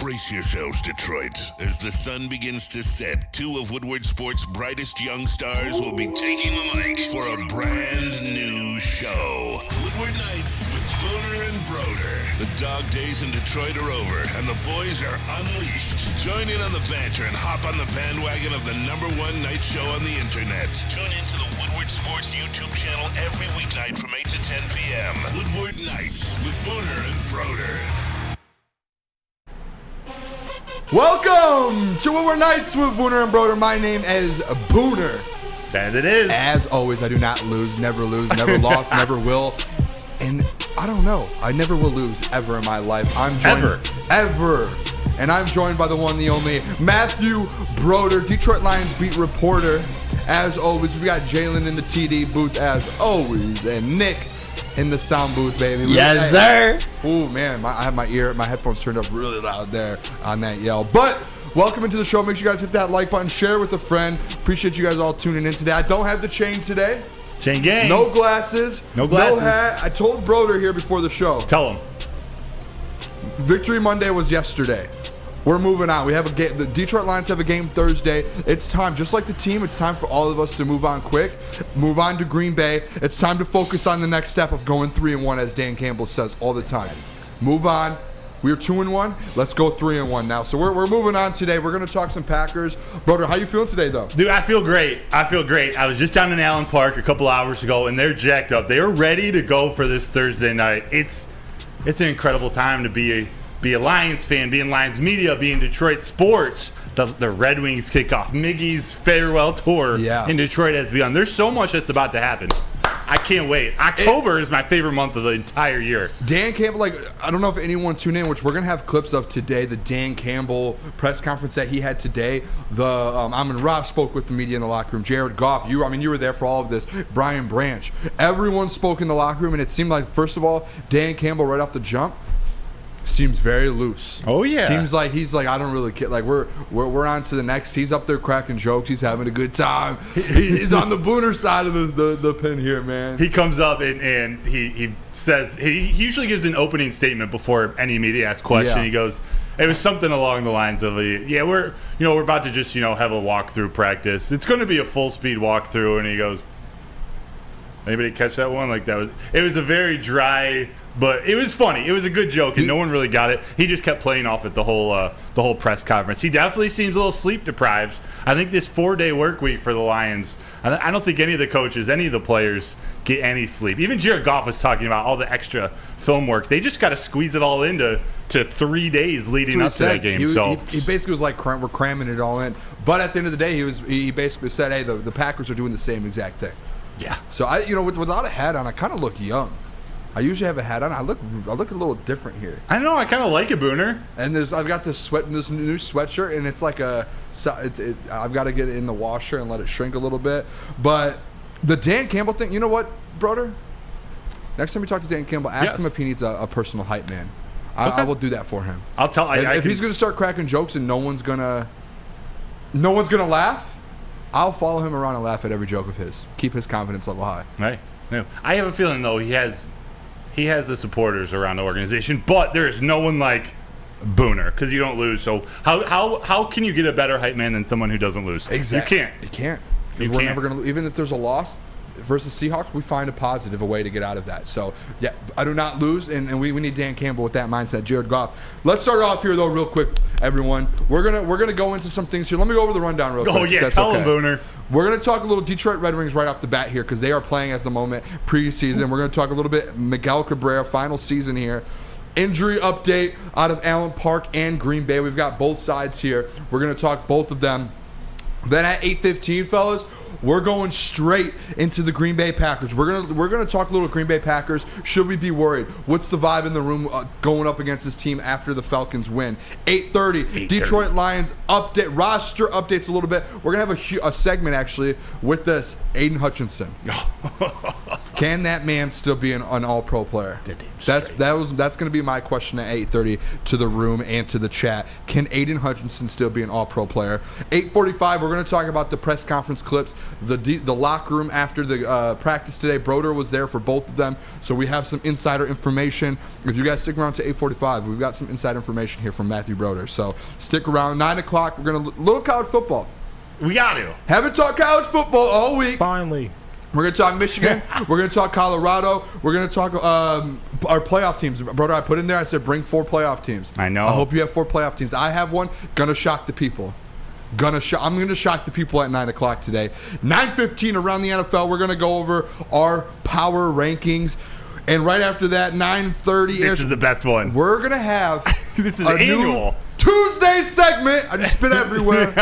Brace yourselves, Detroit. As the sun begins to set, two of Woodward Sports' brightest young stars will be taking the mic for a brand new show. Woodward Nights with Booner and Broder. The dog days in Detroit are over, and the boys are unleashed. Join in on the banter and hop on the bandwagon of the #1 night show on the internet. Tune in to the Woodward Sports YouTube channel every weeknight from 8 to 10 p.m. Woodward Nights with Booner and Broder. Welcome to Woodward Nights with Booner and Broder. My name is Booner. And it is. As always, I do not lose, never lost, never will. And I don't know. I never will lose ever in my life. I'm joined ever. And I'm joined by the one, the only Matthew Broder, Detroit Lions beat reporter. As always, we got Jalen in the TD booth as always, and Nick in the sound booth, baby. Yes, sir. Oh man, I have my headphones turned up really loud there on that yell. But welcome into the show. Make sure you guys hit that like button, share with a friend. Appreciate you guys all tuning in today. I don't have the chain today. Chain gang. No glasses. No glasses. No hat. I told Broder here before the show. Tell him. Victory Monday was yesterday. We're moving on. We have a game. The Detroit Lions have a game Thursday. It's time, just like the team, it's time for all of us to move on quick. Move on to Green Bay. It's time to focus on the next step of going 3-1, as Dan Campbell says all the time. Move on. We're 2-1. Let's go 3-1 now. So we're moving on today. We're going to talk some Packers. Broder, how you feeling today, though? Dude, I feel great. I was just down in Allen Park a couple hours ago, and they're jacked up. They are ready to go for this Thursday night. It's an incredible time to be a Lions fan, be in Lions media, be in Detroit sports. The Red Wings kick off. Miggy's farewell tour in Detroit has begun. There's so much that's about to happen. I can't wait. October is my favorite month of the entire year. Dan Campbell, I don't know if anyone tuned in, which we're going to have clips of today, the Dan Campbell press conference that he had today. Amon Ross spoke with the media in the locker room. Jared Goff, you were there for all of this. Brian Branch. Everyone spoke in the locker room, and it seemed like, first of all, Dan Campbell right off the jump seems very loose. Oh yeah. Seems like he's like, I don't really care. Like we're on to the next. He's up there cracking jokes. He's having a good time. He's on the Booner side of the pin here, man. He comes up and he says he usually gives an opening statement before any media asks question. Yeah. He goes, it was something along the lines of we're about to just have a walkthrough practice. It's going to be a full speed walkthrough. And he goes, anybody catch that one? Like it was a very dry. But it was funny. It was a good joke, and no one really got it. He just kept playing off it the whole press conference. He definitely seems a little sleep deprived. I think this 4-day work week for the Lions, I don't think any of the coaches, any of the players get any sleep. Even Jared Goff was talking about all the extra film work. They just got to squeeze it all into 3 days leading up to that game. He basically was like, we're cramming it all in. But at the end of the day, he basically said, hey, the Packers are doing the same exact thing. Yeah. So without a hat on, I kind of look young. I usually have a hat on. I look a little different here. I know. I kind of like it, Booner. And I've got this new sweatshirt, and it's like I've got to get it in the washer and let it shrink a little bit. But the Dan Campbell thing, you know what, Broder? Next time you talk to Dan Campbell, ask him if he needs a personal hype man. I will do that for him. I'll tell. If he's gonna start cracking jokes and no one's gonna laugh, I'll follow him around and laugh at every joke of his. Keep his confidence level high. Right. No. I have a feeling though he has the supporters around the organization, but there is no one like Booner because you don't lose. So how can you get a better hype man than someone who doesn't lose? Exactly. You can't. Because we're never going to, even if there's a loss versus Seahawks, we find a way to get out of that. So, yeah, I do not lose, and we need Dan Campbell with that mindset. Jared Goff. Let's start off here, though, real quick, everyone. We're gonna go into some things here. Let me go over the rundown real quick. Oh, yeah, tell him, Booner. We're going to talk a little Detroit Red Wings right off the bat here because they are playing as the moment preseason. We're going to talk a little bit Miguel Cabrera, final season here. Injury update out of Allen Park and Green Bay. We've got both sides here. We're going to talk both of them. Then at 8:15, fellas, we're going straight into the Green Bay Packers. We're gonna talk a little Green Bay Packers. Should we be worried? What's the vibe in the room going up against this team after the Falcons win? 8:30, Detroit Lions update, roster updates a little bit. We're gonna have a segment actually with this Aiden Hutchinson. Can that man still be an all-pro player? That's going to be my question at 8:30 to the room and to the chat. Can Aiden Hutchinson still be an all-pro player? 8:45, we're going to talk about the press conference clips, the locker room after the practice today. Broder was there for both of them, so we have some insider information. If you guys stick around to 8:45, we've got some inside information here from Matthew Broder. So stick around. 9 o'clock, we're going to little college football. We got to. Haven't talked college football all week. Finally. We're going to talk Michigan. We're going to talk Colorado. We're going to talk our playoff teams. Broder, I put in there, I said bring 4 playoff teams. I know. I hope you have 4 playoff teams. I have one. Going to shock the people. I'm going to shock the people at 9 o'clock today. 9:15 around the NFL, we're going to go over our power rankings. And right after that, 9:30-ish. This is the best one. We're going to have this is a annual. new Tuesday segment. I just spit everywhere.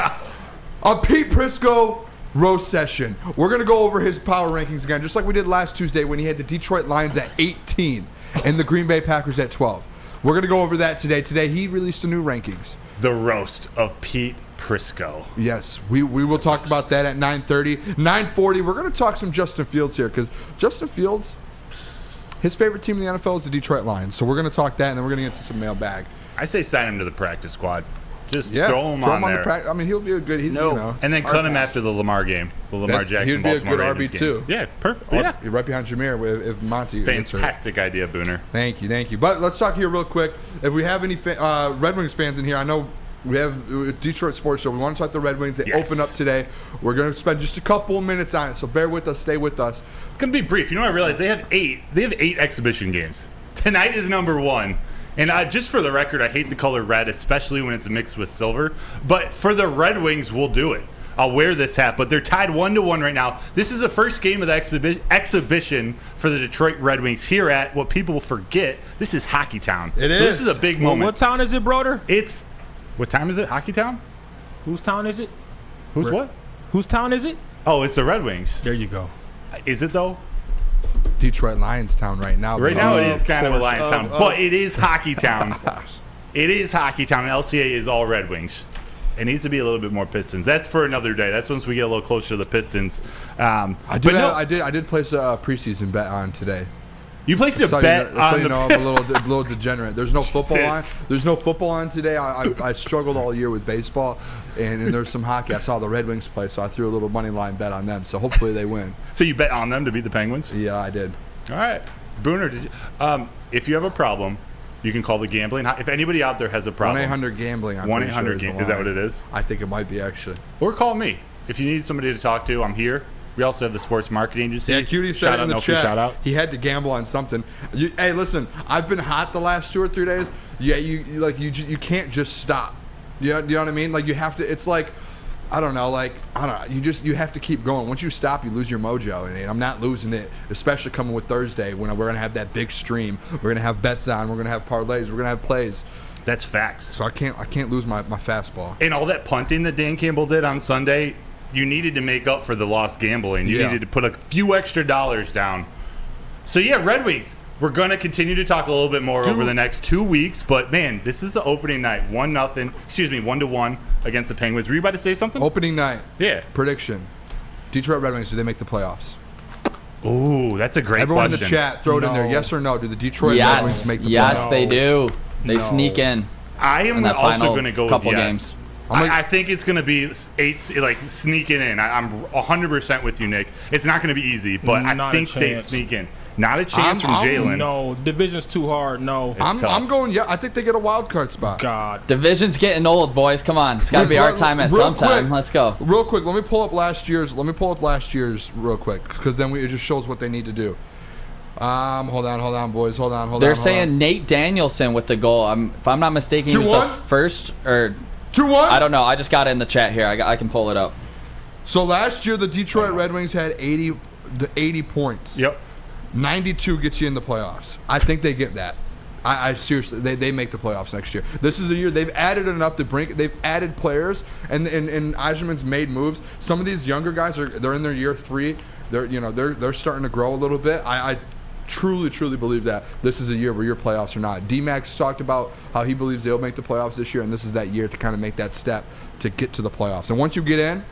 A Pete Prisco roast session. We're going to go over his power rankings again, just like we did last Tuesday when he had the Detroit Lions at 18 and the Green Bay Packers at 12. We're going to go over that today. Today, he released a new rankings. The roast of Pete Prisco. Yes, we will talk about that at 9:30. 9:40, we're going to talk some Justin Fields here because Justin Fields, his favorite team in the NFL is the Detroit Lions. So we're going to talk that, and then we're going to get to some mailbag. I say sign him to the practice squad. Just throw him on there. I mean, he'll be a good. And then cut him after the Lamar game, the Lamar Jackson Baltimore Ravens game. He'd be a good RB too. Yeah, perfect. Yeah, right behind Jameer if Monty. Fantastic idea, Booner. Thank you. But let's talk here real quick. If we have any Red Wings fans in here, I know we have Detroit Sports Show. We want to talk the Red Wings. They open up today. We're going to spend just a couple of minutes on it, so bear with us. Stay with us. It's going to be brief. You know, I realize they have 8 exhibition games. Tonight is number 1. And just for the record, I hate the color red, especially when it's mixed with silver. But for the Red Wings, we'll do it. I'll wear this hat. But they're tied 1-1 right now. This is the first game of the exhibition for the Detroit Red Wings here at what people forget. This is Hockey Town. It is. This is a big moment. What town is it, Broder? What time is it? Hockey Town? Whose town is it? What? Whose town is it? Oh, it's the Red Wings. There you go. Is it, though? Detroit Lions Town right now. Right now it is kind of a Lions Town, but it is Hockey Town. It is Hockey Town. LCA is all Red Wings. It needs to be a little bit more Pistons. That's for another day. That's once we get a little closer to the Pistons. I did place a preseason bet on today. You placed a bet on the. I'm a little degenerate. There's no football on. There's no football on today. I struggled all year with baseball, and there's some hockey. I saw the Red Wings play, so I threw a little money line bet on them. So hopefully they win. So you bet on them to beat the Penguins? Yeah, I did. All right, Booner. If you have a problem, you can call the gambling. If anybody out there has a problem, 1-800-GAMBLING. 1-800-GAMBLING. Is that what it is? I think it might be actually. Or call me if you need somebody to talk to. I'm here. We also have the sports marketing agency. Yeah, Cutie said in the chat. Shout out. He had to gamble on something. Hey, listen, I've been hot the last 2 or 3 days. Yeah, you can't just stop. You know what I mean? Like you have to. It's like I don't know. You have to keep going. Once you stop, you lose your mojo. And I'm not losing it, especially coming with Thursday when we're gonna have that big stream. We're gonna have bets on. We're gonna have parlays. We're gonna have plays. That's facts. So I can't lose my fastball. And all that punting that Dan Campbell did on Sunday. You needed to make up for the lost gambling. You needed to put a few extra dollars down. So, yeah, Red Wings. We're going to continue to talk a little bit more over the next 2 weeks. But, man, this is the opening night. 1-1 against the Penguins. Were you about to say something? Opening night. Yeah. Prediction. Detroit Red Wings, do they make the playoffs? Ooh, that's a great question. Everyone in the chat, throw it in there. Yes or no? Do the Detroit Red Wings make the playoffs? Yes, they do. They sneak in. I am also going to go with yes. Games. I think it's going to be 8, like sneaking in. I'm 100% with you, Nick. It's not going to be easy, but I think they sneak in. Not a chance from Jalen. No, division's too hard. No, I'm going. Yeah, I think they get a wild card spot. God, division's getting old, boys. Come on, it's got to be our time at some time. Let's go. Real quick, let me pull up last year's. Real quick, because then it just shows what they need to do. Hold on, boys. Hold on. They're saying Nate Danielson with the goal. If I'm not mistaken, he was the first or 2-1. I don't know. I just got it in the chat here. I can pull it up. So last year the Detroit Red Wings had 80 points. Yep. 92 gets you in the playoffs. I think they get that. I seriously, they make the playoffs next year. This is a year they've added enough to bring. They've added players, and Yzerman's made moves. Some of these younger guys they're in their year 3. They're starting to grow a little bit. I truly believe that this is a year where your playoffs are not. D-Max talked about how he believes they'll make the playoffs this year, and this is that year to kind of make that step to get to the playoffs. And once you get in,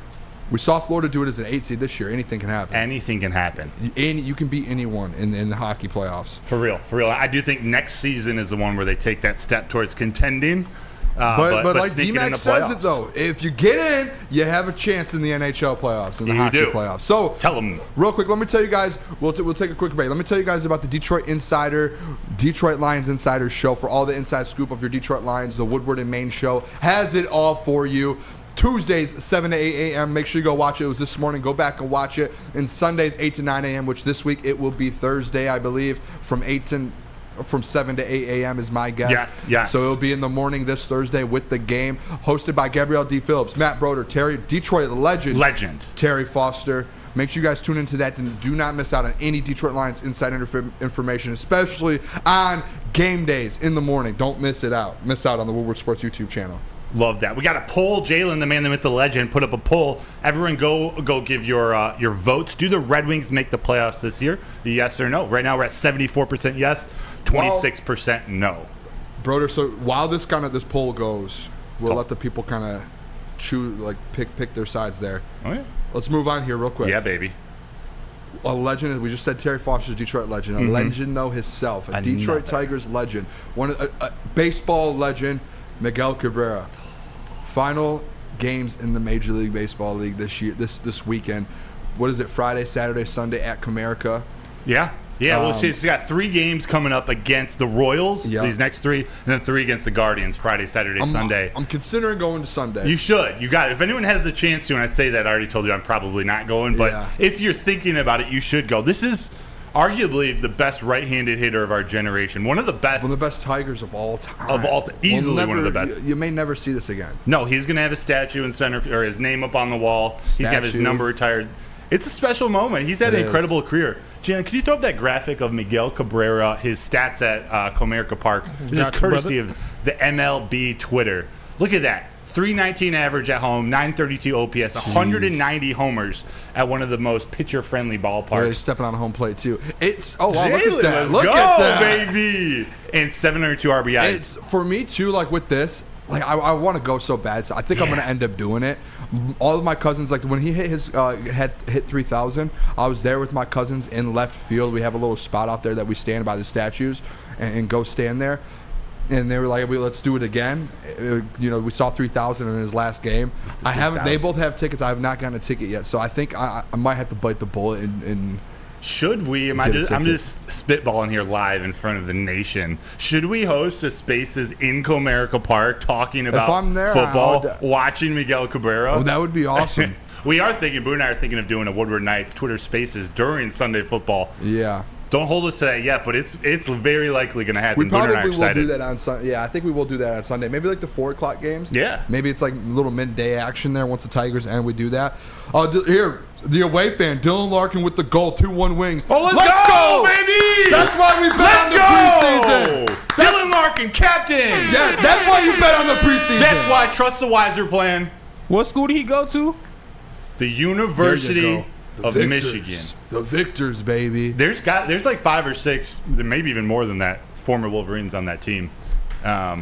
We saw Florida do it as an 8 seed this year. Anything can happen. Anything can happen. You can beat anyone in the hockey playoffs. For real. I do think next season is the one where they take that step towards contending. But like sneaking in D-Mac the says playoffs. it, though. If you get in, you have a chance in the NHL playoffs, in the hockey playoffs. So, tell them. Real quick, let me tell you guys, we'll take a quick break. Let me tell you guys about the Detroit Lions Insider Show. For all the inside scoop of your Detroit Lions, the Woodward and Maine show has it all for you. Tuesdays, 7 to 8 a.m. Make sure you go watch it. It was this morning. Go back and watch it. And Sundays, 8 to 9 a.m., which this week it will be Thursday, I believe, from 7 to 8 a.m. is my guess. Yes. So it'll be in the morning this Thursday with the game. Hosted by Gabrielle D. Phillips, Matt Broder, Detroit legend. Terry Foster. Make sure you guys tune into that and do not miss out on any Detroit Lions inside information, especially on game days in the morning. Don't miss out on the Woodward Sports YouTube channel. Love that. We got a poll. Jalen, the man, the myth, the legend, put up a poll. Everyone go give your votes. Do the Red Wings make the playoffs this year? Yes or no? Right now we're at 74% yes, 26% no. Broder, so while this poll goes, we'll let the people kind of pick their sides there. Oh, yeah. Let's move on here real quick. Yeah, baby. A legend, we just said Terry Foster's Detroit legend. A legend, though, himself. A Detroit Tigers legend. A baseball legend, Miguel Cabrera. Final games in the Major League Baseball League this weekend. What is it? Friday, Saturday, Sunday at Comerica. Yeah. Well, he's got 3 games coming up against the Royals, these next 3, and then 3 against the Guardians, Friday, Saturday, Sunday. I'm considering going to Sunday. You should. You got it. If anyone has the chance to, and I say that, I already told you I'm probably not going, but if you're thinking about it, you should go. This is arguably the best right-handed hitter of our generation. One of the best Tigers of all time. Easily one of the best. You may never see this again. No, he's going to have a statue in center, or his name up on the wall. He's going to have his number retired. It's a special moment. He's had an incredible career. Jan, could you throw up that graphic of Miguel Cabrera, his stats at Comerica Park? This is courtesy of the MLB Twitter. Look at that. 319 average at home, 932 OPS, 190 homers at one of the most pitcher-friendly ballparks. Yeah, he's stepping on a home plate, too. Wow, look at that. Look at that, baby. And 702 RBIs. It's, for me, too, with this, I want to go so bad. So I think I'm going to end up doing it. All of my cousins, when he hit his hit 3,000, I was there with my cousins in left field. We have a little spot out there that we stand by the statues and go stand there. And they were like, let's do it again. We saw 3,000 in his last game. They both have tickets. I have not gotten a ticket yet. So I think I might have to bite the bullet and should we? I'm just spitballing here live in front of the nation. Should we host a Spaces in Comerica Park talking about football, watching Miguel Cabrera? Oh, that would be awesome. We are thinking, Booner and I are thinking of doing a Woodward Nights Twitter Spaces during Sunday football. Yeah. Don't hold us to that yet, but it's very likely going to happen. We probably will do that on Sunday. Yeah, I think we will do that on Sunday. Maybe the 4 o'clock games. Yeah. Maybe it's a little midday action there once the Tigers end. We do that. Here, the away fan, Dylan Larkin with the goal, 2-1 Wings. Oh, let's go, baby! That's why we bet on the preseason. Dylan Larkin, captain. Yeah, that's why you bet on the preseason. That's why I trust the wiser plan. What school did he go to? The University of Michigan. The Victors, baby. There's 5 or 6, maybe even more than that, former Wolverines on that team,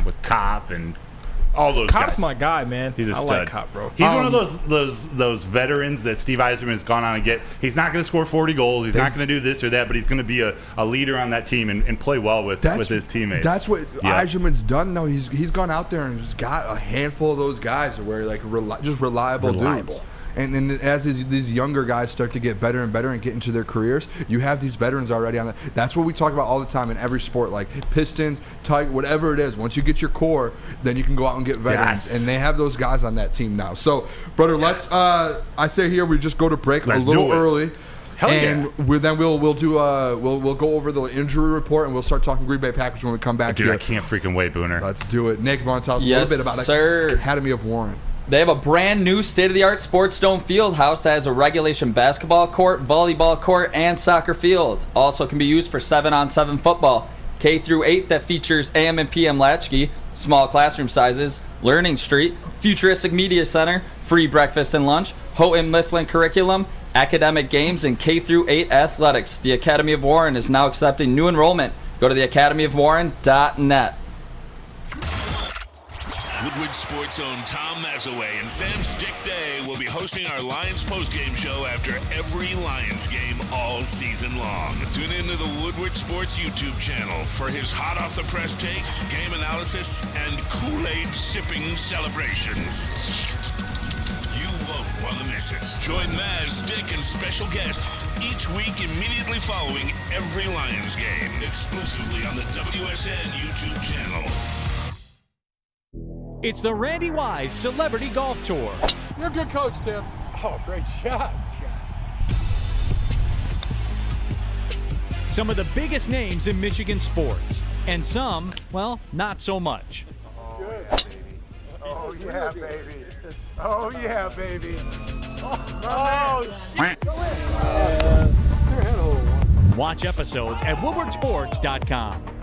with Kopp and all those guys. Kopp's my guy, man. He's a stud. I like Kopp, bro. He's one of those veterans that Steve Yzerman has gone on and get. He's not going to score 40 goals. He's not going to do this or that, but he's going to be a leader on that team and play well with his teammates. That's what Yzerman's done, though. He's gone out there and just got a handful of those guys where just reliable dudes. And as these younger guys start to get better and better and get into their careers, you have these veterans already on that. That's what we talk about all the time in every sport, like Pistons, Tigers, whatever it is. Once you get your core, then you can go out and get veterans. And they have those guys on that team now. So, brother, let's. I say here we just go to break a little early. Hell and yeah. we'll go over the injury report and we'll start talking Green Bay Packers when we come back. Dude, I can't freaking wait, Booner. Let's do it. Nick, want to tell us a little bit about Academy of Warren? They have a brand new state-of-the-art Sports Dome field house that has a regulation basketball court, volleyball court, and soccer field. Also can be used for 7-on-7 football. K through 8 that features AM and PM latchkey, small classroom sizes, Learning Street, futuristic media center, free breakfast and lunch, Houghton Mifflin curriculum, academic games, and K through 8 athletics. The Academy of Warren is now accepting new enrollment. Go to theacademyofwarren.net. Woodward Sports' own Tom Mazaway and Sam Stick Day will be hosting our Lions postgame show after every Lions game all season long. Tune into the Woodward Sports YouTube channel for his hot off the press takes, game analysis, and Kool-Aid sipping celebrations. You won't want to miss it. Join Maz, Stick, and special guests each week immediately following every Lions game, exclusively on the WSN YouTube channel. It's the Randy Wise Celebrity Golf Tour. You're a good coach, Tim. Oh, great shot. Some of the biggest names in Michigan sports, and some, well, not so much. Oh, yeah, baby. Oh, yeah, baby. Watch episodes at woodwardsports.com.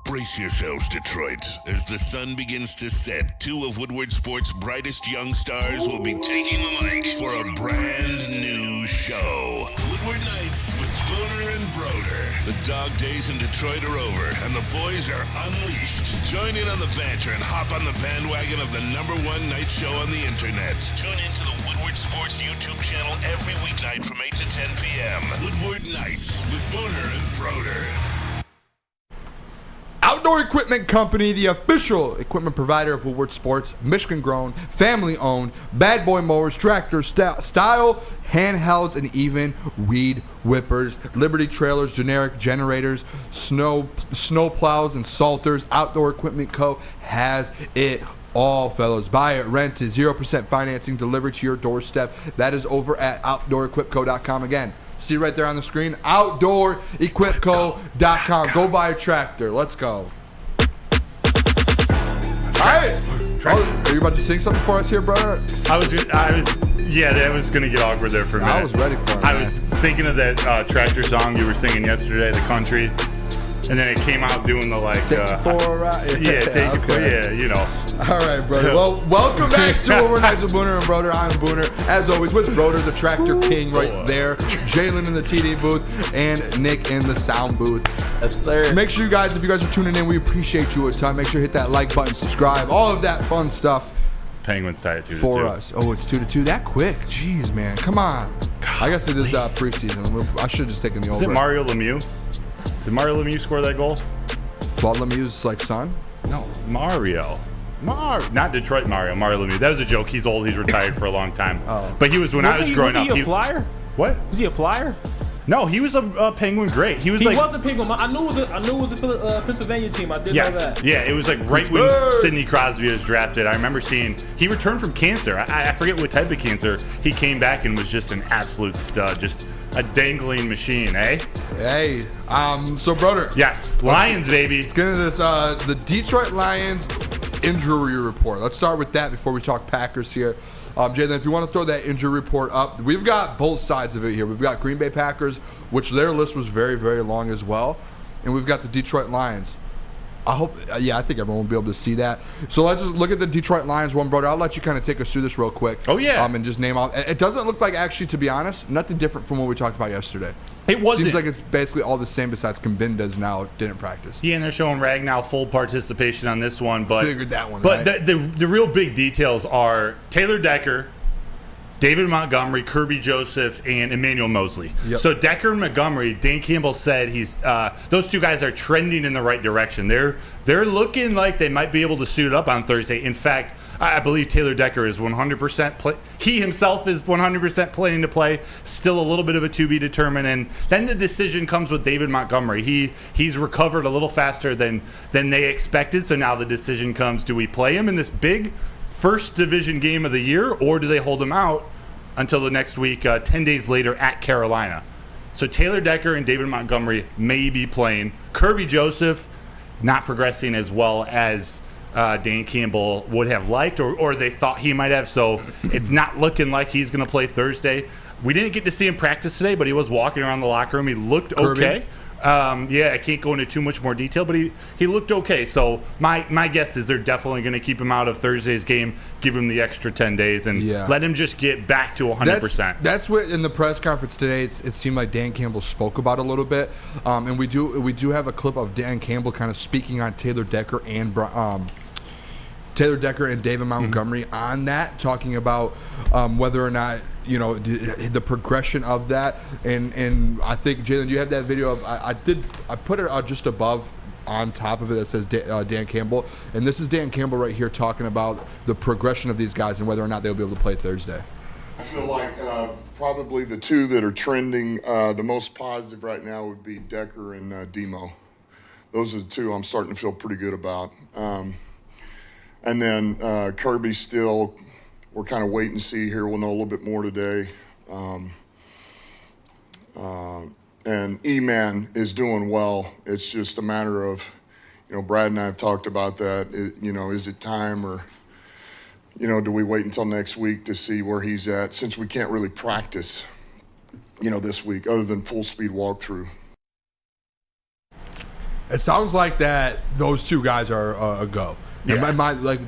Brace yourselves, Detroit. As the sun begins to set, two of Woodward Sports' brightest young stars will be taking the mic for a brand new show. Woodward Nights with Booner and Broder. The dog days in Detroit are over, and the boys are unleashed. Join in on the banter and hop on the bandwagon of the #1 night show on the internet. Tune into the Woodward Sports YouTube channel every weeknight from 8 to 10 p.m. Woodward Nights with Booner and Broder. Outdoor Equipment Company, the official equipment provider of Woodward Sports, Michigan-grown, family-owned, bad boy mowers, tractors, style, handhelds, and even weed whippers, Liberty trailers, generic generators, snow plows, and salters. Outdoor Equipment Co. has it all, fellas. Buy it, rent it, 0% financing delivered to your doorstep. That is over at OutdoorEquipCo.com. Again, see right there on the screen, OutdoorEquipCo.com. Go buy a tractor. Let's go. All right. Oh, are you about to sing something for us here, brother? Yeah, that was going to get awkward there for a minute. I was ready for it. I was thinking of that tractor song you were singing yesterday, The Country. And then it came out doing the like. Take you for a ride. Yeah, take you for, Okay. yeah, you know. All right, brother. Well, welcome back to Woodward Nights with Booner and Broder. I'm Booner, as always, with Broder, the tractor king right there, Jalen in the TD booth, and Nick in the sound booth. Yes, sir. Make sure you guys, if you guys are tuning in, we appreciate you a ton. Make sure you hit that like button, subscribe, all of that fun stuff Penguins tied at 2-2. for us. Oh, it's 2-2. That quick? Jeez, man. Come on. I guess it is preseason. I should have just taken the over. Is it Mario Lemieux? Did Mario Lemieux score that goal? Claude Lemieux's like son? No, Mario. Not Detroit Mario Lemieux. That was a joke. He's old. He's retired for a long time. Oh. But he was when I was growing up. Was he a flyer? What? Was he a flyer? No, he was a Penguin great. He was He like. was a Penguin. I knew it was a Pennsylvania team. I did know that. Yeah, it was like right when Sidney Crosby was drafted. I remember seeing he returned from cancer. I forget what type of cancer. He came back and was just an absolute stud, just a dangling machine, eh? Hey, so Broder. Yes, Lions, baby. Let's get into this. The Detroit Lions injury report. Let's start with that before we talk Packers here. Jalen, if you want to throw that injury report up, we've got both sides of it here. We've got Green Bay Packers, which their list was very, very long as well. And we've got the Detroit Lions. I think everyone will be able to see that. So let's just look at the Detroit Lions one, Broder. I'll let you kind of take us through this real quick. Oh, yeah. And just name all. It doesn't look like, actually, to be honest, nothing different from what we talked about yesterday. It wasn't. Seems like it's basically all the same besides Kambinda's now didn't practice. Yeah, and they're showing Ragnow full participation on this one. But Figured that one, But right? the real big details are Taylor Decker, David Montgomery, Kirby Joseph, and Emmanuel Mosley. Yep. So Decker and Montgomery, Dan Campbell said those two guys are trending in the right direction. They're looking like they might be able to suit up on Thursday. In fact, I believe Taylor Decker is 100% he himself is 100% planning to play. Still a little bit of a to be determined. And then the decision comes with David Montgomery. He's recovered a little faster than they expected. So now the decision comes: do we play him in this big first division game of the year, or do they hold him out until the next week, 10 days later at Carolina? So Taylor Decker and David Montgomery may be playing. Kirby Joseph not progressing as well as Dan Campbell would have liked, or they thought he might have. So it's not looking like he's going to play Thursday. We didn't get to see him practice today, but he was walking around the locker room. He looked Kirby? okay. Yeah, I can't go into too much more detail, but he looked okay. So my guess is they're definitely going to keep him out of Thursday's game, give him the extra 10 days, and let him just get back to 100%. That's what in the press conference today. It seemed like Dan Campbell spoke about a little bit, and we do have a clip of Dan Campbell kind of speaking on Taylor Decker and David Montgomery on that, talking about whether or not the progression of that, and I think Jalen, you have that video of I put it just above on top of it that says Dan Campbell, and this is Dan Campbell right here talking about the progression of these guys and whether or not they'll be able to play Thursday. I feel like probably the two that are trending the most positive right now would be Decker and Demo. Those are the two I'm starting to feel pretty good about. And then Kirby still, we're kind of wait and see here. We'll know a little bit more today. And E-Man is doing well. It's just a matter of, Brad and I have talked about that. Is it time or, do we wait until next week to see where he's at, since we can't really practice, this week other than full speed walkthrough. It sounds like that those two guys are a go. Yeah.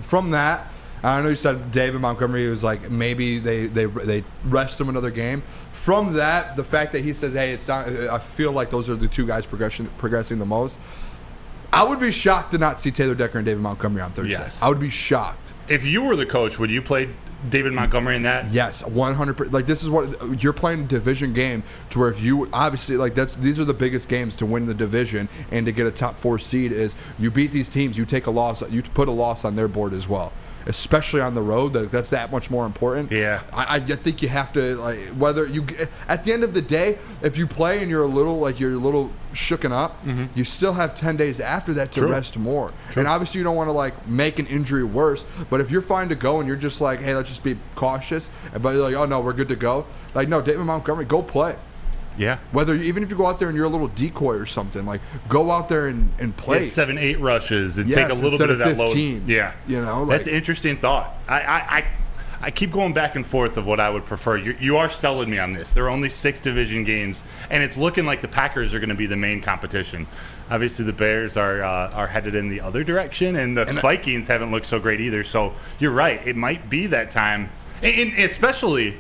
From that, I know you said David Montgomery was like maybe they rest him another game. From that, the fact that he says, "Hey, it's not," I feel like those are the two guys progressing the most. I would be shocked to not see Taylor Decker and David Montgomery on Thursday. Yes. I would be shocked. If you were the coach, would you play David Montgomery in that? Yes, 100%. Like, this is what you're playing a division game to where if you obviously these are the biggest games to win the division and to get a top 4 seed is you beat these teams, you take a loss, you put a loss on their board as well. Especially on the road, that's that much more important. Yeah, I think you have to whether you at the end of the day, if you play and you're a little shooken up, you still have 10 days after that to rest more. And obviously you don't want to make an injury worse. But if you're fine to go and you're just like, hey, let's just be cautious, but you're like, oh no, we're good to go. No, David Montgomery, go play. Yeah. Even if you go out there and you're a little decoy or something, go out there and play. Get 7-8 rushes and take a little bit of that 15, load. Yeah. That's an interesting thought. I keep going back and forth of what I would prefer. You are selling me on this. There are only 6 division games, and it's looking like the Packers are going to be the main competition. Obviously, the Bears are headed in the other direction, and the Vikings haven't looked so great either. So you're right. It might be that time, and especially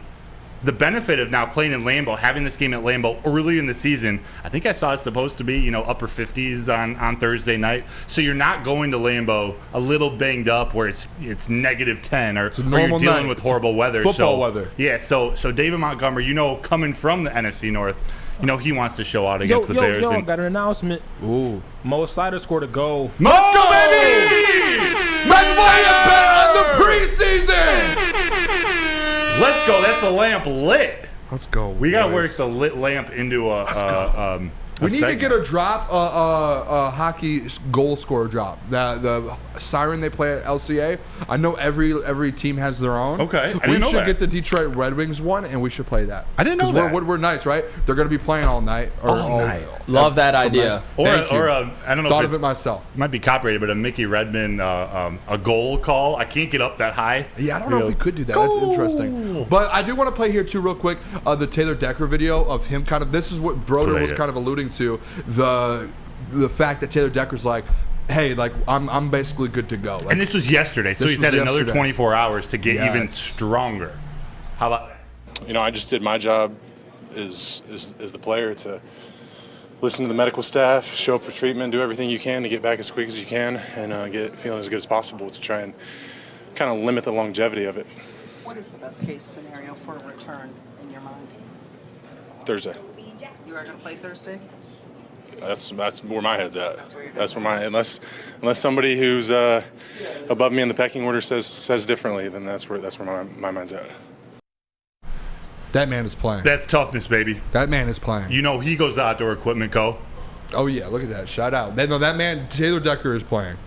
the benefit of now playing in Lambeau, having this game at Lambeau early in the season. I think I saw it's supposed to be, upper 50s on Thursday night. So you're not going to Lambeau a little banged up where it's -10 or you're dealing with horrible weather. Football weather. Yeah, so David Montgomery, coming from the NFC North, he wants to show out against the Bears. Yo, got an announcement. Ooh. Mo Sider scored a goal. Let's go, baby! Let's play a bet on the preseason! Let's go. That's the lamp lit. Let's go. We got to work the lit lamp into a we need to get a drop, a hockey goal scorer drop. The siren they play at LCA. I know every team has their own. Okay, we should get the Detroit Red Wings one, and we should play that. I didn't know that. Because we're Woodward Knights, right? They're going to be playing all night. All night. Love that idea. Or I don't know. Thought if of it myself. Might be copyrighted, but a Mickey Redmond a goal call. I can't get up that high. Yeah, I don't know if we could do that. That's interesting. But I do want to play here too, real quick. The Taylor Decker video of him kind of. This is what Broder was kind of alluding to. The fact that Taylor Decker's like, hey, I'm basically good to go. And this was yesterday, so he's had another 24 hours to get even stronger. How about that? I just did my job as the player to listen to the medical staff, show up for treatment, do everything you can to get back as quick as you can, and get feeling as good as possible to try and kind of limit the longevity of it. What is the best case scenario for a return in your mind? Thursday. You are going to play Thursday? That's where my head's at. That's where unless somebody who's above me in the pecking order says differently, then that's where my mind's at. That man is playing. That's toughness, baby. That man is playing. He goes to Outdoor Equipment Co. Oh yeah, look at that. Shout out. That man, Taylor Decker, is playing.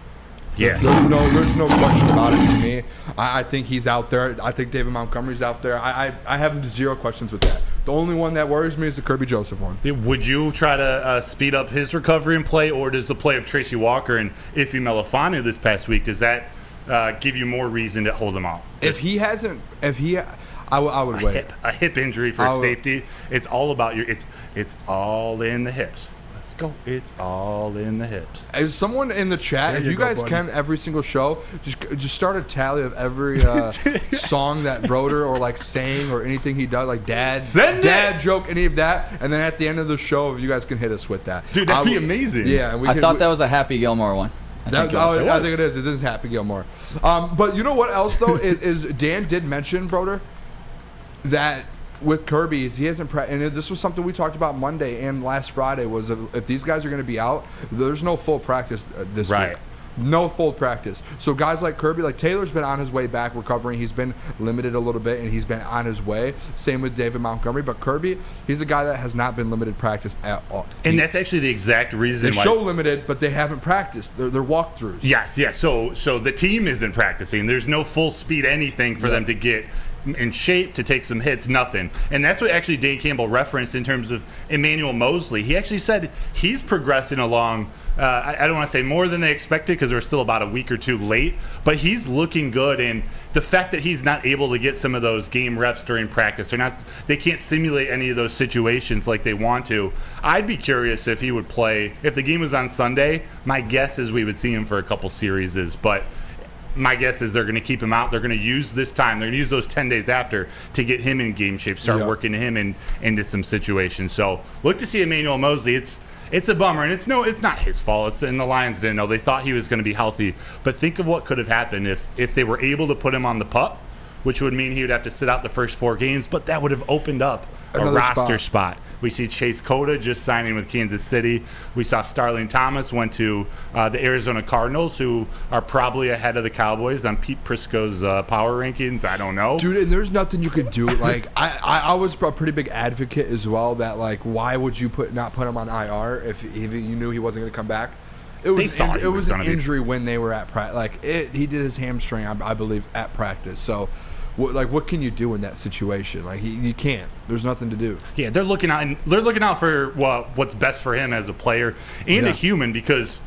Yeah. There's no question about it to me. I think he's out there. I think David Montgomery's out there. I have zero questions with that. The only one that worries me is the Kirby Joseph one. Would you try to speed up his recovery and play, or does the play of Tracy Walker and Ife Melifanu this past week, does that give you more reason to hold him out? I would wait. A hip injury for safety. It's all about it's all in the hips. Let's go. It's all in the hips. As someone in the chat, There if you you go, guys buddy. can, every single show, just start a tally of every song that Broder or like saying or anything he does, like dad joke, any of that, and then at the end of the show, if you guys can hit us with that, Dude, that'd be amazing. Yeah, and I thought that was a Happy Gilmore one. I think it is. It is Happy Gilmore. But you know what else though is Dan did mention, Broder, that with Kirby, he hasn't and this was something we talked about Monday and last Friday, was if these guys are going to be out, there's no full practice this week. No full practice. So guys like Kirby, like Taylor's been on his way back recovering. He's been limited a little bit and he's been on his way. Same with David Montgomery. But Kirby, he's a guy that has not been limited practice at all. And that's actually the exact reason they why. show limited, but they haven't practiced. They're walkthroughs. Yes. So the team isn't practicing. There's no full speed anything for them to get in shape, to take some hits, nothing. And that's what actually Dane Campbell referenced in terms of Emmanuel Mosley. He actually said he's progressing along. I don't want to say more than they expected because we're still about a week or two late, but he's looking good. And the fact that he's not able to get some of those game reps during practice, they can't simulate any of those situations like they want to. I'd be curious if he would play. If the game was on Sunday, my guess is we would see him for a couple series. But my guess is they're going to keep him out. They're going to use this time. They're going to use those 10 days after to get him in game shape, start working him into some situations. So look to see Emmanuel Mosley. It's a bummer, and it's not his fault. And the Lions didn't know. They thought he was going to be healthy. But think of what could have happened if they were able to put him on the PUP, which would mean he would have to sit out the first 4 games, but that would have opened up a roster spot. We see Chase Cota just signing with Kansas City. We saw Starling Thomas went to the Arizona Cardinals, who are probably ahead of the Cowboys on Pete Prisco's power rankings. I don't know. Dude, and there's nothing you could do. Like, I was a pretty big advocate as well that, like, why would you not put him on IR if you knew he wasn't going to come back? It was an injury when they were at practice. Like, he did his hamstring, I believe, at practice. So, what can you do in that situation? Like, you can't. There's nothing to do. Yeah, they're looking out, and they're looking out for what's best for him as a player and a human, because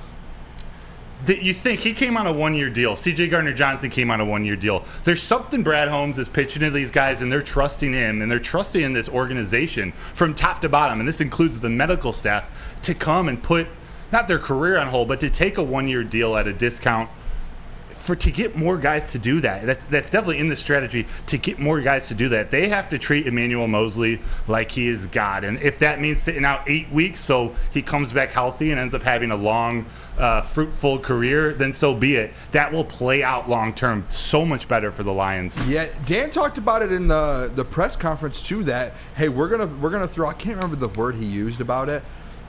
you think he came on a 1-year deal. C.J. Gardner-Johnson came on a 1-year deal. There's something Brad Holmes is pitching to these guys, and they're trusting him, and they're trusting in this organization from top to bottom, and this includes the medical staff, to come and put not their career on hold, but to take a 1-year deal at a discount to get more guys to do that. That's definitely in the strategy to get more guys to do that. They have to treat Emmanuel Mosley like he is God. And if that means sitting out 8 weeks so he comes back healthy and ends up having a long, fruitful career, then so be it. That will play out long term so much better for the Lions. Yeah, Dan talked about it in the press conference too, that, hey, we're gonna throw, I can't remember the word he used about it,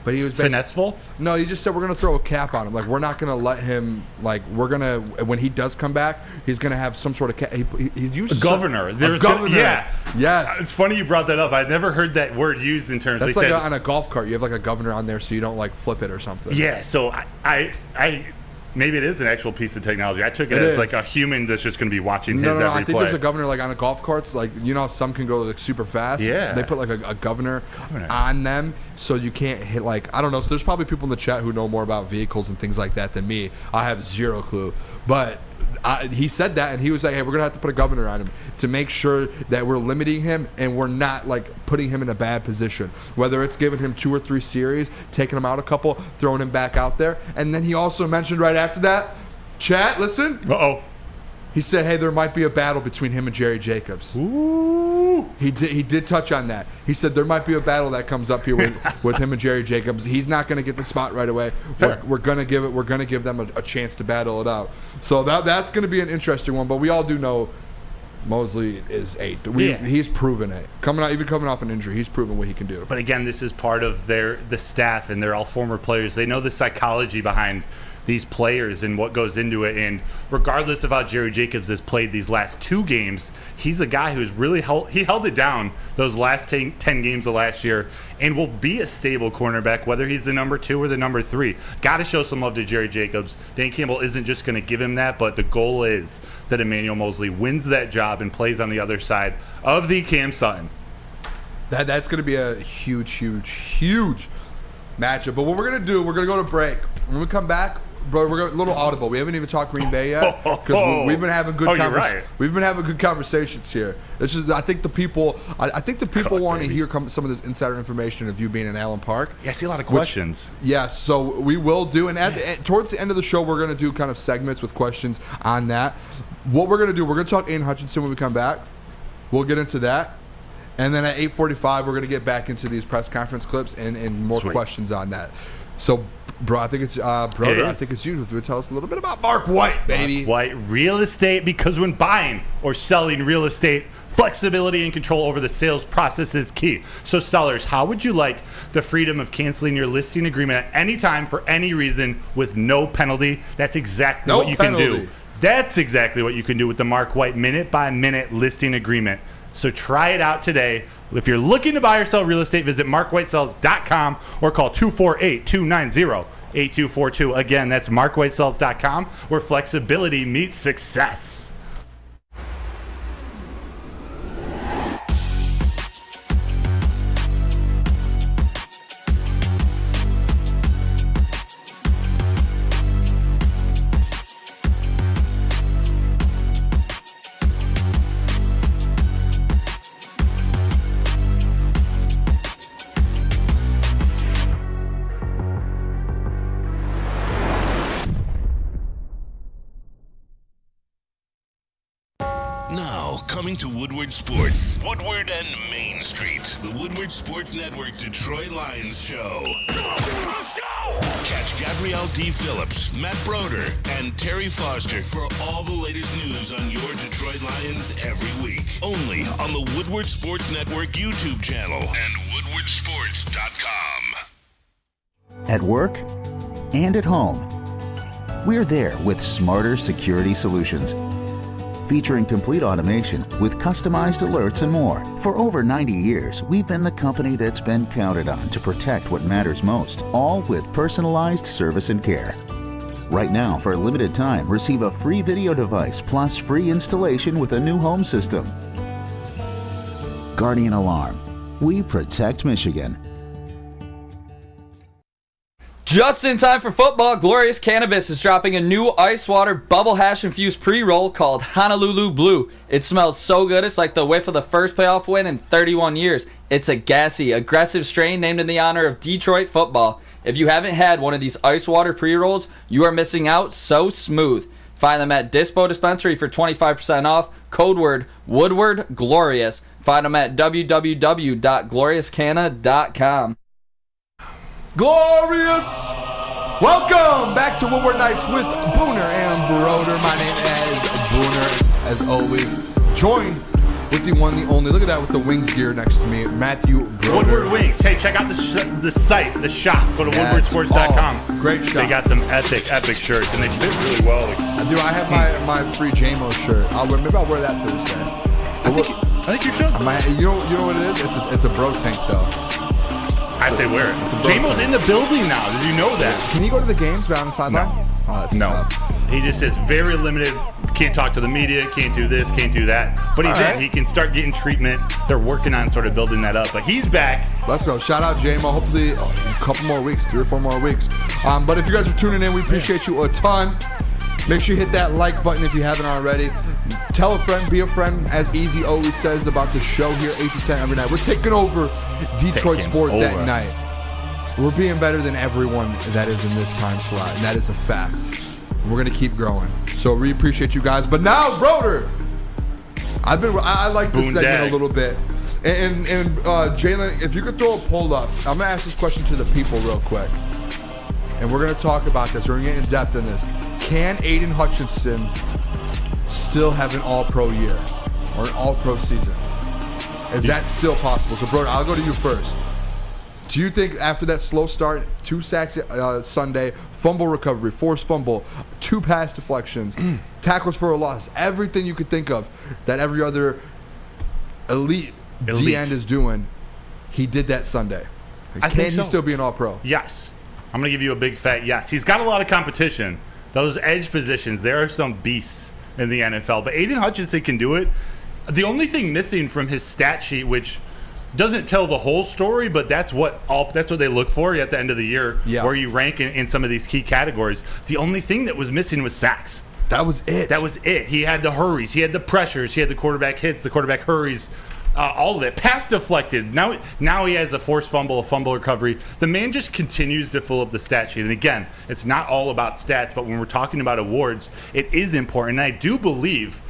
but he was finesseful? No, he just said we're going to throw a cap on him. Like, we're not going to let him, like, we're going to, when he does come back, he's going to have some sort of cap. He's used a governor. A governor. Yes. It's funny you brought that up. I'd never heard that word used in terms. That's like on a golf cart. You have like a governor on there so you don't like flip it or something. Yeah, so I maybe it is an actual piece of technology. I took it as like a human that's just going to be watching his every play. I think there's a governor like on a golf carts. Like, you know, some can go like super fast. Yeah. They put like a governor on them so you can't hit, like, I don't know. So there's probably people in the chat who know more about vehicles and things like that than me. I have zero clue. But he said that, and he was like, hey, we're going to have to put a governor on him to make sure that we're limiting him and we're not, like, putting him in a bad position. Whether it's giving him 2 or 3 series, taking him out a couple, throwing him back out there. And then he also mentioned right after that, chat, listen. Uh-oh. He said, hey, there might be a battle between him and Jerry Jacobs. Ooh. He did touch on that. He said there might be a battle that comes up here with him and Jerry Jacobs. He's not going to get the spot right away. We're going to give them a chance to battle it out. So that's going to be an interesting one. But we all do know Mosley is he's proven it. Even coming off an injury, he's proven what he can do. But again, this is part of the staff, and they're all former players. They know the psychology behind these players and what goes into it. And regardless of how Jerry Jacobs has played these last 2 games, he's a guy who's really held it down those last 10 games of last year, and will be a stable cornerback, whether he's the number 2 or the number 3. Got to show some love to Jerry Jacobs. Dan Campbell isn't just going to give him that, but the goal is that Emmanuel Mosley wins that job and plays on the other side of the Cam Sutton. That's going to be a huge, huge, huge matchup. But what we're going to do, we're going to go to break. When we come back, bro, we're a little audible. We haven't even talked Green Bay yet because we've been having good We've been having good conversations here. It's just, I think the people want to hear some of this insider information of you being in Allen Park. Yeah, I see a lot of questions. Yes, so we will do, and towards the end of the show, we're going to do kind of segments with questions on that. What we're going to do, we're going to talk Aiden Hutchinson when we come back. We'll get into that. And then at 8:45, we're going to get back into these press conference clips and more questions on that. So, bro, I think it's Broder. I think it's you who tell us a little bit about Mark White, baby. Mark White, real estate, because when buying or selling real estate, flexibility and control over the sales process is key. So, sellers, how would you like the freedom of canceling your listing agreement at any time for any reason with no penalty? That's exactly what you can do. That's exactly what you can do with the Mark White minute-by-minute listing agreement. So try it out today. If you're looking to buy or sell real estate, visit markwhitesells.com or call 248-290-8242. Again, that's markwhitesells.com, where flexibility meets success. Now, coming to Woodward Sports, Woodward and Main Street, the Woodward Sports Network Detroit Lions show. Let's go! Catch Gabrielle D. Phillips, Matt Broder, and Terry Foster for all the latest news on your Detroit Lions every week. Only on the Woodward Sports Network YouTube channel and woodwardsports.com. At work and at home, we're there with smarter security solutions. Featuring complete automation with customized alerts and more. For over 90 years, we've been the company that's been counted on to protect what matters most, all with personalized service and care. Right now, for a limited time, receive a free video device plus free installation with a new home system. Guardian Alarm. We protect Michigan. Just in time for football, Glorious Cannabis is dropping a new ice water bubble hash infused pre-roll called Honolulu Blue. It smells so good, it's like the whiff of the first playoff win in 31 years. It's a gassy, aggressive strain named in the honor of Detroit football. If you haven't had one of these ice water pre-rolls, you are missing out. So smooth. Find them at Dispo Dispensary for 25% off. Code word Woodward Glorious. Find them at www.gloriouscanna.com. Glorious! Welcome back to Woodward Nights with Booner and Broder. My name is Booner, as always. Joined with the one, the only. Look at that with the wings gear next to me, Matthew Broder. Woodward Wings. Hey, check out the site, the shop. Go to woodwardsports.com. Great shop. They got some epic shirts, and they fit really well. I have my free JMO shirt. Maybe I'll wear that Thursday. I think you should. You know what it is? It's a bro tank, though. I say wear it. JMO's in the building now. Did you know that? Can you go to the games down the sideline? No. Oh, that's tough. He just says very limited. Can't talk to the media. Can't do this. Can't do that. But he's in. He can start getting treatment. They're working on sort of building that up. But he's back. Let's go. Shout out JMO. Hopefully a couple more weeks, 3 or 4 more weeks. But if you guys are tuning in, we appreciate you a ton. Make sure you hit that like button if you haven't already. Tell a friend, be a friend, as Easy always says about the show here, 8 to 10 every night. We're taking over Detroit sports at night. We're being better than everyone that is in this time slot, and that is a fact. We're going to keep growing. So we appreciate you guys. But now, Broder, I like this segment a little bit. And Jalen, if you could throw a poll up, I'm going to ask this question to the people real quick. And we're going to talk about this. We're going to get in depth in this. Can Aiden Hutchinson still have an all-pro year or an all-pro season? Is that still possible? So, Broder, I'll go to you first. Do you think after that slow start, 2 sacks Sunday, fumble recovery, forced fumble, 2 pass deflections, tackles for a loss, everything you could think of that every other elite D-end is doing, he did that Sunday? Can he still be an all-pro? Yes. I'm going to give you a big fat yes. He's got a lot of competition. Those edge positions, there are some beasts in the NFL. But Aiden Hutchinson can do it. The only thing missing from his stat sheet, which doesn't tell the whole story, but that's what they look for at the end of the year, where you rank in some of these key categories. The only thing that was missing was sacks. That was it. He had the hurries, he had the pressures, he had the quarterback hits, the quarterback hurries, all of it. Pass deflected. Now he has a forced fumble, a fumble recovery. The man just continues to fill up the stat sheet. And again, it's not all about stats, but when we're talking about awards, it is important. And I do believe.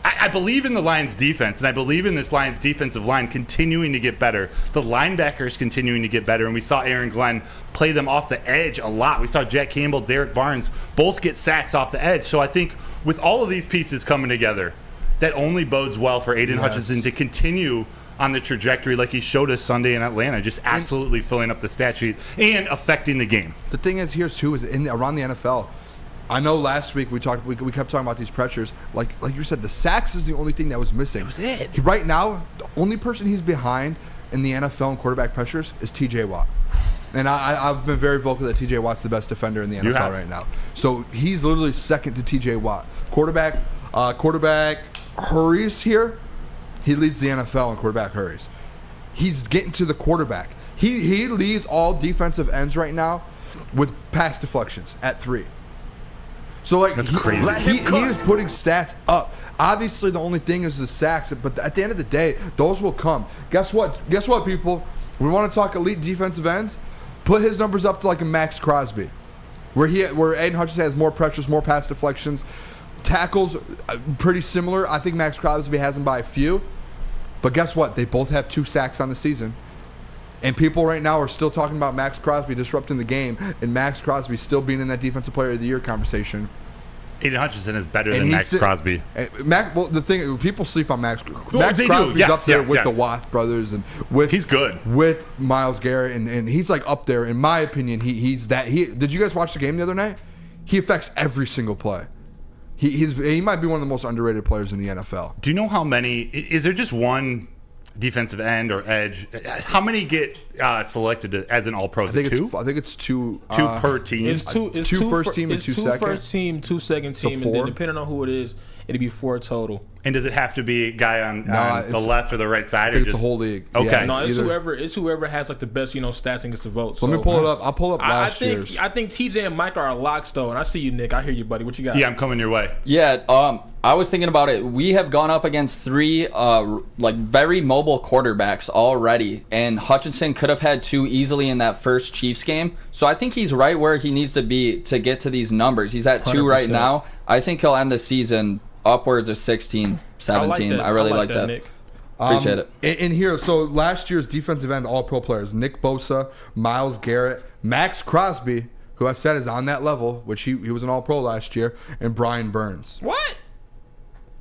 I believe in the Lions defense, and I believe in this Lions defensive line continuing to get better. The linebackers continuing to get better, and we saw Aaron Glenn play them off the edge a lot. We saw Jack Campbell, Derek Barnes both get sacks off the edge. So I think with all of these pieces coming together, that only bodes well for Aiden Hutchinson to continue on the trajectory like he showed us Sunday in Atlanta, just absolutely filling up the stat sheet and affecting the game. The thing is here, too, is around the NFL, I know last week we kept talking about these pressures. Like you said, the sacks is the only thing that was missing. That was it. Right now, the only person he's behind in the NFL in quarterback pressures is T.J. Watt. And I've been very vocal that T.J. Watt's the best defender in the NFL right now. So he's literally second to T.J. Watt. Quarterback hurries here. He leads the NFL in quarterback hurries. He's getting to the quarterback. He leads all defensive ends right now with pass deflections at 3. So that's crazy. He is putting stats up. Obviously, the only thing is the sacks, but at the end of the day, those will come. Guess what, people? We want to talk elite defensive ends. Put his numbers up to like a Max Crosby, where Aiden Hutchinson has more pressures, more pass deflections, tackles, pretty similar. I think Max Crosby has him by a few, but guess what? They both have 2 sacks on the season. And people right now are still talking about Max Crosby disrupting the game, and Max Crosby still being in that Defensive Player of the Year conversation. Aiden Hutchinson is better than Max Crosby. The thing, people sleep on Max. Well, Max Crosby's up there with the Watt brothers and he's good with Myles Garrett, and he's like up there in my opinion. He's that. Did you guys watch the game the other night? He affects every single play. He might be one of the most underrated players in the NFL. Do you know how many? Is there just one defensive end or edge? How many get selected as an All-Pro? I think it's 2. 2 per team. It's two first team and 2 second. 2 first team, 2 second team, and then depending on who it is, it'd be 4 total. And does it have to be a guy on the left or the right side? I think it's the whole league. Okay. Yeah, no, it's whoever has like the best stats and gets the vote. So let me pull it up. I'll pull up last year's. I think TJ and Mike are locks though, and I see you, Nick. I hear you, buddy. What you got? Yeah, I'm coming your way. Yeah, I was thinking about it. We have gone up against 3 very mobile quarterbacks already, and Hutchinson could have had 2 easily in that first Chiefs game. So I think he's right where he needs to be to get to these numbers. He's at 2 right now. I think he'll end the season upwards of 16, 17. I really like that. Nick. Appreciate it. In here, so last year's defensive end All-Pro players: Nick Bosa, Myles Garrett, Max Crosby, who I said is on that level, which he was an All-Pro last year, and Brian Burns. What?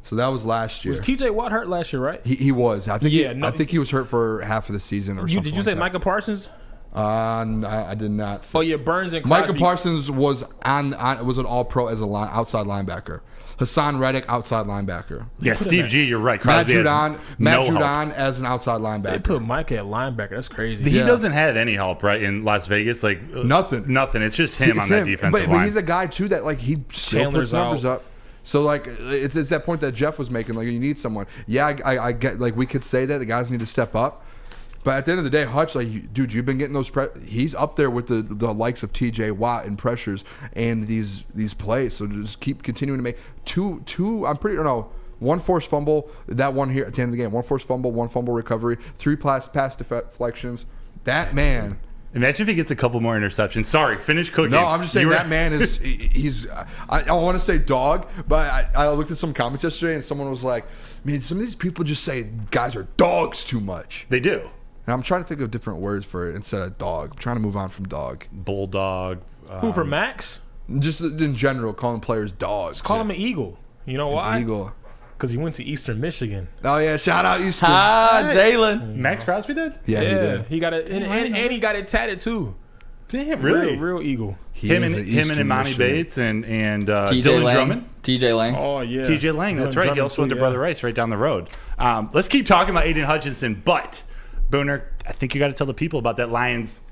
So that was last year. Was TJ Watt hurt last year, right? He was. I think. I think he was hurt for half of the season or something. Did you say Micah Parsons? I did not. Oh yeah, Burns and Crosby. Micah Parsons was was an All-Pro as outside linebacker. Hassan Reddick, outside linebacker. Yeah, Steve G, you're right. Matt Crosby Judon as an outside linebacker. They put Micah at linebacker. That's crazy. He doesn't have any help, right, in Las Vegas? Like nothing. It's just him on that defensive line. But he's a guy too that he still puts numbers up. So it's that point that Jeff was making. You need someone. Yeah, I get we could say that the guys need to step up. But at the end of the day, Hutch, dude, you've been getting those. He's up there with the likes of T.J. Watt in pressures and these plays. So just keep continuing to make two. One forced fumble, that one here at the end of the game. 1 forced fumble, 1 fumble recovery, 3 pass deflections. That man. Imagine if he gets a couple more interceptions. Sorry, finish cooking. No, I'm just saying that man is. I want to say dog, but I looked at some comments yesterday and someone was like, "Man, some of these people just say guys are dogs too much." They do. And I'm trying to think of different words for it instead of dog. I'm trying to move on from dog. Bulldog. Who for Max? Just in general, calling players dogs. Call him an eagle. You know why? Eagle. Because he went to Eastern Michigan. Oh yeah, shout out Eastern. Jalen. Max Crosby did? Yeah, he did. He got it, and he got it tatted too. Damn, really? Real eagle. Him and Ermanni Bates and TJ Dylan Lang. Drummond. TJ Lang. Oh yeah, TJ Lang. That's right. He also went to Brother Rice right down the road. Let's keep talking about Aiden Hutchinson, but Booner, I think you got to tell the people about that Lions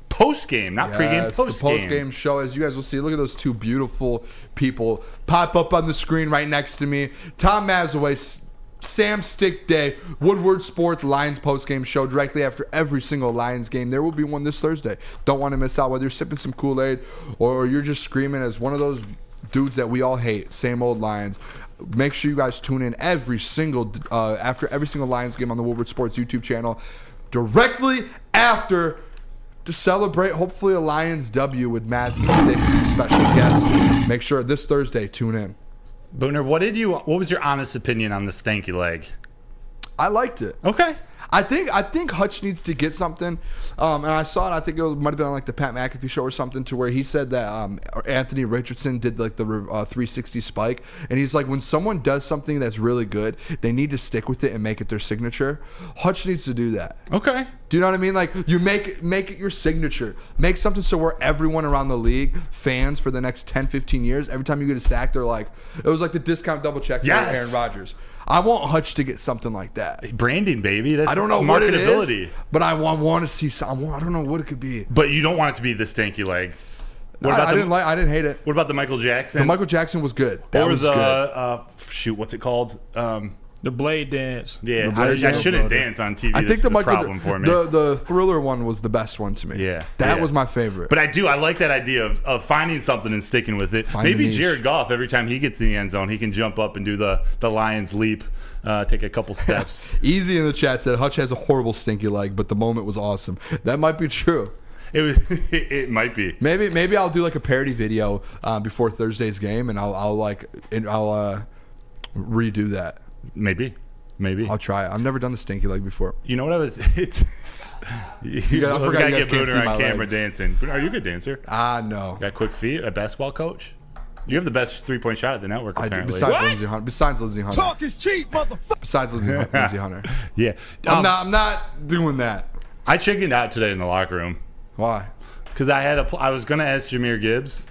post-game, not pregame, post-game. The post-game show, as you guys will see. Look at those 2 beautiful people pop up on the screen right next to me. Tom Mazaway Sam Stick Day, Woodward Sports Lions postgame show directly after every single Lions game. There will be one this Thursday. Don't want to miss out. Whether you're sipping some Kool-Aid or you're just screaming as one of those dudes that we all hate, same old Lions. Make sure you guys tune in every single after every single Lions game on the Woodward Sports YouTube channel directly after to celebrate hopefully a Lions W with Maz and Stick and some special guests. Make sure this Thursday tune in. Booner, what was your honest opinion on the stanky leg? I liked it. Okay. I think Hutch needs to get something, and I saw it. I think it might have been on like the Pat McAfee show or something, to where he said that Anthony Richardson did like the 360 spike, and he's like, when someone does something that's really good, they need to stick with it and make it their signature. Hutch needs to do that. Okay. Do you know what I mean? Like, you make it your signature. Make something so where everyone around the league, fans for the next 10, 15 years, every time you get a sack, they're like, it was like the discount double check for Aaron Rodgers. I want Hutch to get something like that. Branding, baby. That's I don't know marketability. what it is, but I want to see some. I don't know what it could be. But you don't want it to be the stanky leg. I didn't hate it. What about the Michael Jackson? The Michael Jackson was good. That was good. What's it called? The Blade Dance. Yeah, I shouldn't dance on TV. I think the problem for me. The Thriller one was the best one to me. Yeah, that was my favorite. But I like that idea of finding something and sticking with it. Maybe Jared Goff, every time he gets in the end zone, he can jump up and do the Lions leap, take a couple steps. Easy in the chat said Hutch has a horrible stinky leg, but the moment was awesome. That might be true. It might be. Maybe I'll do like a parody video before Thursday's game, and I'll redo that. Maybe. I'll try it. I've never done the stinky leg before. You know what I was? I forgot you gotta guys get can't see Booner my on camera legs. dancing. Are you a good dancer? No. Got quick feet. A basketball coach. You have the best 3-point shot at the network. I do. Apparently. Besides Lindsey Hunter. Talk is cheap, motherfucker. Besides Lindsey Hunter. Yeah. I'm not doing that. I chickened out today in the locker room. Why? Because I was gonna ask Jahmyr Gibbs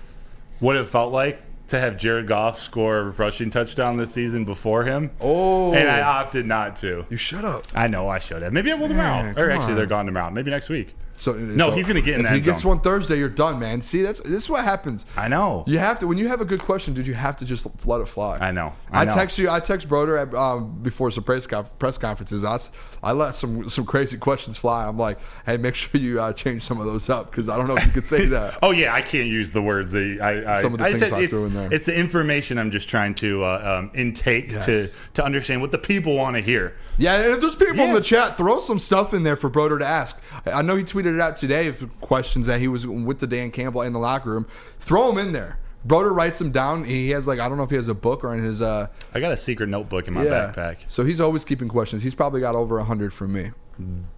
what it felt like to have Jared Goff score a rushing touchdown this season before him. Oh. And I opted not to. You should have. I know I should have. Maybe I will tomorrow. Or actually, they're gone tomorrow. Maybe next week. He's going to get in that If he gets zone. one Thursday, you're done, man. See, this is what happens. I know. You have to, when you have a good question, dude, you have to just let it fly. I know. I text Broder before some press conferences. I let some crazy questions fly. I'm like, hey, make sure you change some of those up, because I don't know if you could say that. Oh yeah, I can't use the words that some of the things I threw in there. It's the information I'm just trying to intake to understand what the people want to hear. Yeah, and if there's people in the chat, throw some stuff in there for Broder to ask. I know he tweeted it out today of questions that he was with the Dan Campbell in the locker room. Throw them in there. Broder writes them down. He has I don't know if he has a book or in his. I got a secret notebook in my backpack. So he's always keeping questions. He's probably got over 100 from me.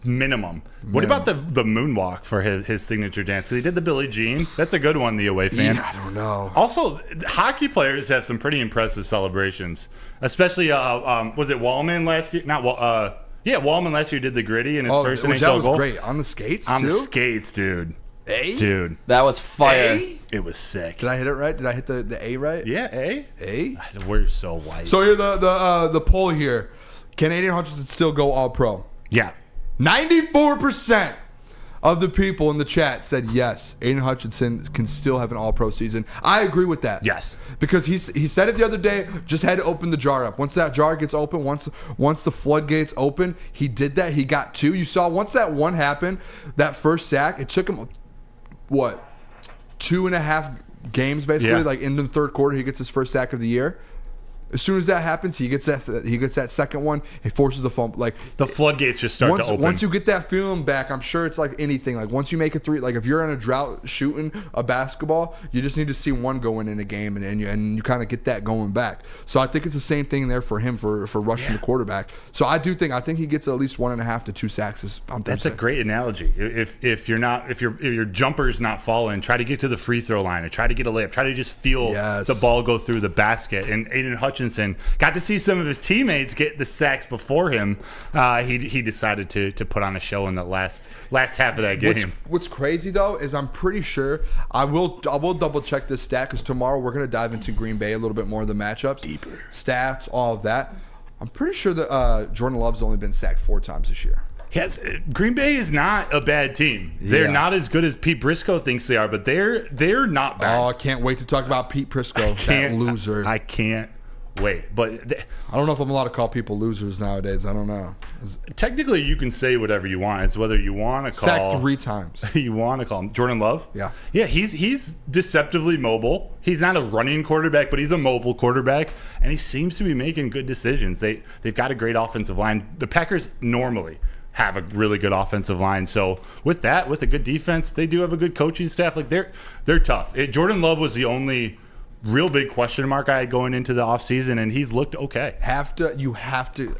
Minimum. What about the moonwalk for his signature dance? Because he did the Billie Jean. That's a good one, the away fan. Yeah, I don't know. Also, hockey players have some pretty impressive celebrations. Especially, was it Wallman last year? Wallman last year did the gritty in his first NHL that was goal. Great. On the skates, On too? the skates, dude. A? Dude. That was fire. It was sick. Did I hit it right? Did I hit the A right? Yeah, A? A? We're so white. So here, the poll here. Can Aiden Hutchinson still go All-Pro? Yeah. 94% of the people in the chat said yes, Aiden Hutchinson can still have an All-Pro season. I agree with that. Yes. Because he said it the other day, just had to open the jar up. Once that jar gets open, once the floodgates open, he did that. He got 2. You saw once that one happened, that first sack, it took him, 2.5 games basically, like in the third quarter, he gets his first sack of the year. As soon as that happens, he gets that second one. He forces the fumble. Like the floodgates just start to open. Once you get that feeling back, I'm sure it's like anything. Like once you make a 3, like if you're in a drought shooting a basketball, you just need to see one going in a game, and you kind of get that going back. So I think it's the same thing there for him for rushing the quarterback. So I think he gets at least 1.5 to 2 sacks on Thursday. That's a great analogy. If your jumper's not falling, try to get to the free throw line or try to get a layup. Try to just feel the ball go through the basket. And Aiden Hutchinson got to see some of his teammates get the sacks before him. He decided to put on a show in the last half of that game. What's crazy though is I'm pretty sure I will double check this stat, because tomorrow we're going to dive into Green Bay a little bit more of the matchups, deeper stats, all of that. I'm pretty sure that Jordan Love's only been sacked 4 times this year. Yes, Green Bay is not a bad team. They're not as good as Pete Briscoe thinks they are, but they're not bad. Oh, I can't wait to talk about Pete Briscoe, that loser. I can't wait. But I don't know if I'm allowed to call people losers nowadays. I don't know. Technically, you can say whatever you want. It's whether you want to call. Sacked 3 times. You want to call him Jordan Love? Yeah. Yeah, he's deceptively mobile. He's not a running quarterback, but he's a mobile quarterback, and he seems to be making good decisions. They've got a great offensive line. The Packers normally have a really good offensive line. So with that, with a good defense, they do have a good coaching staff. Like they're tough. Jordan Love was the only real big question mark I had going into the offseason, and he's looked okay. You have to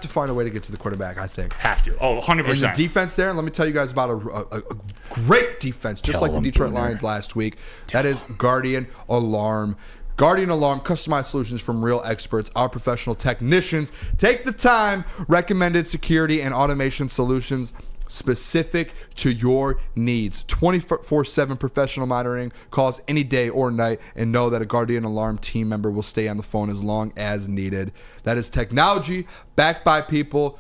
find a way to get to the quarterback, I think. Have to. Oh, 100%. And the defense there, let me tell you guys about a great defense, just like the Detroit Lions last week. That is Guardian Alarm. Guardian Alarm, customized solutions from real experts. Our professional technicians take the time, recommended security and automation solutions specific to your needs. 24/7 professional monitoring, calls any day or night, and know that a Guardian Alarm team member will stay on the phone as long as needed. That is technology backed by people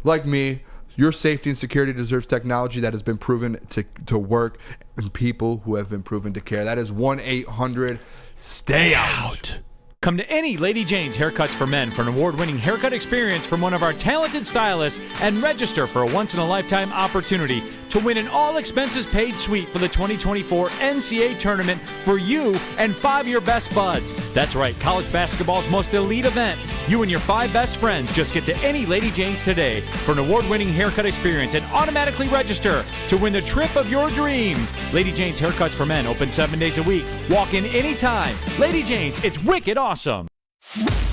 like me. Your safety and security deserves technology that has been proven to work and people who have been proven to care. That is 1-800-STAY-OUT. Come to any Lady Jane's Haircuts for Men for an award-winning haircut experience from one of our talented stylists and register for a once-in-a-lifetime opportunity to win an all-expenses-paid suite for the 2024 NCAA tournament for you and 5 of your best buds. That's right, college basketball's most elite event. You and your 5 best friends just get to any Lady Jane's today for an award-winning haircut experience and automatically register to win the trip of your dreams. Lady Jane's Haircuts for Men open 7 days a week. Walk in anytime. Lady Jane's, it's wicked awesome.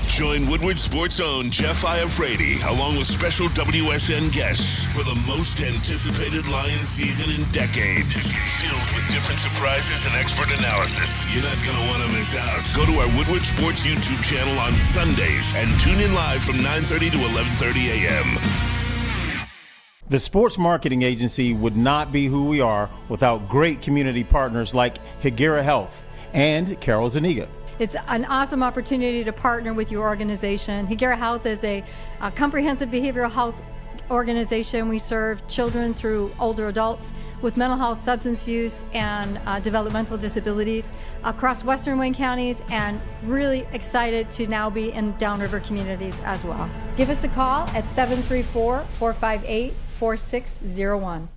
Join Woodward Sports' own Jeff Iafrate along with special WSN guests for the most anticipated Lions season in decades. Filled with different surprises and expert analysis. You're not going to want to miss out. Go to our Woodward Sports YouTube channel on Sundays and tune in live from 9:30 to 11:30 a.m. The sports marketing agency would not be who we are without great community partners like Higuera Health and Carol Zuniga. It's an awesome opportunity to partner with your organization. Higuera Health is a comprehensive behavioral health organization. We serve children through older adults with mental health, substance use, and developmental disabilities across Western Wayne counties, and really excited to now be in downriver communities as well. Give us a call at 734-458-4601.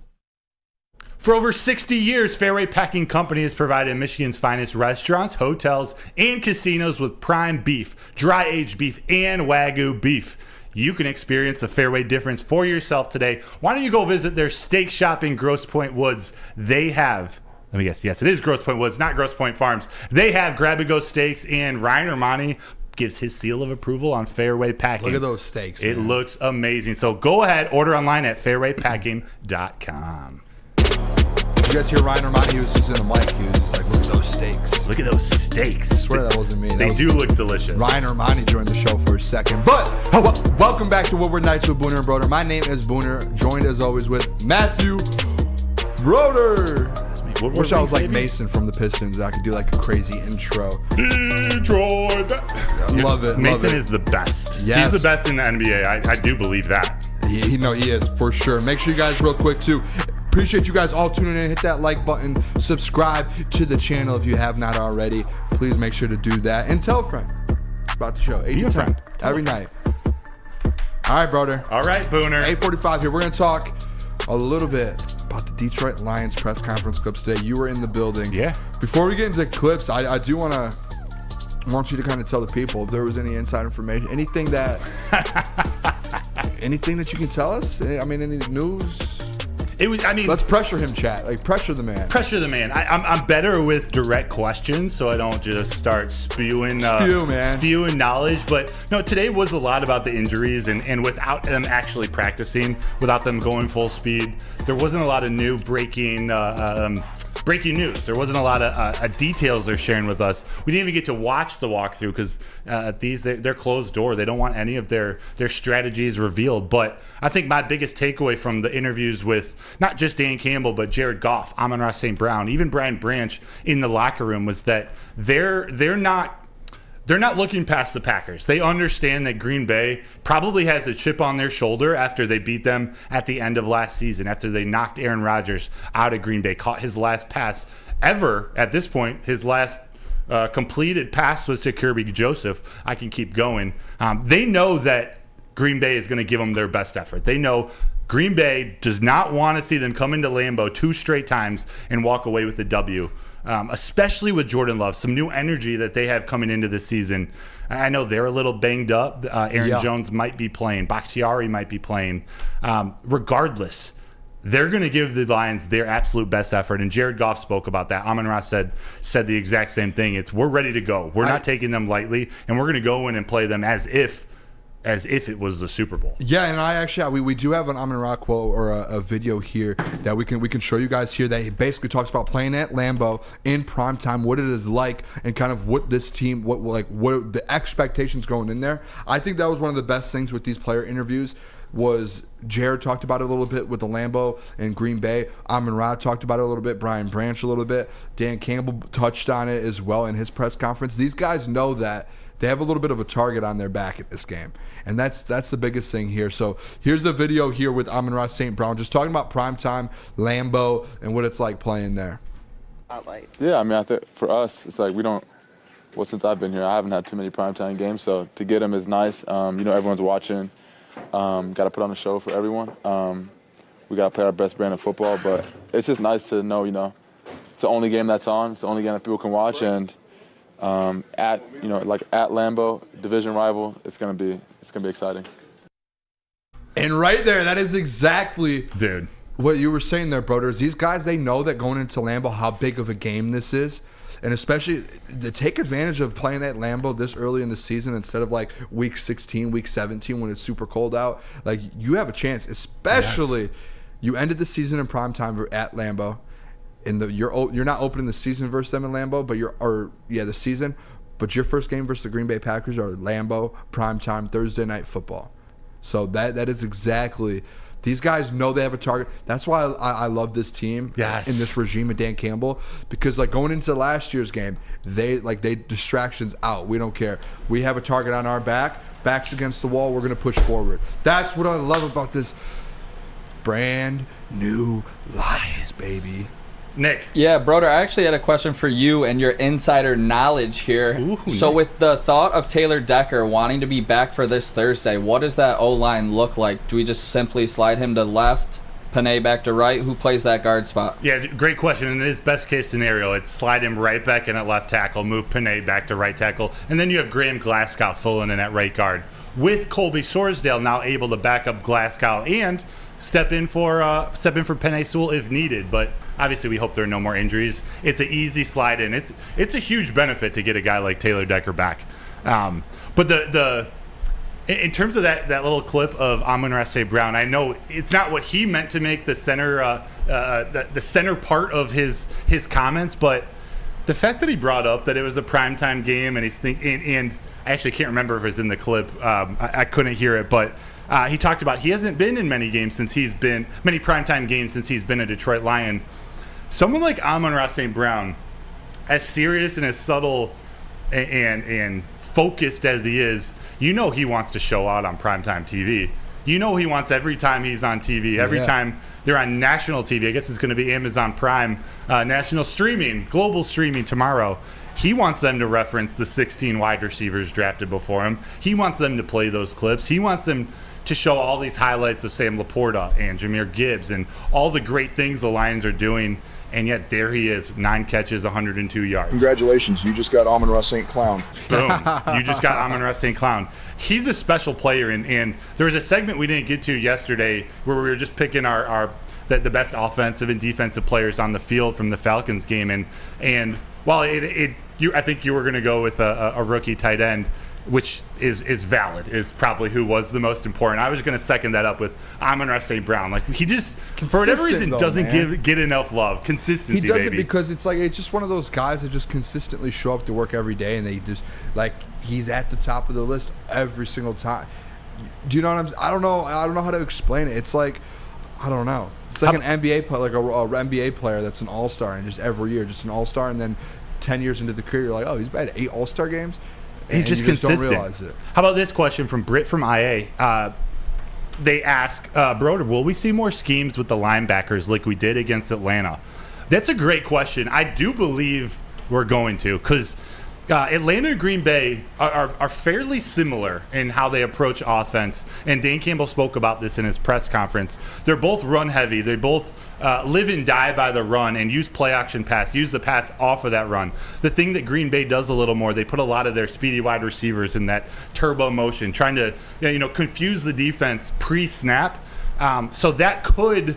For over 60 years, Fairway Packing Company has provided Michigan's finest restaurants, hotels, and casinos with prime beef, dry-aged beef, and Wagyu beef. You can experience the Fairway difference for yourself today. Why don't you go visit their steak shop in Grosse Pointe Woods? They have, let me guess, yes, it is Grosse Pointe Woods, not Grosse Pointe Farms. They have grab-and-go steaks, and Ryan Ermanni gives his seal of approval on Fairway Packing. Look at those steaks, It man. looks amazing. So go ahead, order online at fairwaypacking.com. You guys hear Ryan Ermanni? He was just in the mic. He was just like, look at those steaks. Look at those steaks. I swear that wasn't me. They do look delicious. Ryan Ermanni joined the show for a second. But welcome back to Woodward Nights with Booner and Broder. My name is Booner, joined as always with Matthew Broder. Wish I was like Mason from the Pistons. I could do like a crazy intro. Detroit. I love it. Mason is the best. Yes. He's the best in the NBA. I do believe that. He is for sure. Make sure you guys real quick too. Appreciate you guys all tuning in. Hit that like button. Subscribe to the channel if you have not already. Please make sure to do that. And tell a friend about the show. 8 to 10 every night. All right, Broder. All right, Booner. 8:45 here. We're going to talk a little bit about the Detroit Lions press conference clips today. You were in the building. Yeah. Before we get into the clips, I do want you to kind of tell the people if there was any inside information, anything that you can tell us. I mean, any news? Let's pressure him, chat. Like, pressure the man. Pressure the man. I'm better with direct questions, so I don't just start spewing knowledge. But no, today was a lot about the injuries, and without them actually practicing, without them going full speed, there wasn't a lot of new breaking news. There wasn't a lot of details they're sharing with us. We didn't even get to watch the walkthrough because they're closed door. They don't want any of their strategies revealed. But I think my biggest takeaway from the interviews with not just Dan Campbell, but Jared Goff, Amon-Ra St. Brown, even Brian Branch in the locker room was that they're not looking past the Packers. They understand that Green Bay probably has a chip on their shoulder after they beat them at the end of last season, after they knocked Aaron Rodgers out of Green Bay, caught his last pass ever at this point, his last completed pass was to Kirby Joseph. I can keep going. They know that Green Bay is going to give them their best effort. They know Green Bay does not want to see them come into Lambeau 2 straight times and walk away with the W, especially with Jordan Love, some new energy that they have coming into this season. I know they're a little banged up. Aaron Jones might be playing. Bakhtiari might be playing. Regardless, they're going to give the Lions their absolute best effort. And Jared Goff spoke about that. Amon-Ra said the exact same thing. We're ready to go. We're not taking them lightly, and we're going to go in and play them as if it was the Super Bowl. Yeah, and we do have an Amon-Ra quote or a video here that we can show you guys here that he basically talks about playing at Lambeau in primetime, what it is like, and kind of what this team, what the expectations going in there. I think that was one of the best things with these player interviews. Was Jared talked about it a little bit with the Lambeau and Green Bay. Amon-Ra talked about it a little bit. Brian Branch a little bit. Dan Campbell touched on it as well in his press conference. These guys know that they have a little bit of a target on their back at this game, and that's the biggest thing here. So here's the video here with Amon-Ra St. Brown, just talking about primetime Lambeau and what it's like playing there. Yeah, I mean, I think for us, it's like since I've been here, I haven't had too many primetime games, so to get them is nice. Everyone's watching. Got to put on a show for everyone. We got to play our best brand of football, but it's just nice to know, it's the only game that's on. It's the only game that people can watch, and at Lambeau, division rival, it's gonna be exciting. And right there, that is exactly what you were saying there, Broder. These guys, they know that going into Lambeau, how big of a game this is. And especially to take advantage of playing at Lambeau this early in the season instead of like week 16, week 17 when it's super cold out. Like, you have a chance, especially you ended the season in primetime at Lambeau. You're not opening the season versus them in Lambeau, but the season. But your first game versus the Green Bay Packers are Lambeau, primetime, Thursday night football. So that is exactly. These guys know they have a target. That's why I love this team in this regime of Dan Campbell, because like going into last year's game, they distractions out. We don't care. We have a target on our backs against the wall. We're going to push forward. That's what I love about this brand new Lions, baby. Nick. Yeah, Broder, I actually had a question for you and your insider knowledge here. So Nick. with the thought of Taylor Decker wanting to be back for this Thursday, what does that O-line look like? Do we just simply slide him to left, Panay back to right? Who plays that guard spot? Yeah, great question. In his best case scenario, it's slide him right back in at left tackle, move Panay back to right tackle, and then you have Graham Glasgow filling in at right guard, with Colby Sorsdale now able to back up Glasgow and step in for Penei Sewell if needed. But obviously we hope there are no more injuries. It's an easy slide in. It's a huge benefit to get a guy like Taylor Decker back. But in terms of that little clip of Amon-Ra St. Brown, I know it's not what he meant to make the center the center part of his comments, but the fact that he brought up that it was a primetime game and he's thinking, and I actually can't remember if it was in the clip. I couldn't hear it, but he talked about he hasn't been in many primetime games since he's been a Detroit Lion. Someone like Amon-Ra St. Brown, as serious and as subtle and focused as he is, he wants to show out on primetime TV. He wants every time he's on TV, every time they're on national TV. I guess it's going to be Amazon Prime, national streaming, global streaming tomorrow. He wants them to reference the 16 wide receivers drafted before him. He wants them to play those clips. He wants them to show all these highlights of Sam Laporta and Jahmyr Gibbs and all the great things the Lions are doing. And yet there he is, 9 catches, 102 yards. Congratulations, you just got Amon-Ra St. Clown. Boom, you just got Amon-Ra St. Clown. He's a special player, and there was a segment we didn't get to yesterday where we were just picking the best offensive and defensive players on the field from the Falcons game. And while I think you were going to go with a rookie tight end, which is valid, is probably who was the most important. I was going to second that up with Amon-Ra St. Brown. Like, he just, for whatever reason, doesn't get enough love. Consistency, he does baby. it because it's just one of those guys that just consistently show up to work every day, and they just, he's at the top of the list every single time. Do you know what I don't know how to explain it. It's like, I don't know. It's like an NBA player, like a NBA player that's an all-star, and just every year, just an all-star, and then 10 years into the career, you're like, oh, he's had 8 all-star games. He's just consistent. Don't realize it. How about this question from Britt from IA? They ask, Broder, will we see more schemes with the linebackers like we did against Atlanta? That's a great question. I do believe we're going to, because Atlanta and Green Bay are fairly similar in how they approach offense, and Dan Campbell spoke about this in his press conference. They're both run heavy. They both live and die by the run and use play action pass, use the pass off of that run. The thing that Green Bay does a little more, they put a lot of their speedy wide receivers in that turbo motion, trying to confuse the defense pre-snap. So that could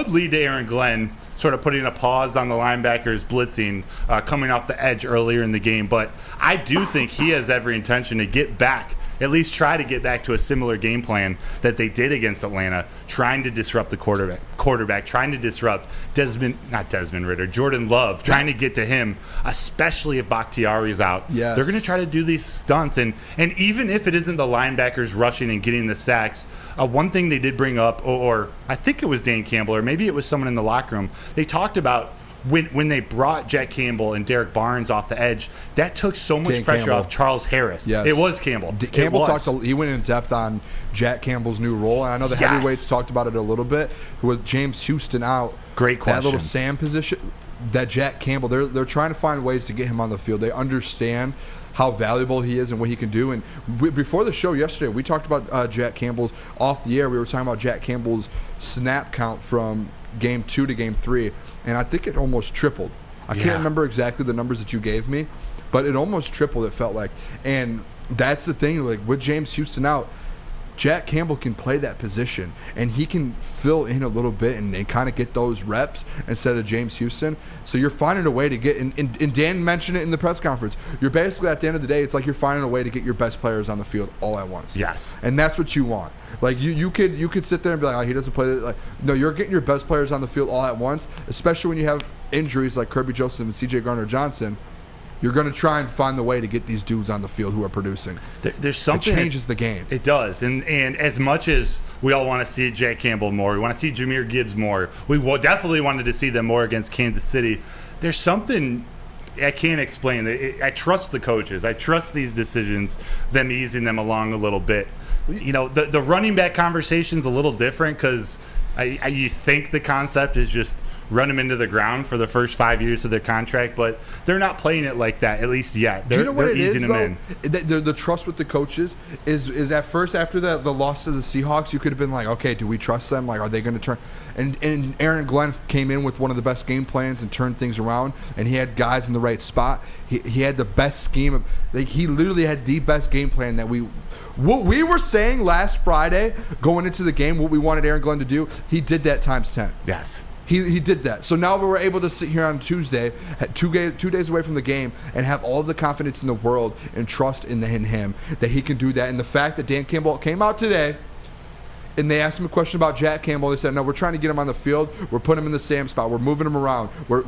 lead to Aaron Glenn sort of putting a pause on the linebackers blitzing coming off the edge earlier in the game. But I do think he has every intention to get back, at least try to get back to a similar game plan that they did against Atlanta, trying to disrupt the quarterback, trying to disrupt Jordan Love, trying to get to him, especially if Bakhtiari's out. Yes. They're going to try to do these stunts. And even if it isn't the linebackers rushing and getting the sacks, one thing they did bring up, or I think it was Dan Campbell, or maybe it was someone in the locker room, they talked about when they brought Jack Campbell and Derek Barnes off the edge, that took so much pressure off Charles Harris. Yes. It was Campbell. Campbell he went in depth on Jack Campbell's new role, and I know the heavyweights talked about it a little bit. With James Houston out, great question. That little Sam position, that Jack Campbell, they're trying to find ways to get him on the field. They understand how valuable he is and what he can do. And before the show yesterday, we talked about Jack Campbell's off the air. We were talking about Jack Campbell's snap count from game 2 to game 3, and I think it almost tripled. I can't remember exactly the numbers that you gave me, but it almost tripled, it felt like. And that's the thing, like with James Houston out, Jack Campbell can play that position, and he can fill in a little bit and kind of get those reps instead of James Houston. So you're finding a way to get, and Dan mentioned it in the press conference, you're basically, at the end of the day, it's like you're finding a way to get your best players on the field all at once. Yes. And that's what you want. Like you could sit there and be like, oh, he doesn't play. Like, no, you're getting your best players on the field all at once, especially when you have injuries like Kirby Joseph and C.J. Gardner-Johnson. You're going to try and find the way to get these dudes on the field who are producing. There's something it changes the game. It does, and as much as we all want to see Jack Campbell more, we want to see Jahmyr Gibbs more. We definitely wanted to see them more against Kansas City. There's something I can't explain. I trust the coaches. I trust these decisions, them easing them along a little bit. The running back conversation's a little different because you think the concept is just run them into the ground for the first 5 years of their contract, but they're not playing it like that, at least yet. Do you know what it is, them though? The trust with the coaches is at first, after the loss to the Seahawks, you could have been like, okay, do we trust them? Like, are they going to turn? And Aaron Glenn came in with one of the best game plans and turned things around, and he had guys in the right spot. He had the best scheme. He literally had the best game plan that what we were saying last Friday going into the game, what we wanted Aaron Glenn to do, he did that times 10. Yes. He did that. So now we're able to sit here on Tuesday, 2 days away from the game, and have all the confidence in the world and trust in him that he can do that. And the fact that Dan Campbell came out today and they asked him a question about Jack Campbell, they said, no, we're trying to get him on the field. We're putting him in the same spot. We're moving him around. We're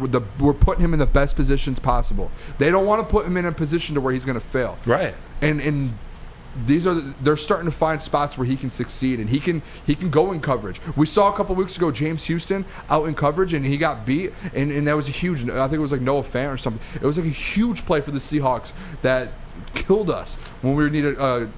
putting him in the best positions possible. They don't want to put him in a position to where he's going to fail. Right. And they're starting to find spots where he can succeed, and he can go in coverage. We saw a couple weeks ago James Houston out in coverage, and he got beat, and that was a huge, I think it was like Noah Fant or something. It was like a huge play for the Seahawks that killed us when we needed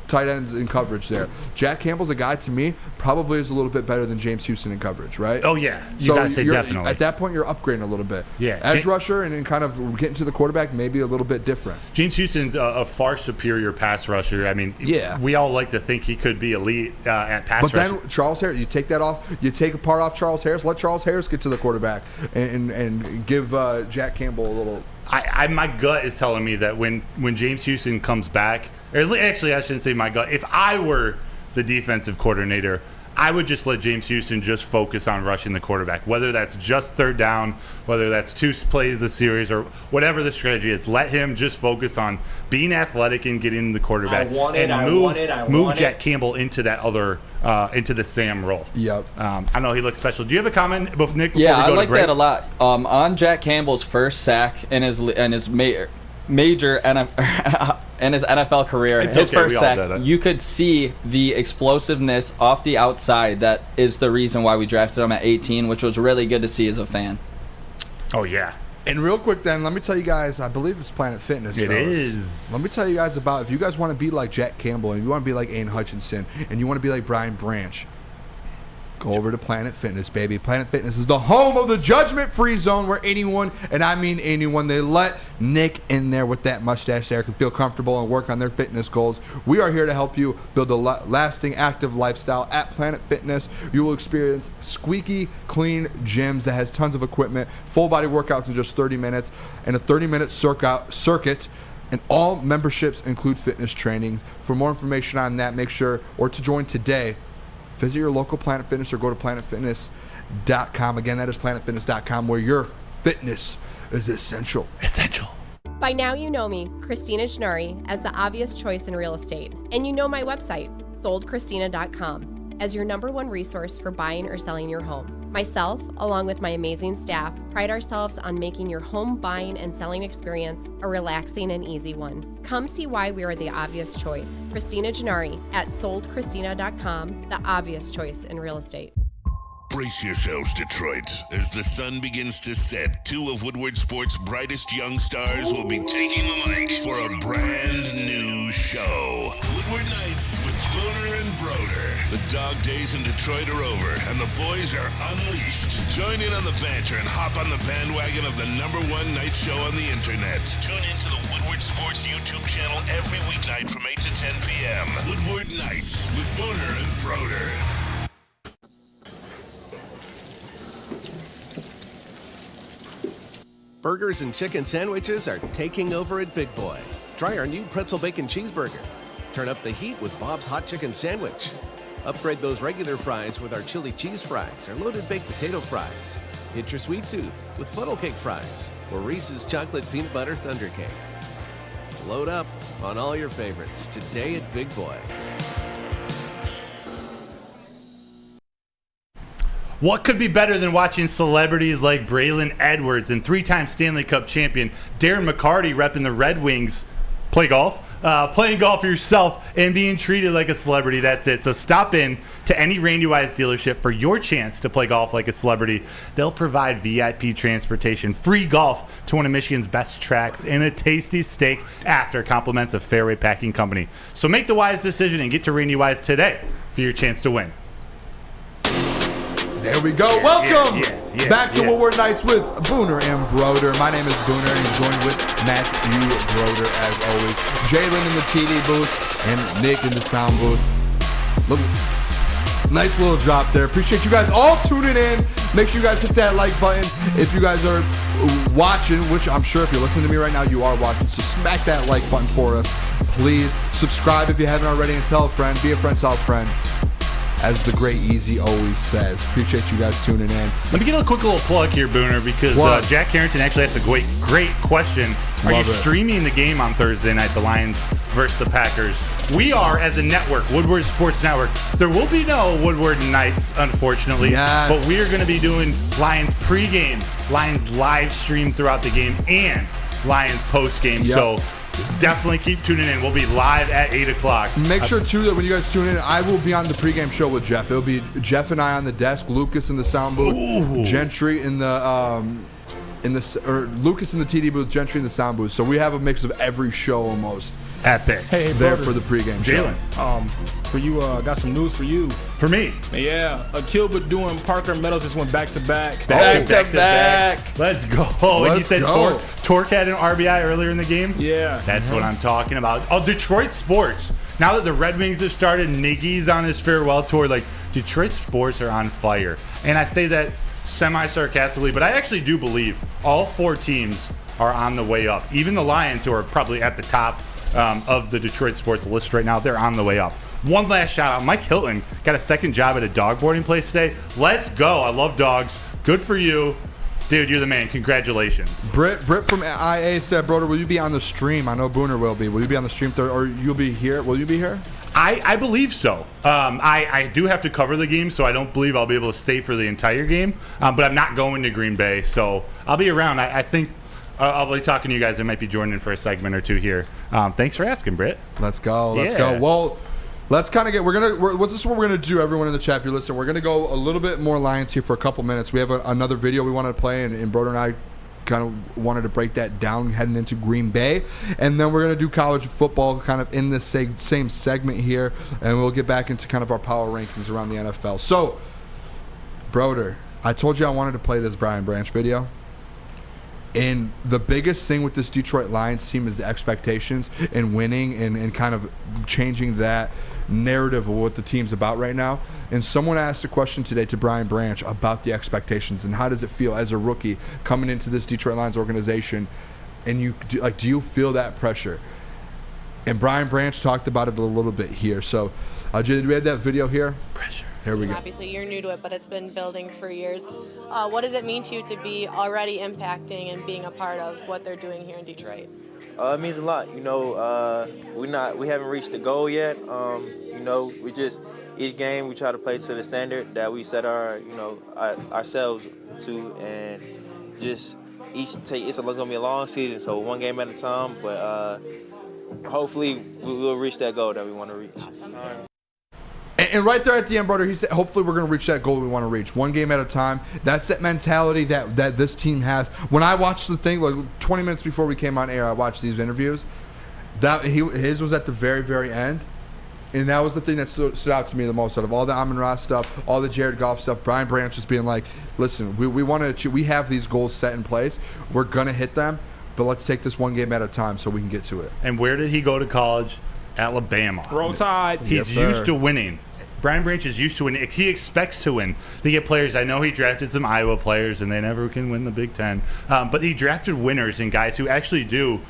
tight ends in coverage there. Jack Campbell's a guy, to me, probably is a little bit better than James Houston in coverage, right? Oh, yeah. You got to say definitely. At that point, you're upgrading a little bit. Yeah. Edge rusher and then kind of getting to the quarterback, maybe a little bit different. James Houston's a far superior pass rusher. I mean, we all like to think he could be elite at pass rush. But then Charles Harris, you take that off, you take a part off Charles Harris, let Charles Harris get to the quarterback and give Jack Campbell a little... my gut is telling me that when James Houston comes back, or actually I shouldn't say my gut, if I were the defensive coordinator, I would just let James Houston just focus on rushing the quarterback, whether that's just third down, whether that's 2 plays a series, or whatever the strategy is. Let him just focus on being athletic and getting the quarterback, move Jack Campbell into that other into the Sam role. Yep. I know he looks special. Do you have a comment, Nick? Before Yeah, we go I like to break? that a lot. On Jack Campbell's first sack in his major in his NFL career, his first sack, you could see the explosiveness off the outside. That is the reason why we drafted him at 18, which was really good to see as a fan. Oh, yeah. And real quick then, let me tell you guys, I believe it's Planet Fitness. It fellas. is. Let me tell you guys about, if you guys want to be like Jack Campbell, and you want to be like Aiden Hutchinson, and you want to be like Brian Branch, go over to Planet Fitness, baby. Planet Fitness is the home of the judgment-free zone where anyone, and I mean anyone, they let Nick in there with that mustache there can feel comfortable and work on their fitness goals. We are here to help you build a lasting, active lifestyle at Planet Fitness. You will experience squeaky clean gyms that has tons of equipment, full body workouts in just 30 minutes, and a 30-minute circuit. And all memberships include fitness training. For more information on that, make sure, or to join today, visit your local Planet Fitness or go to planetfitness.com. Again, that is planetfitness.com, where your fitness is essential. Essential. By now you know me, Christina Gennari, as the obvious choice in real estate. And you know my website, soldchristina.com, as your #1 resource for buying or selling your home. Myself, along with my amazing staff, pride ourselves on making your home buying and selling experience a relaxing and easy one. Come see why we are the obvious choice. Christina Gennari at soldchristina.com, the obvious choice in real estate. Brace yourselves, Detroit, as the sun begins to set. 2 of Woodward Sports' brightest young stars will be taking the mic for a brand new show. Woodward Nights with Booner and Broder. The dog days in Detroit are over, and the boys are unleashed. Join in on the banter and hop on the bandwagon of the #1 night show on the internet. Tune in to the Woodward Sports YouTube channel every weeknight from 8 to 10 p.m. Woodward Nights with Booner and Broder. Burgers and chicken sandwiches are taking over at Big Boy. Try our new pretzel bacon cheeseburger. Turn up the heat with Bob's Hot Chicken Sandwich. Upgrade those regular fries with our chili cheese fries or loaded baked potato fries. Hit your sweet tooth with funnel cake fries or Reese's chocolate peanut butter thunder cake. Load up on all your favorites today at Big Boy. What could be better than watching celebrities like Braylon Edwards and 3-time Stanley Cup champion Darren McCarty repping the Red Wings play golf? Playing golf yourself and being treated like a celebrity, that's it. So stop in to any Randy Wise dealership for your chance to play golf like a celebrity. They'll provide VIP transportation, free golf to one of Michigan's best tracks, and a tasty steak after compliments of Fairway Packing Company. So make the wise decision and get to Randy Wise today for your chance to win. There we go. Welcome back to Woodward Nights with Booner and Broder. My name is Booner, and joined with Matthew Broder as always. Jalen in the TD booth and Nick in the sound booth. Look, nice little drop there. Appreciate you guys all tuning in. Make sure you guys hit that like button if you guys are watching, which I'm sure if you're listening to me right now, you are watching. So smack that like button for us. Please subscribe if you haven't already, and tell a friend. Be a friend, tell a friend. As the great Easy always says. Appreciate you guys tuning in. Let me get a quick little plug here, Booner, because Jack Carrington actually asked a great question. Are you streaming the game on Thursday night, the Lions versus the Packers? We are, as a network, Woodward Sports Network. There will be no Woodward Nights, unfortunately. Yes. But we are going to be doing Lions pregame, Lions live stream throughout the game, and Lions postgame. Yep. So definitely keep tuning in. We'll be live at 8 o'clock. Make sure, too, that when you guys tune in, I will be on the pregame show with Jeff. It'll be Jeff and I on the desk, Lucas in the sound booth, Gentry in the Lucas in the TD booth, Gentry in the sound booth. So we have a mix of every show almost. Epic. Hey, there Broder. for the pregame show. Jalen, for you, got some news for you. For me? Yeah, Akil Badu and Parker Meadows just went back to back. Back to back. Let's go. And you said go. Torque had an RBI earlier in the game? Yeah. That's what I'm talking about. Oh, Detroit sports. Now that the Red Wings have started, Niggy's on his farewell tour. Like, Detroit sports are on fire. And I say that semi-sarcastically, but I actually do believe all 4 teams are on the way up. Even the Lions, who are probably at the top of the Detroit sports list right now, they're on the way up. One last shout out. Mike Hilton got a second job at a dog boarding place today. Let's go. I love dogs. Good for you. Dude, you're the man. Congratulations. Britt from IA said, Broder, will you be on the stream? I know Booner will be. Will you be on the stream or you'll be here? Will you be here? I believe so. I do have to cover the game, so I don't believe I'll be able to stay for the entire game. But I'm not going to Green Bay, so I'll be around. I think I'll be talking to you guys. I might be joining in for a segment or two here. Thanks for asking, Britt. Let's go. Let's go. Well, let's kind of get. This is what we're gonna do. Everyone in the chat, if you listen, we're gonna go a little bit more Lions here for a couple minutes. We have another video we want to play, and Broder and I kind of wanted to break that down heading into Green Bay, and then we're gonna do college football kind of in this same segment here, and we'll get back into kind of our power rankings around the NFL. So Broder, I told you I wanted to play this Brian Branch video. And the biggest thing with this Detroit Lions team is the expectations and winning and kind of changing that narrative of what the team's about right now. And someone asked a question today to Brian Branch about the expectations and how does it feel as a rookie coming into this Detroit Lions organization, and do you feel that pressure? And Brian Branch talked about it a little bit here. So Jay, did we have that video here? Pressure. Here we go. Obviously, you're new to it, but it's been building for years. What does it mean to you to be already impacting and being a part of what they're doing here in Detroit? It means a lot. You know, we haven't reached the goal yet. You know, we just each game we try to play to the standard that we set ourselves to, and just it's gonna be a long season, so one game at a time. But hopefully we will reach that goal that we want to reach. And right there at the end, Broder, he said, hopefully we're going to reach that goal we want to reach. One game at a time. That's that mentality that this team has. When I watched the thing, like 20 minutes before we came on air, I watched these interviews. His was at the very, very end. And that was the thing that stood out to me the most out of all the Amon-Ra stuff, all the Jared Goff stuff. Brian Branch just being like, listen, we have these goals set in place. We're going to hit them, but let's take this one game at a time so we can get to it. And where did he go to college? Alabama. Roll Tide. He's used to winning. Brian Branch is used to winning. He expects to win. They get players. I know he drafted some Iowa players, and they never can win the Big Ten. But he drafted winners and guys who actually do,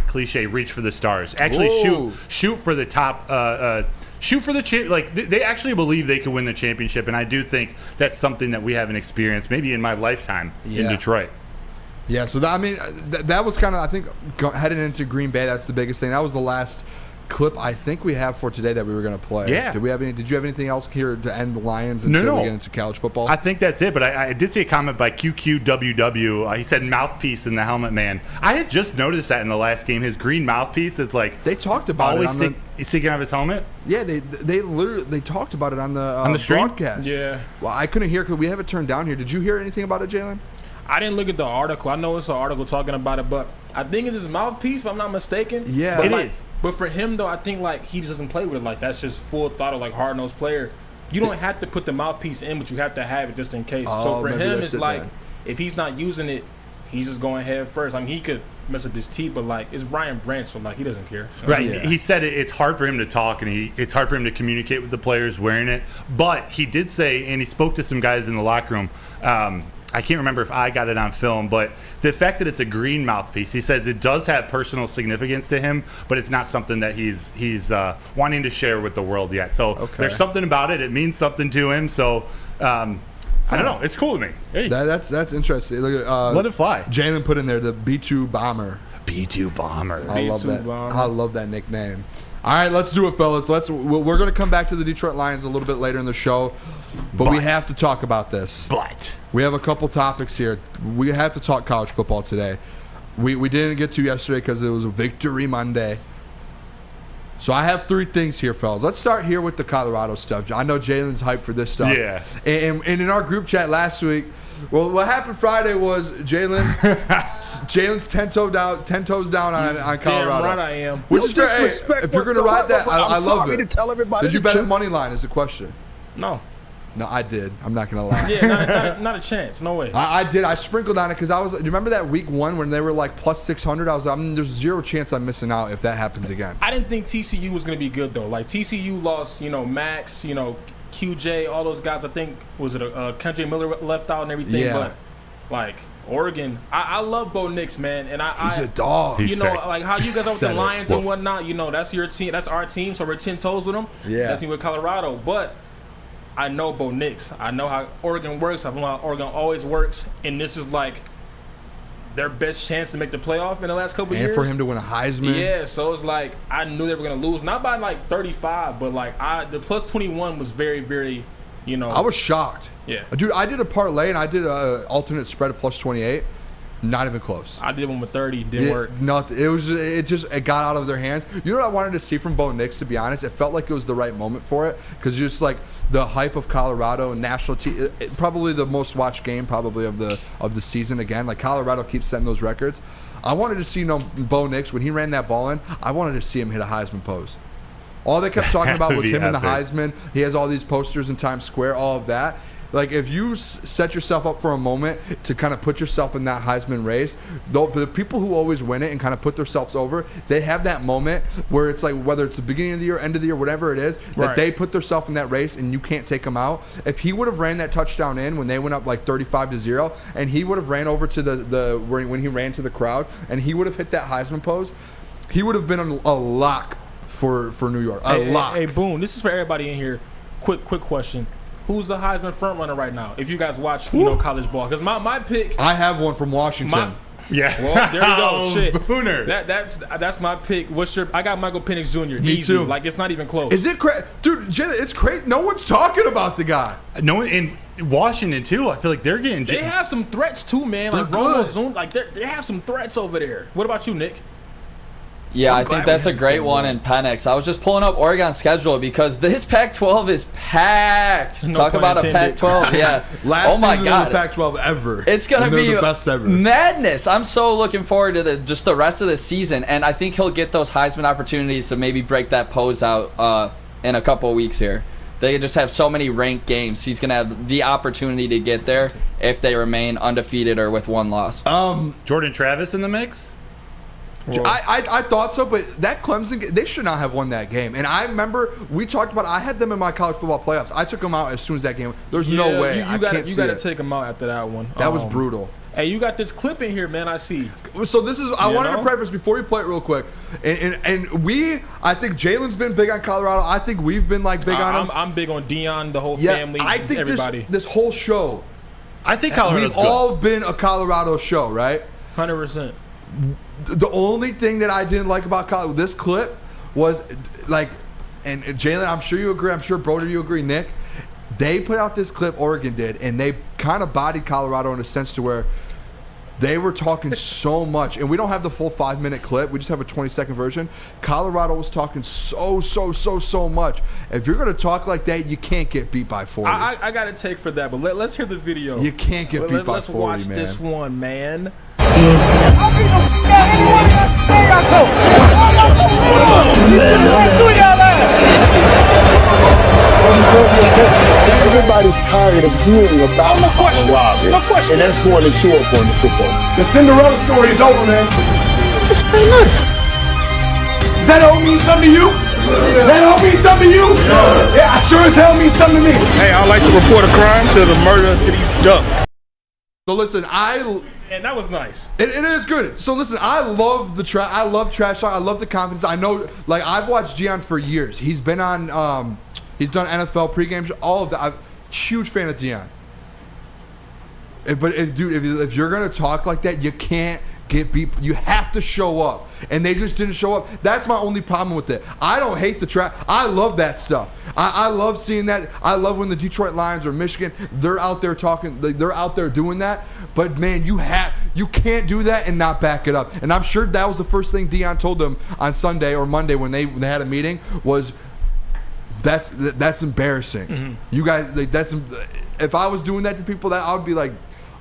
cliche, reach for the stars. Actually shoot for the top. Shoot for the champ. Like they actually believe they can win the championship, and I do think that's something that we haven't experienced maybe in my lifetime in Detroit. Yeah, so that was kind of, I think, heading into Green Bay, that's the biggest thing. That was the last clip I think we have for today that we were going to play. Yeah. Did you have anything else here to end the Lions until we get into college football? I think that's it, but I did see a comment by QQWW. He said mouthpiece in the helmet man. I had just noticed that in the last game. His green mouthpiece is like they talked about always sticking out of his helmet. Yeah, they talked about it on the stream? broadcast. Yeah. Well, I couldn't hear because we have it turned down here. Did you hear anything about it, Jalen? I didn't look at the article. I know it's an article talking about it, but I think it's his mouthpiece, if I'm not mistaken. Yeah, but it is. But for him, though, I think like he just doesn't play with it like that's just full throttle, like hard-nosed player. You don't have to put the mouthpiece in, but you have to have it just in case. So for him, it's like if he's not using it, he's just going head first. I mean, he could mess up his teeth, but like it's Brian Branch, so like he doesn't care. So. Right. Yeah. He said it's hard for him to talk and it's hard for him to communicate with the players wearing it. But he did say, and he spoke to some guys in the locker room. I can't remember if I got it on film, but the fact that it's a green mouthpiece, he says it does have personal significance to him, but it's not something that he's wanting to share with the world yet. So there's something about it. It means something to him. So I don't know. It's cool to me. Hey. That's interesting. Look at, let it fly. Jalen put in there the B2 Bomber. B2 Bomber. I love that. I love that nickname. All right, let's do it, fellas. We're going to come back to the Detroit Lions a little bit later in the show, but we have to talk about this. But we have a couple topics here. We have to talk college football today. We didn't get to yesterday because it was a Victory Monday. So I have 3 things here, fellas. Let's start here with the Colorado stuff. I know Jalen's hyped for this stuff. Yeah. And in our group chat last week, well, what happened Friday was Jalen's 10 toes down on Colorado. Damn right I am. Which is fair. Hey, if you're going to ride that, I love it. To tell everybody Did you bet at money line is the question. No. No, I did. I'm not going to lie. Yeah, not a chance. No way. I did. I sprinkled on it because do you remember that week 1 when they were like plus 600? There's zero chance I'm missing out if that happens again. I didn't think TCU was going to be good, though. Like, TCU lost, Max, QJ, all those guys. I think, was it Kendrick Miller left out and everything? Yeah. But, like, Oregon, I love Bo Nix, man. And he's a dog. Like how you guys are with the Lions and whatnot, that's your team. That's our team, so we're 10 toes with them. Yeah. That's me with Colorado. But I know Bo Nix. I know how Oregon works. I know how Oregon always works. And this is like their best chance to make the playoff in the last couple years. And for him to win a Heisman. Yeah, so it's like I knew they were going to lose. Not by like 35, but like the plus 21 was very, very, I was shocked. Yeah. Dude, I did a parlay and I did an alternate spread of plus 28. Not even close. I did one with 30. Didn't work. Nothing. It got out of their hands. You know what I wanted to see from Bo Nix, to be honest? It felt like it was the right moment for it because just like the hype of Colorado and national team, probably the most watched game probably of the season again. Like Colorado keeps setting those records. I wanted to see Bo Nix when he ran that ball in. I wanted to see him hit a Heisman pose. All they kept talking about That was would be him and the epic. Heisman. He has all these posters in Times Square, all of that. Like, if you set yourself up for a moment to kind of put yourself in that Heisman race, the people who always win it and kind of put themselves over, they have that moment where it's like, whether it's the beginning of the year, end of the year, whatever it is, that they put themselves in that race and you can't take them out. If he would have ran that touchdown in when they went up like 35-0, and he would have ran over to when he ran to the crowd, and he would have hit that Heisman pose, he would have been a lock for New York. A lock. Hey, Boone, this is for everybody in here. Quick question. Who's the Heisman front runner right now? If you guys watch, college ball, because my pick. I have one from Washington. Well, there we go. Shit, Booner. That's my pick. I got Michael Penix Jr. Me Easy. too. Like, it's not even close. Is it crazy, dude? It's crazy. No one's talking about the guy. No, in Washington too. I feel like they're getting. They have some threats too, man. They're Like Romo good. Zoom, like they have some threats over there. What about you, Nick? Yeah, I think that's a great one in Penix. I was just pulling up Oregon's schedule because this Pac-12 is packed. No Talk pun about intended. a Pac-12, yeah. Last oh my season God. of the Pac-12 ever. It's going to And they're be the best ever. madness. I'm so looking forward to just the rest of the season, and I think he'll get those Heisman opportunities to maybe break that pose out in a couple of weeks here. They just have so many ranked games. He's going to have the opportunity to get there if they remain undefeated or with one loss. Jordan Travis in the mix? I thought so, but that Clemson, they should not have won that game. And I remember we talked about, I had them in my college football playoffs. I took them out as soon as that game. There's no way. I can't see You got to it. take them out after that one. That was brutal. Hey, you got this clip in here, man. I see. So this is, I wanted to preface before you play it real quick. And I think Jalen's been big on Colorado. I think we've been like big on him. I'm big on Dion, the whole Yeah, family, I think everybody. this whole show, I think Colorado's we've all been a Colorado show, right? 100%. The only thing that I didn't like about this clip was, like, and Jalen, I'm sure you agree, I'm sure Broder, you agree, Nick, they put out this clip, Oregon did, and they kind of bodied Colorado in a sense to where they were talking so much, and we don't have the full 5-minute clip, we just have a 20-second version. Colorado was talking so much. If you're going to talk like that, you can't get beat by 40. I got a take for that, but let's hear the video. You can't get beat by 40, Let's watch man. this one, man. Everybody's tired of hearing about Colorado, and that's going to show up on the football. The Cinderella story is over, man. Just play murder. Does that all mean something to you? Does that all mean something to you? Yeah, I sure as hell means something to me. Hey, I'd like to report a crime to the murder to these ducks. So listen, and that was nice. It is good. So listen, I love I love trash talk. I love the confidence. I know, like, I've watched Dion for years. He's been on, he's done NFL pregame, all of that. I'm a huge fan of Dion. But if you're gonna talk like that, you can't get beat. You have to show up, and they just didn't show up. That's my only problem with it. I don't hate the trap. I love that stuff. I love seeing that. I love when the Detroit Lions or Michigan, they're out there talking. They're out there doing that. But man, you can't do that and not back it up. And I'm sure that was the first thing Dion told them on Sunday or Monday when they had a meeting was, that's embarrassing. Mm-hmm. You guys, like, if I was doing that to people, that I would be like,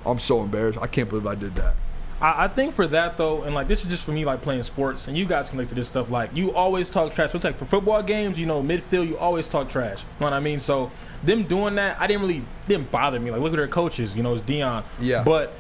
I'm so embarrassed. I can't believe I did that. I think for that though, and like this is just for me, like playing sports, and you guys can relate to this stuff. Like, you always talk trash. So it's like for football games, midfield, you always talk trash. You know what I mean? So them doing that, didn't bother me. Like, look at their coaches. It's Dion. Yeah. But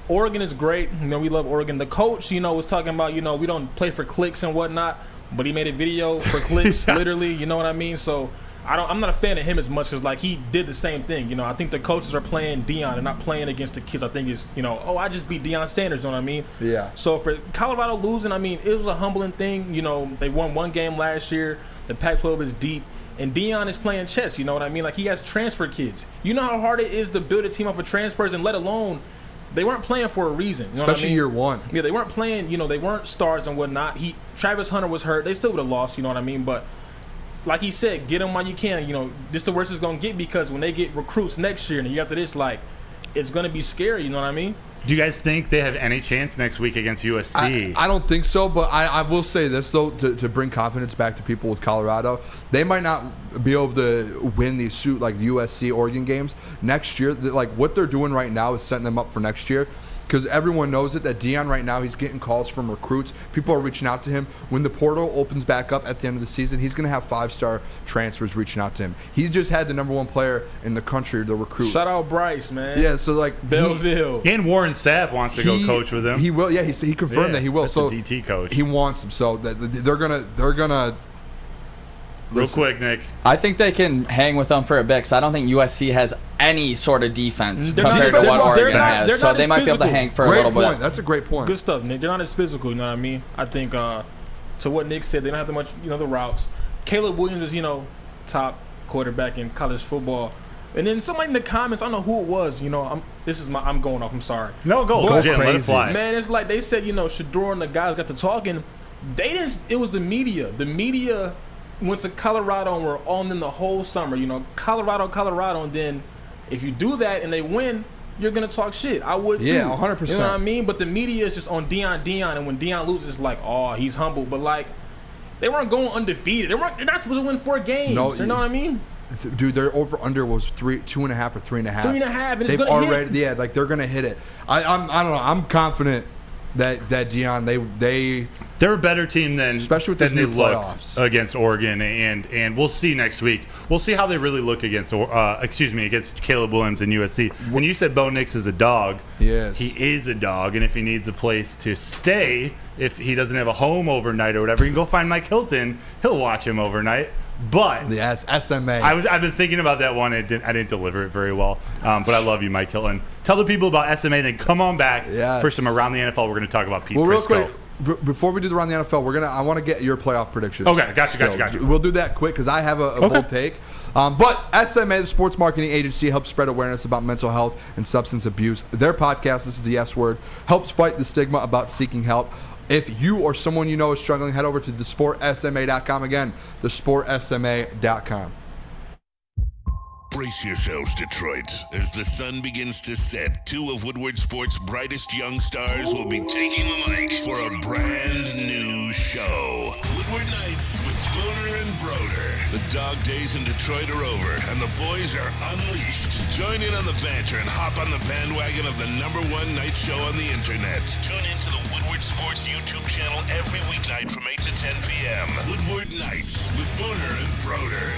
Oregon is great. We love Oregon. The coach, was talking about, we don't play for clicks and whatnot, but he made a video for clicks, literally. You know what I mean? So I'm not a fan of him as much as, like, he did the same thing. I think the coaches are playing Dion and not playing against the kids. I think it's, I just beat Deion Sanders, you know what I mean? Yeah. So for Colorado losing, it was a humbling thing. They won one game last year. The Pac-12 is deep. And Dion is playing chess, you know what I mean? Like, he has transfer kids. You know how hard it is to build a team off of transfers, and let alone, they weren't playing for a reason. You know Especially what I mean? year one. Yeah, they weren't playing, they weren't stars and whatnot. Travis Hunter was hurt. They still would have lost, you know what I mean? But like he said, get them while you can. This is the worst it's going to get, because when they get recruits next year and the year after this, like, it's going to be scary, you know what I mean? Do you guys think they have any chance next week against USC? I don't think so, but I will say this, though, to bring confidence back to people with Colorado. They might not be able to win these USC, Oregon games next year. Like, what they're doing right now is setting them up for next year. because everyone knows it, that Deion right now, he's getting calls from recruits. People are reaching out to him. When the portal opens back up at the end of the season, he's going to have 5-star transfers reaching out to him. He's just had the #1 player in the country, the recruit. Shout out Bryce, man. Yeah, so like Belleville. And Warren Sapp wants to go coach with him. He will. Yeah, he confirmed that he will. That's so the DT coach. He wants him. So they're gonna. Real quick, Nick. I think they can hang with them for a bit because I don't think USC has any sort of defense They're compared not- to what they're Oregon not- has. they're So not they as might be able to physical. hang for a Great little point. bit. That's a great point. Good stuff, Nick. They're not as physical, you know what I mean? I think to what Nick said, they don't have that much, the routes. Caleb Williams is, top quarterback in college football. And then somebody in the comments, I don't know who it was, I'm going off, I'm sorry. No, go Jim, let it fly. Man, it's like they said, Shador and the guys got to talking. It was the media. The media went to Colorado and were on them the whole summer. Colorado, and then if you do that and they win, you're gonna talk shit. I would too. Yeah, 100%. You know what I mean? But the media is just on Deion, and when Deion loses, it's like, oh, he's humble. But like, they weren't going undefeated. They're not supposed to win 4 games. No, you know what I mean? Dude, their over/under was 2.5 or 3.5. 3.5, and it's They've gonna already, hit. yeah, like they're gonna hit it. I don't know. I'm confident that Deion, they're a better team than especially with this they new looked playoffs against Oregon, and we'll see next week. We'll see how they really look against Caleb Williams and USC. When you said Bo Nix is a dog, yes, he is a dog, and if he needs a place to stay, if he doesn't have a home overnight or whatever, you can go find Mike Hilton. He'll watch him overnight. But yes, SMA. I've been thinking about that one. I didn't deliver it very well. But I love you, Mike Hilton. Tell the people about SMA, then come on back for some Around the NFL. We're going to talk about Pete real Prisco. quick, before we do the Around the NFL, I want to get your playoff predictions. Okay, gotcha. We'll do that quick because I have a bold take. But SMA, the sports marketing agency, helps spread awareness about mental health and substance abuse. Their podcast, this is the S Word, helps fight the stigma about seeking help. If you or someone you know is struggling, head over to thesportsma.com. Again, thesportsma.com. Brace yourselves, Detroit. As the sun begins to set, 2 of Woodward Sports' brightest young stars will be taking the mic for a brand new show. Woodward Nights with Booner and Broder. The dog days in Detroit are over, and the boys are unleashed. Join in on the banter and hop on the bandwagon of the #1 night show on the internet. Tune into the Woodward Sports YouTube channel every weeknight from 8 to 10 p.m. Woodward Nights with Booner and Broder.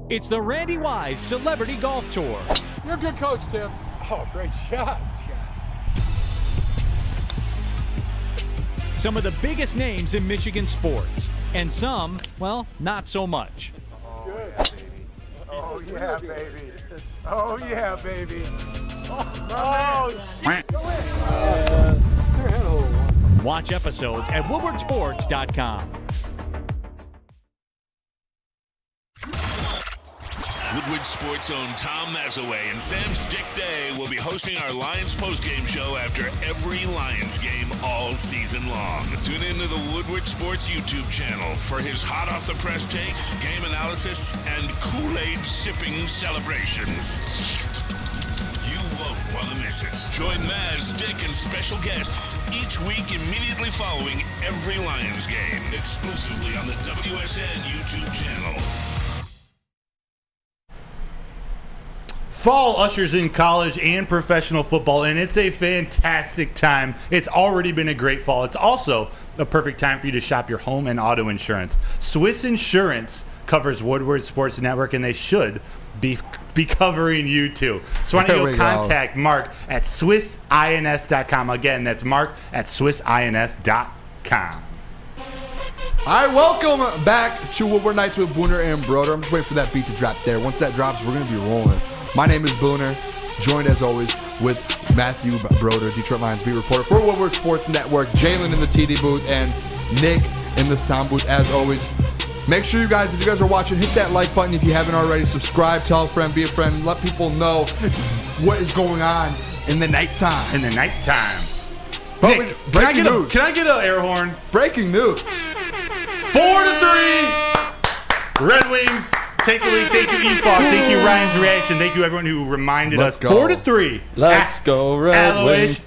It's the Randy Wise Celebrity Golf Tour. You're a good coach, Tim. Oh, great shot. Some of the biggest names in Michigan sports, and some, well, not so much. Good, baby. Oh, yeah, baby. Oh, yeah, baby. Oh, shit. Go in. Watch episodes at woodwardsports.com. Woodward Sports' own Tom Mazaway and Sam Stick Day will be hosting our Lions postgame show after every Lions game all season long. Tune into the Woodward Sports YouTube channel for his hot-off-the-press takes, game analysis, and Kool-Aid sipping celebrations. You won't want to miss it. Join Maz, Stick, and special guests each week immediately following every Lions game, exclusively on the WSN YouTube channel. Fall ushers in college and professional football, and it's a fantastic time. It's already been a great fall. It's also a perfect time for you to shop your home and auto insurance. Swiss Insurance covers Woodward Sports Network, and they should be covering you too. So why don't you contact Mark at SwissINS.com. Again, that's Mark at SwissINS.com. All right, welcome back to Woodward Nights with Booner and Broder. I'm just waiting for that beat to drop there. Once that drops, we're going to be rolling. My name is Booner, joined as always with Matthew Broder, Detroit Lions beat reporter for Woodward Sports Network, Jalen in the TD booth, and Nick in the sound booth as always. Make sure you guys, if you guys are watching, hit that like button if you haven't already. Subscribe, tell a friend, be a friend, let people know what is going on in the nighttime. In the nighttime. Nick, breaking news. Can I get an air horn? Breaking news. 4-3. Red Wings take the lead. Thank you, EFOC. Thank you, Ryan's Reaction. Thank you, everyone who reminded Let's us. go. 4-3. Let's go, Red Wings.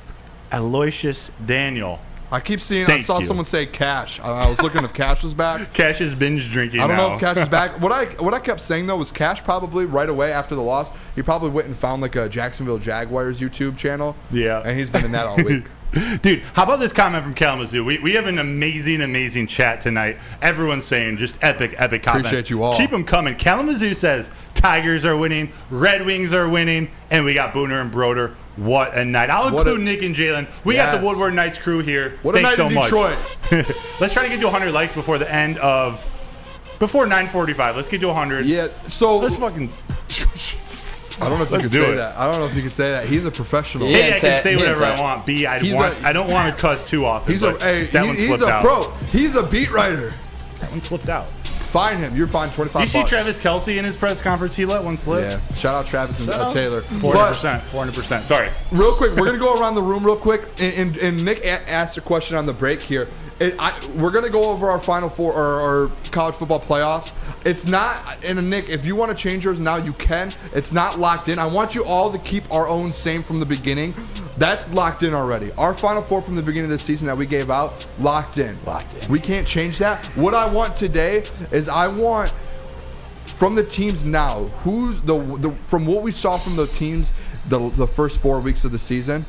Aloysius Daniel I keep seeing. Thank I saw you. someone say Cash. I was looking if Cash was back. Cash is binge drinking. I don't now. know if Cash is back. What I kept saying though was Cash probably right away after the loss. He probably went and found like a Jacksonville Jaguars YouTube channel. Yeah, and he's been in that all week. Dude, how about this comment from Kalamazoo? We have an amazing chat tonight. Everyone's saying just epic comments. Appreciate you all. Keep them coming. Kalamazoo says Tigers are winning, Red Wings are winning, and we got Booner and Broder. What a night. I'll include Nick and Jalen. We got the Woodward Knights crew here. What a Thanks night so in much. Detroit. Let's try to get to 100 likes before 9:45. Let's get to 100. Yeah, so let's fucking I don't know if you Let's can do say it. that. I don't know if you can say that. He's a professional. A, I can say whatever I want. B, I don't want to cuss too often. He's but that one he's slipped a out. pro. He's a beat writer. That one slipped out. Fine him. You're fined $25. You see Travis Kelce in his press conference? He let one slip. Yeah. Shout out Travis and Taylor. 400%. Sorry. Real quick, we're gonna go around the room real quick, and Nick asked a question on the break here. We're gonna go over our Final Four or college football playoffs. It's not, and Nick, if you want to change yours now, you can. It's not locked in. I want you all to keep our own same from the beginning. That's locked in already. Our Final Four from the beginning of the season that we gave out, locked in. We can't change that. What I want today is I want from the teams now, who's from what we saw from the teams the first 4 weeks of the season,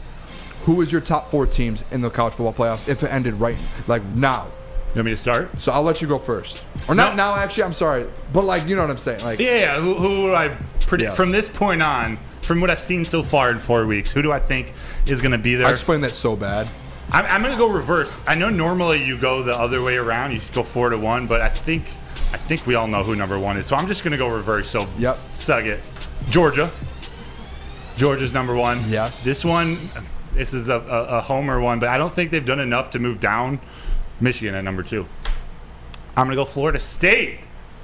who is your top 4 teams in the college football playoffs if it ended right like now? You want me to start? So I'll let you go first. Or not now, actually, I'm sorry. But like, you know what I'm saying? Like, Yeah, who do I predict Yes. from this point on, from what I've seen so far in 4 weeks, who do I think is going to be there? I explained that so bad. I'm going to go reverse. I know normally you go the other way around. You go 4-1, but I think we all know who number 1 is. So I'm just going to go reverse. So suck it. Georgia. Georgia's number 1. Yes. This is a homer one, but I don't think they've done enough to move down. Michigan at number 2. I'm going to go Florida State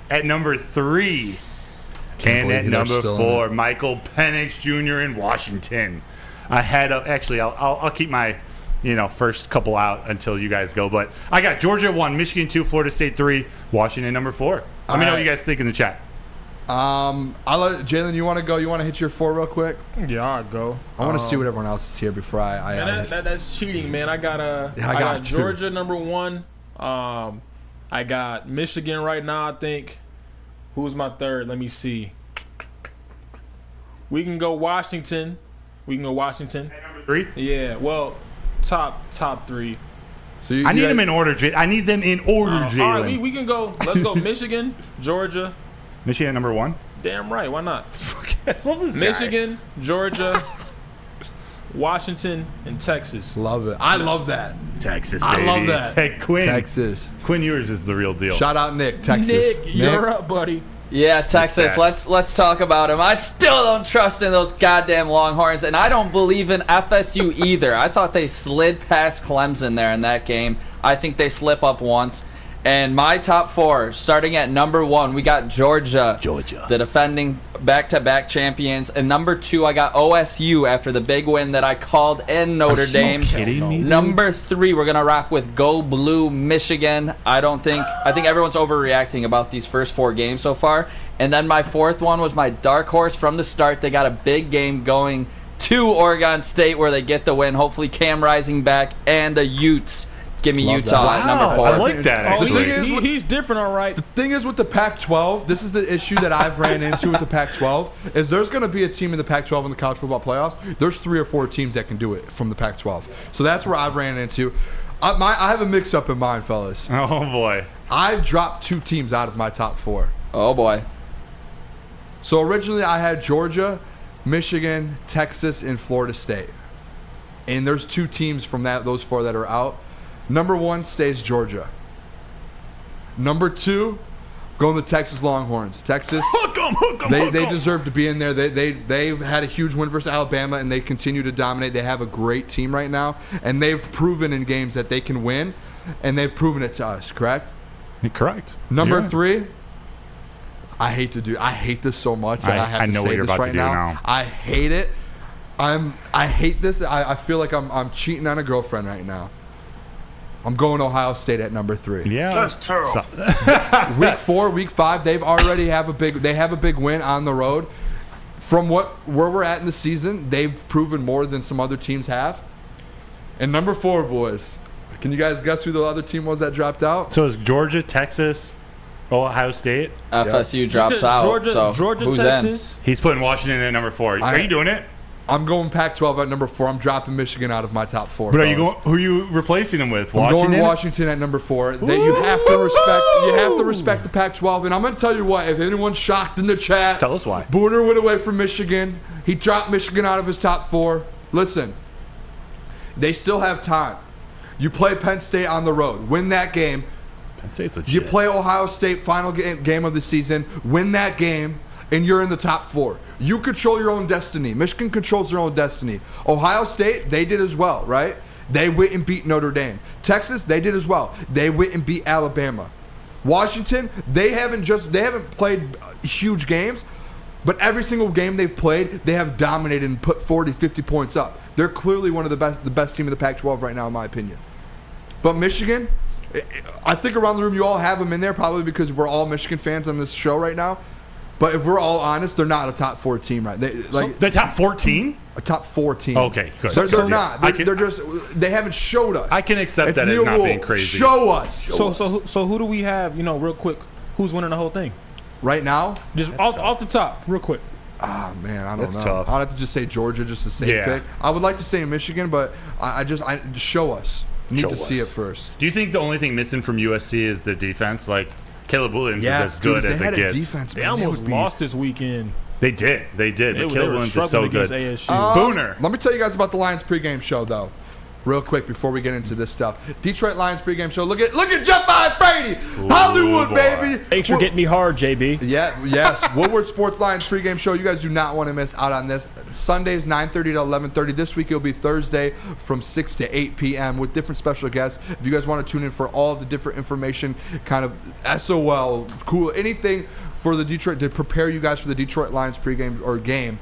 at number 3. And at number 4, Michael Penix Jr. in Washington. Ahead of, actually, I'll keep my first couple out until you guys go. But I got Georgia 1, Michigan 2, Florida State 3, Washington number 4. Let me know what you guys think in the chat. I'll let Jalen. You want to go? You want to hit your 4 real quick? Yeah, I'll go. I want to see what everyone else is here before I that's cheating, man. I got Georgia number 1. I got Michigan right now. I think. Who's my 3rd? Let me see. We can go Washington. Number 3. Yeah. Well, top 3. So I need them in order. I need them in order, Jalen. All right, we can go. Let's go Michigan, Georgia. Michigan number 1. Damn right. Why not? Love this Michigan, Georgia, Washington, and Texas. Love it. I love that. Texas, I baby. love that. Hey, Quinn. Texas. Quinn Ewers is the real deal. Shout out Nick, Texas. Nick, you're up, buddy. Yeah, Texas. Let's talk about him. I still don't trust in those goddamn Longhorns, and I don't believe in FSU either. I thought they slid past Clemson there in that game. I think they slip up once. And my top 4, starting at number 1, we got Georgia, the defending back-to-back champions. And number 2, I got OSU after the big win that I called in Notre Dame. Kidding me? Number 3, we're gonna rock with Go Blue, Michigan. I think everyone's overreacting about these first 4 games so far. And then my 4th one was my dark horse from the start. They got a big game going to Oregon State where they get the win. Hopefully Cam Rising back and the Utes. Give me Utah at number 4. I like that, actually. He's different, all right. The thing is with the Pac-12, this is the issue that I've ran into with the Pac-12, is there's going to be a team in the Pac-12 in the college football playoffs. There's 3 or 4 teams that can do it from the Pac-12. So that's where I've ran into. I have a mix-up in mind, fellas. Oh, boy. I've dropped 2 teams out of my top 4. Oh, boy. So originally I had Georgia, Michigan, Texas, and Florida State. And there's 2 teams from those 4 that are out. Number 1 stays Georgia. Number 2, going the Texas Longhorns. Texas, they deserve to be in there. They've had a huge win versus Alabama, and they continue to dominate. They have a great team right now, and they've proven in games that they can win, and they've proven it to us, correct? Correct. Number 3, I hate this so much that I have to know say what you're this about right to do now. I hate it. I hate this. I feel like I'm cheating on a girlfriend right now. I'm going Ohio State at number 3. Yeah, that's terrible. Week 4, week 5, they've already have a big win on the road. From where we're at in the season, they've proven more than some other teams have. And number 4, boys, Can you guys guess who the other team was that dropped out? So it's Georgia, Texas, Ohio State. FSU drops out. Georgia, who's Texas. He's putting Washington at number 4. Are you doing it? I'm going Pac-12 at number 4. I'm dropping Michigan out of my top 4. But who are you replacing them with? I'm going Washington at number 4. That you have to respect. You have to respect the Pac-12. And I'm going to tell you what. If anyone's shocked in the chat, tell us why. Booner went away from Michigan. He dropped Michigan out of his top 4. Listen, they still have time. You play Penn State on the road. Win that game. Penn State's legit. You play Ohio State final game of the season. Win that game. And you're in the top 4. You control your own destiny. Michigan controls their own destiny. Ohio State, they did as well, right? They went and beat Notre Dame. Texas, they did as well. They went and beat Alabama. Washington, they haven't played huge games, but every single game they've played, they have dominated and put 40, 50 points up. They're clearly one of the best team in the Pac-12 right now, in my opinion. But Michigan, I think around the room you all have them in there probably because we're all Michigan fans on this show right now. But if we're all honest, they're not a top 4 team, right? The top 14? A top 4 team. Okay, good. They're not. They haven't showed us. I can accept that as not being crazy. Show us. So who do we have? Real quick, who's winning the whole thing right now? Just off the top, real quick. Oh man, I don't know. That's tough. I'd have to just say Georgia, just a safe pick. I would like to say Michigan, but I just show us. Need to see it first. Do you think the only thing missing from USC is the defense? Like Caleb Williams is as good as it gets. Defense, they almost lost this weekend. They did. But Caleb Williams is so good. Booner. Let me tell you guys about the Lions pregame show, though. Real quick before we get into this stuff. Detroit Lions pregame show. Look at Jeff Brady. Hollywood, baby. Thanks for getting me hard, JB. Yes. Woodward Sports Lions pregame show. You guys do not want to miss out on this. Sundays, 9:30 to 11:30. This week it'll be Thursday from 6 to 8 p.m. with different special guests. If you guys want to tune in for all of the different information, kind of SOL, cool, anything for the Detroit, to prepare you guys for the Detroit Lions pregame or game,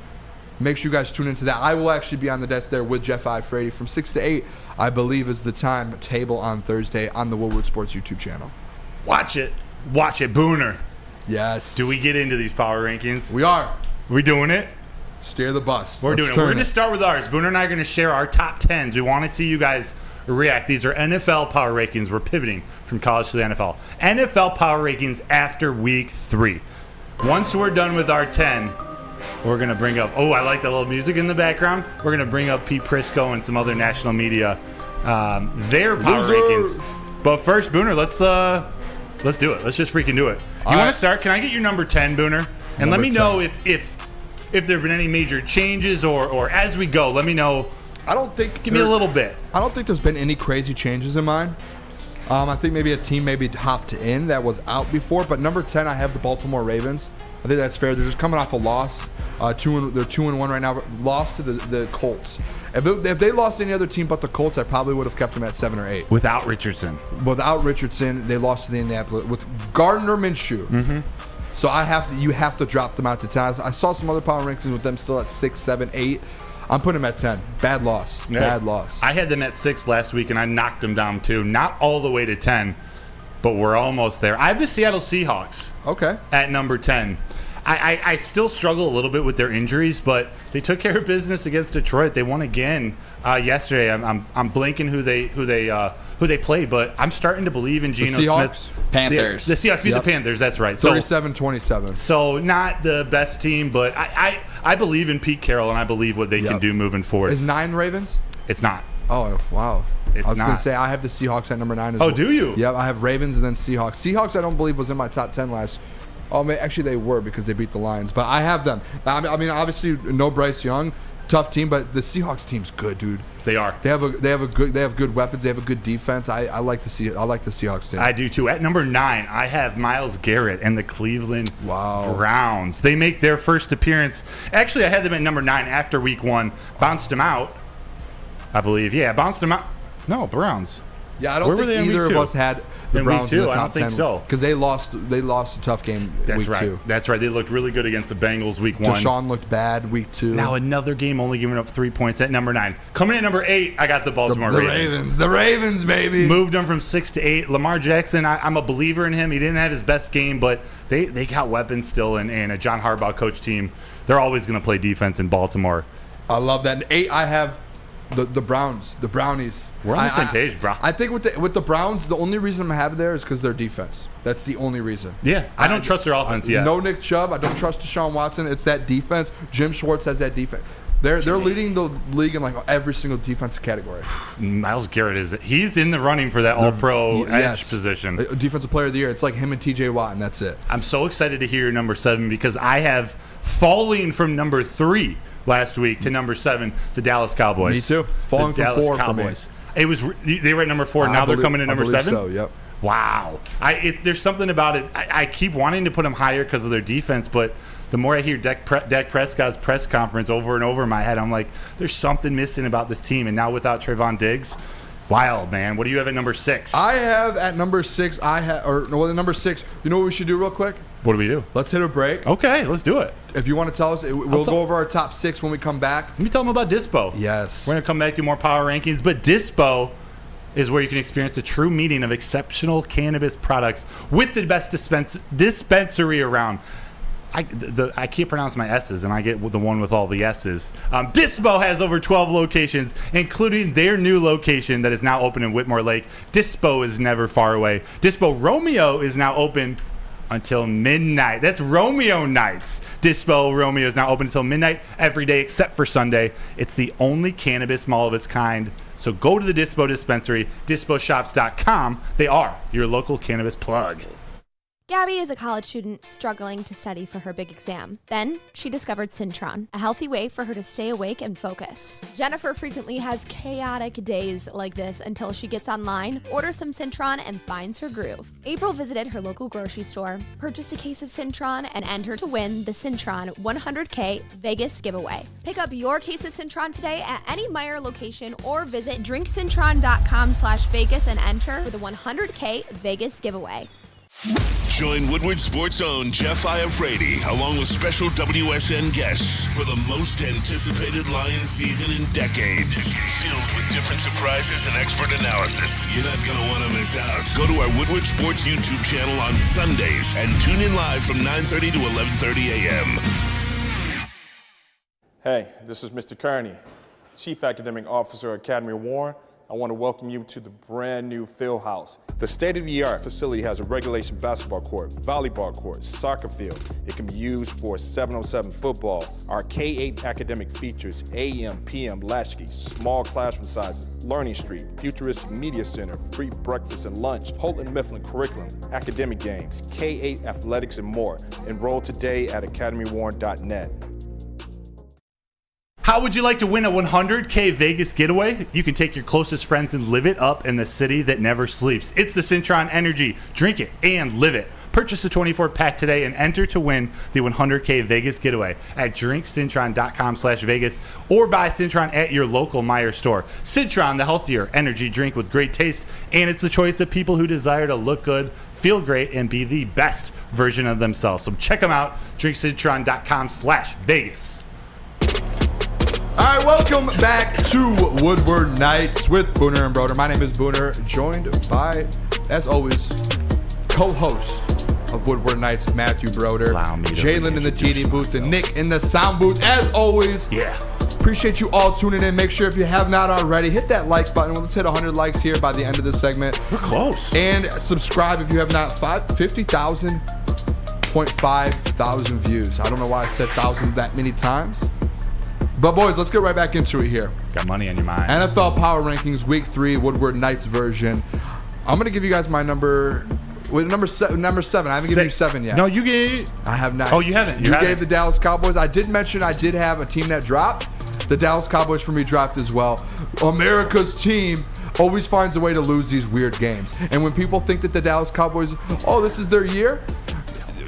make sure you guys tune into that. I will actually be on the desk there with Jeff Frady from 6 to 8, I believe is the time table on Thursday on the Woodward Sports YouTube channel. Watch it, Booner. Yes. Do we get into these power rankings? We are. We doing it? Steer the bus. We're doing it. We're going to start with ours. Booner and I are going to share our top 10s. We want to see you guys react. These are NFL power rankings. We're pivoting from college to the NFL. NFL power rankings after week 3. Once we're done with our 10, we're going to bring up, I like that little music in the background. We're going to bring up Pete Prisco and some other national media, their power rankings. But first, Booner, let's do it. Let's just freaking do it. You want to start? Can I get your number 10, Booner? And let me know if there have been any major changes or as we go, let me know. Give me a little bit. I don't think there's been any crazy changes in mine. I think maybe a team hopped in that was out before, but number 10, I have the Baltimore Ravens. I think that's fair. They're just coming off a loss. They're 2-1 right now. Lost to the Colts. If they lost any other team but the Colts, I probably would have kept them at 7 or 8. Without Richardson, they lost to the Indianapolis with Gardner Minshew. Mm-hmm. So you have to drop them out to 10. I saw some other power rankings with them still at 6, 7, 8. I'm putting them at 10. Bad loss. Yeah. Bad loss. I had them at 6 last week, and I knocked them down too. Not all the way to 10, but we're almost there. I have the Seattle Seahawks. Okay. At number 10. I still struggle a little bit with their injuries, but they took care of business against Detroit. They won again yesterday. I'm blanking who they played, but I'm starting to believe in Geno Smith. Panthers. The Seahawks beat the Panthers. That's right. 37-27. So not the best team, but I believe in Pete Carroll and I believe what they can do moving forward. Is 9 Ravens? It's not. Oh wow. It's I was going not. to say I have the Seahawks at number 9 as well. Oh, do you? Yep, I have Ravens and then Seahawks. Seahawks I don't believe was in my top 10 last. Oh, actually they were because they beat the Lions, but I have them. I mean, obviously no Bryce Young, tough team, but the Seahawks team's good, dude. They are. They have good weapons. They have a good defense. I like to see it. I like the Seahawks team. I do too. At number 9, I have Myles Garrett and the Cleveland Browns. They make their first appearance. Actually, I had them at number 9 after week 1. Bounced them out, I believe. Yeah, bounced them out. No, Browns. Yeah, I don't think either of us had the Browns in the top 10 so. Because they lost a tough game week 2. That's right. They looked really good against the Bengals week 1. Deshaun looked bad week 2. Now another game only giving up 3 points at number 9. Coming in at number 8, I got the Baltimore Ravens. The Ravens, baby. Moved them from 6 to 8. Lamar Jackson, I'm a believer in him. He didn't have his best game, but they got weapons still, and a John Harbaugh coach team. They're always going to play defense in Baltimore. I love that. And 8, I have The Browns, the Brownies. We're on the same page, bro. I think with the Browns, the only reason I have it there is because their defense. That's the only reason. Yeah, I don't trust their offense yet. No Nick Chubb. I don't trust Deshaun Watson. It's that defense. Jim Schwartz has that defense. They're leading the league in like every single defensive category. Myles Garrett he's in the running for that All-Pro edge position. Defensive Player of the Year. It's like him and T.J. Watt, and that's it. I'm so excited to hear your number 7 because I have falling from number 3 last week to number 7, the Dallas Cowboys. Me too. Falling from Dallas 4 Cowboys. It was they were at number 4. Now they're coming to number 7. So, yep. Wow. There's something about it. I keep wanting to put them higher because of their defense, but the more I hear Dak Prescott's press conference over and over in my head, I'm like, there's something missing about this team. And now without Trayvon Diggs, wild, man. What do you have at number 6? I have at number 6. Number 6. You know what we should do real quick? What do we do? Let's hit a break. Okay, let's do it. If you want to tell us, we'll go over our top 6 when we come back. Let me tell them about Dispo. Yes. We're going to come back to more power rankings, but Dispo is where you can experience the true meaning of exceptional cannabis products with the best dispensary around. I can't pronounce my S's, and I get the one with all the S's. Dispo has over 12 locations, including their new location that is now open in Whitmore Lake. Dispo is never far away. Dispo Romeo is now open until midnight. That's Romeo nights. Dispo Romeo is now open until midnight every day except for Sunday. It's the only cannabis mall of its kind. So go to the Dispo dispensary, disposhops.com. They are your local cannabis plug. Gabby is a college student struggling to study for her big exam. Then she discovered Syntron, a healthy way for her to stay awake and focus. Jennifer frequently has chaotic days like this until she gets online, orders some Syntron, and finds her groove. April visited her local grocery store, purchased a case of Syntron, and entered to win the Syntron 100K Vegas giveaway. Pick up your case of Syntron today at any Meijer location or visit drinksyntron.com/Vegas and enter for the 100K Vegas giveaway. Join Woodward Sports' own Jeff Iafrate along with special WSN guests for the most anticipated Lions season in decades. Filled with different surprises and expert analysis. You're not going to want to miss out. Go to our Woodward Sports YouTube channel on Sundays and tune in live from 9:30 to 11:30 a.m. Hey, this is Mr. Kearney, Chief Academic Officer at Academy Warren. I want to welcome you to the brand new field house. The state-of-the-art facility has a regulation basketball court, volleyball court, soccer field. It can be used for 7-on-7 football. Our K-8 academic features AM, PM, latchkey, small classroom sizes, Learning Street, futuristic media center, free breakfast and lunch, Houghton Mifflin curriculum, academic games, K-8 athletics, and more. Enroll today at academywarren.net. How would you like to win a 100K Vegas getaway? You can take your closest friends and live it up in the city that never sleeps. It's the Syntron Energy. Drink it and live it. Purchase a 24-pack today and enter to win the 100K Vegas getaway at drinksyntron.com/Vegas or buy Syntron at your local Meijer store. Syntron, the healthier energy drink with great taste, and it's the choice of people who desire to look good, feel great, and be the best version of themselves. So check them out, drinksyntron.com/Vegas. All right, welcome back to Woodward Nights with Booner and Broder. My name is Booner, joined by, as always, co-host of Woodward Nights, Matthew Broder, Jalen in the TD booth, and Nick in the sound booth, as always. Yeah. Appreciate you all tuning in. Make sure if you have not already, hit that like button. Let's hit 100 likes here by the end of this segment. We're close. And subscribe if you have not. 50,000 views. I don't know why I said 1,000 that many times. But boys, let's get right back into it here. Got money on your mind. NFL Power Rankings, Week 3, Woodward Nights version. I'm gonna give you guys my number 7. I haven't given you 7 yet. No, you gave. I have not. Oh, you haven't. You gave the Dallas Cowboys. I did mention I did have a team that dropped. The Dallas Cowboys for me dropped as well. America's team always finds a way to lose these weird games. And when people think that the Dallas Cowboys, this is their year,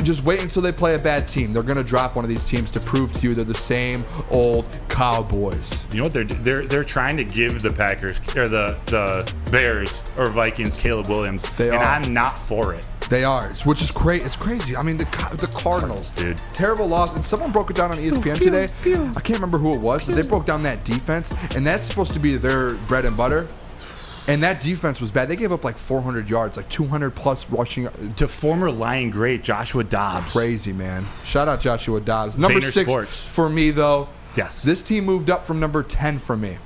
just wait until they play a bad team. They're going to drop one of these teams to prove to you they're the same old Cowboys. You know what they're trying to give the Packers or the Bears or Vikings Caleb Williams, I'm not for it. They are, which is great. It's crazy. I mean, the Cardinals, dude, terrible loss. And someone broke it down on ESPN today. I can't remember who it was, but they broke down that defense, and that's supposed to be their bread and butter. And that defense was bad. They gave up like 400 yards, like 200 plus rushing. To former Lion great Joshua Dobbs. Crazy, man. Shout out Joshua Dobbs. Number 6 for me, though. Yes. This team moved up from number 10 for me.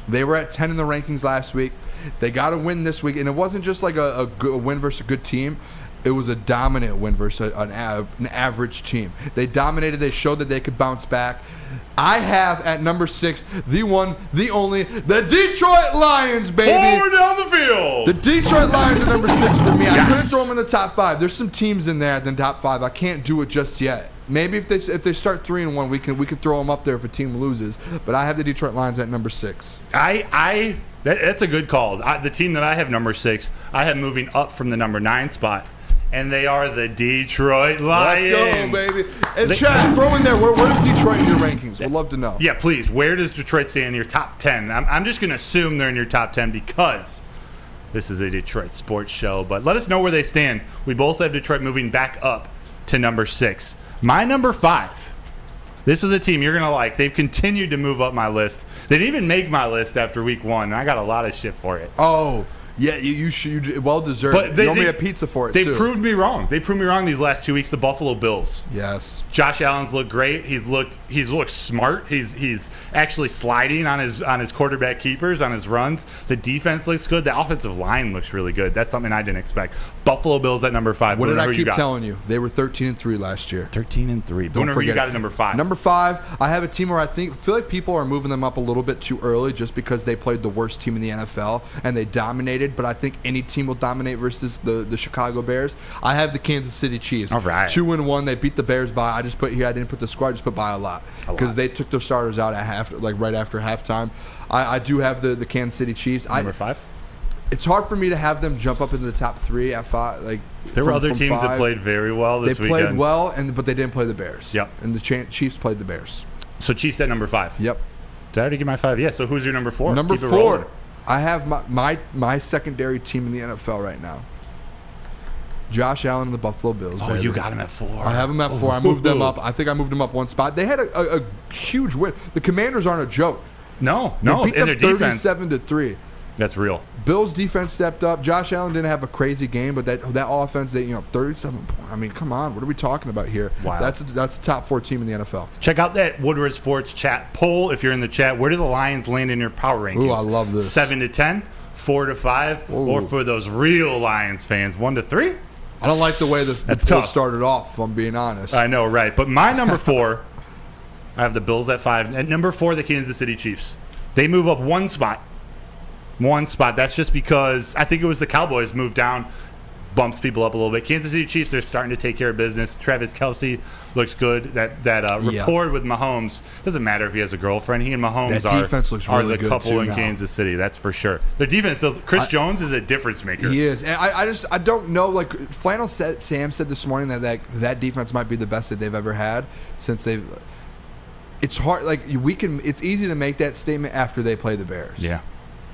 They were at 10 in the rankings last week. They got a win this week, and it wasn't just like a win versus a good team. It was a dominant win versus an average team. They dominated. They showed that they could bounce back. I have at number 6 the one, the only, the Detroit Lions, baby. Forward down the field. The Detroit Lions are number 6 for me. I couldn't throw them in the top 5. There's some teams in there in the top 5. I can't do it just yet. Maybe if they start 3-1, we can throw them up there if a team loses. But I have the Detroit Lions at number 6. That's a good call. The team that I have number 6, I have moving up from the number 9 spot. And they are the Detroit Lions. Let's go, baby. And Chad, throw in there. Where does Detroit in your rankings? We'd love to know. Yeah, please. Where does Detroit stand in your top 10? I'm just going to assume they're in your top 10 because this is a Detroit sports show. But let us know where they stand. We both have Detroit moving back up to number 6. My number 5. This was a team you're going to like. They've continued to move up my list. They didn't even make my list after week 1. And I got a lot of shit for it. Oh, yeah, you should well deserved. But you owe me a pizza for it. They too. proved me wrong. They proved me wrong these last 2 weeks. The Buffalo Bills. Yes. Josh Allen's looked great. He's looked smart. He's actually sliding on his quarterback keepers on his runs. The defense looks good. The offensive line looks really good. That's something I didn't expect. Buffalo Bills at number 5. What Booner, did I keep telling you? They were 13-3 last year. 13-3. Booner, who you got at number 5? Number 5. I have a team where I feel like people are moving them up a little bit too early just because they played the worst team in the NFL and they dominated. But I think any team will dominate versus the Chicago Bears. I have the Kansas City Chiefs. All right. 2-1. They beat the Bears by. I just put here. I didn't put the score. I just put by a lot because they took their starters out at right after halftime. I do have the Kansas City Chiefs. Number 5. It's hard for me to have them jump up into the top 3 at 5. There were other teams that played very well this weekend. They played well, but they didn't play the Bears. Yep. And the Chiefs played the Bears. So Chiefs at number 5. Yep. Did I already get my 5? Yeah. So who's your number 4? Number 4. I have my secondary team in the NFL right now. Josh Allen and the Buffalo Bills. Oh, baby. you got him at 4. I have them at 4. I moved them up. I think I moved them up one spot. They had a huge win. The Commanders aren't a joke. No. They beat them their defense 37-3. That's real. Bills defense stepped up. Josh Allen didn't have a crazy game, but that offense, 37 points. I mean, come on. What are we talking about here? Wow. That's a top 4 team in the NFL. Check out that Woodward Sports chat poll if you're in the chat. Where do the Lions land in your power rankings? Ooh, I love this. 7-10, 4-5, or for those real Lions fans, 1-3? I don't like the way the poll started off, if I'm being honest. I know, right. But my number 4, I have the Bills at 5. At number 4, the Kansas City Chiefs. They move up one spot. That's just because I think it was the Cowboys moved down, bumps people up a little bit. Kansas City Chiefs, they're starting to take care of business. Travis Kelce looks good. That rapport with Mahomes, doesn't matter if he has a girlfriend. He and Mahomes are the couple in Kansas City. That's for sure. Their defense does. Chris Jones is a difference maker. He is, and I don't know. Like Flannel Sam said this morning that defense might be the best that they've ever had since they've. It's hard. Like it's easy to make that statement after they play the Bears. Yeah.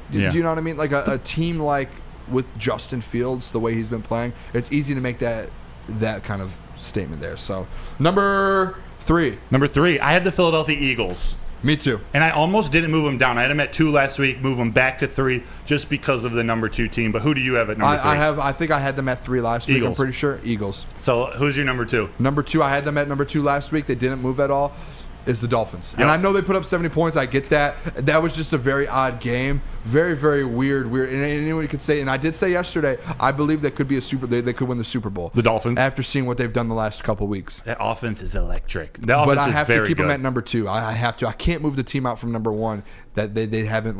Do you know what I mean? Like a team like with Justin Fields, the way he's been playing, it's easy to make that kind of statement there. So number 3. I have the Philadelphia Eagles. Me too. And I almost didn't move them down. I had them at 2 last week, move them back to 3 just because of the number 2 team. But who do you have at number 3? I think I had them at 3 last week. I'm pretty sure Eagles. So who's your number 2? Number 2, I had them at number 2 last week. They didn't move at all. Is the Dolphins. Yep. And I know they put up 70 points. I get that. That was just a very odd game. Very, very weird. And anyone could say, and I did say yesterday, I believe they could be they could win the Super Bowl. The Dolphins? After seeing what they've done the last couple weeks. That offense is electric. But I have to keep them at number 2. I have to. I can't move the team out from number 1 that they haven't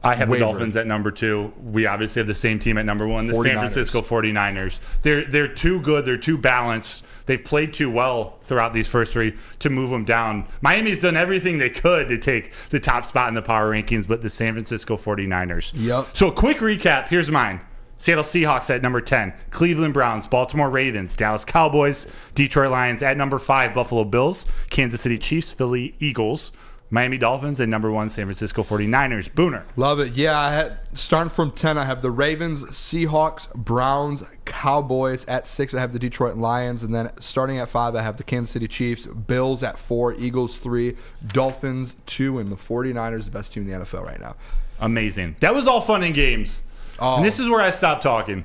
I have wavered. The Dolphins at number 2. We obviously have the same team at number 1, the 49ers. San Francisco 49ers. They're too good. They're too balanced. They've played too well throughout these first 3 to move them down. Miami's done everything they could to take the top spot in the power rankings, but the San Francisco 49ers. Yep. So a quick recap. Here's mine. Seattle Seahawks at number 10. Cleveland Browns, Baltimore Ravens, Dallas Cowboys, Detroit Lions at number 5, Buffalo Bills, Kansas City Chiefs, Philly Eagles, Miami Dolphins, and number 1, San Francisco 49ers. Booner. Love it. Yeah, starting from 10, I have the Ravens, Seahawks, Browns, Cowboys. At 6, I have the Detroit Lions. And then starting at 5, I have the Kansas City Chiefs, Bills at 4, Eagles 3, Dolphins 2, and the 49ers, the best team in the NFL right now. Amazing. That was all fun and games. Oh. And this is where I stop talking.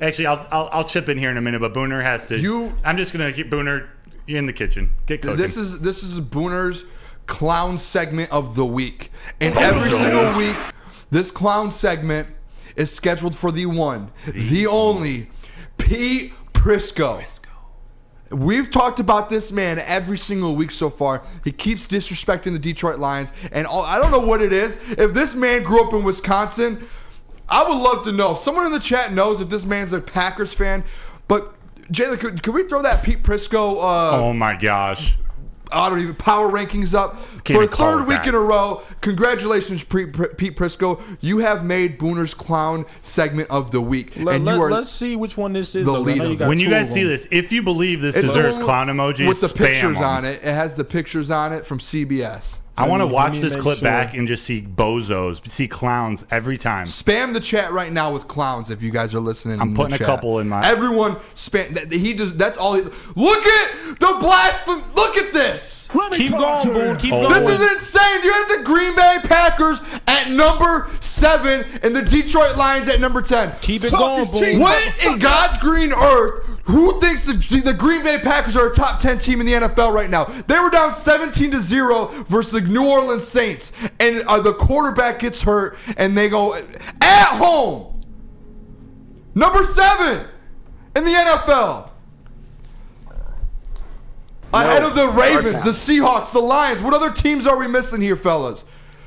Actually, I'll chip in here in a minute, but Booner has to. I'm just going to keep Booner in the kitchen. Get cooking. This is Booner's clown segment of the week. And every single week, this clown segment is scheduled for the one, the only, Pete Prisco. We've talked about this man every single week so far. He keeps disrespecting the Detroit Lions. And I don't know what it is. If this man grew up in Wisconsin, I would love to know. If someone in the chat knows if this man's a Packers fan. But, Jaylen, could we throw that Pete Prisco... oh, my gosh. I don't even power rankings up for a third week in a row. Congratulations, Pete Prisco. You have made Booner's clown segment of the week, and you are. Let's see which one this is. The leader. When you guys see this, if you believe this deserves clown emojis, with the spam pictures them. on it, it has the pictures on it from CBS. I want to watch this clip back and just see bozos, see clowns every time. Spam the chat right now with clowns if you guys are listening. I'm putting a couple in my. Everyone spam. He does. That's all. Look at the blasphemy. Look at this. Keep going, Boone. Keep going. This is insane. You have the Green Bay Packers at number 7 and the Detroit Lions at number 10. Keep it going, Boone. What in God's green earth? Who thinks the Green Bay Packers are a top 10 team in the NFL right now? They were down 17-0 versus the New Orleans Saints, and the quarterback gets hurt, and they go at home. Number 7 in the NFL. Ahead of the Ravens, the Seahawks, the Lions. What other teams are we missing here, fellas?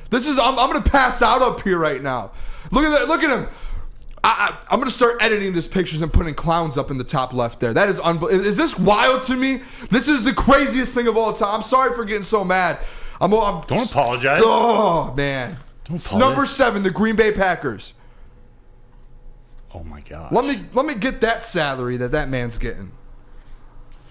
This is I'm going to pass out up here right now. Look at that. Look at him. I'm going to start editing these pictures and putting clowns up in the top left there. That is unbelievable. Is this wild to me? This is the craziest thing of all time. I'm sorry for getting so mad. Don't apologize. Oh, man. Don't apologize. Number 7, the Green Bay Packers. Oh, my gosh. Let me get that salary that man's getting.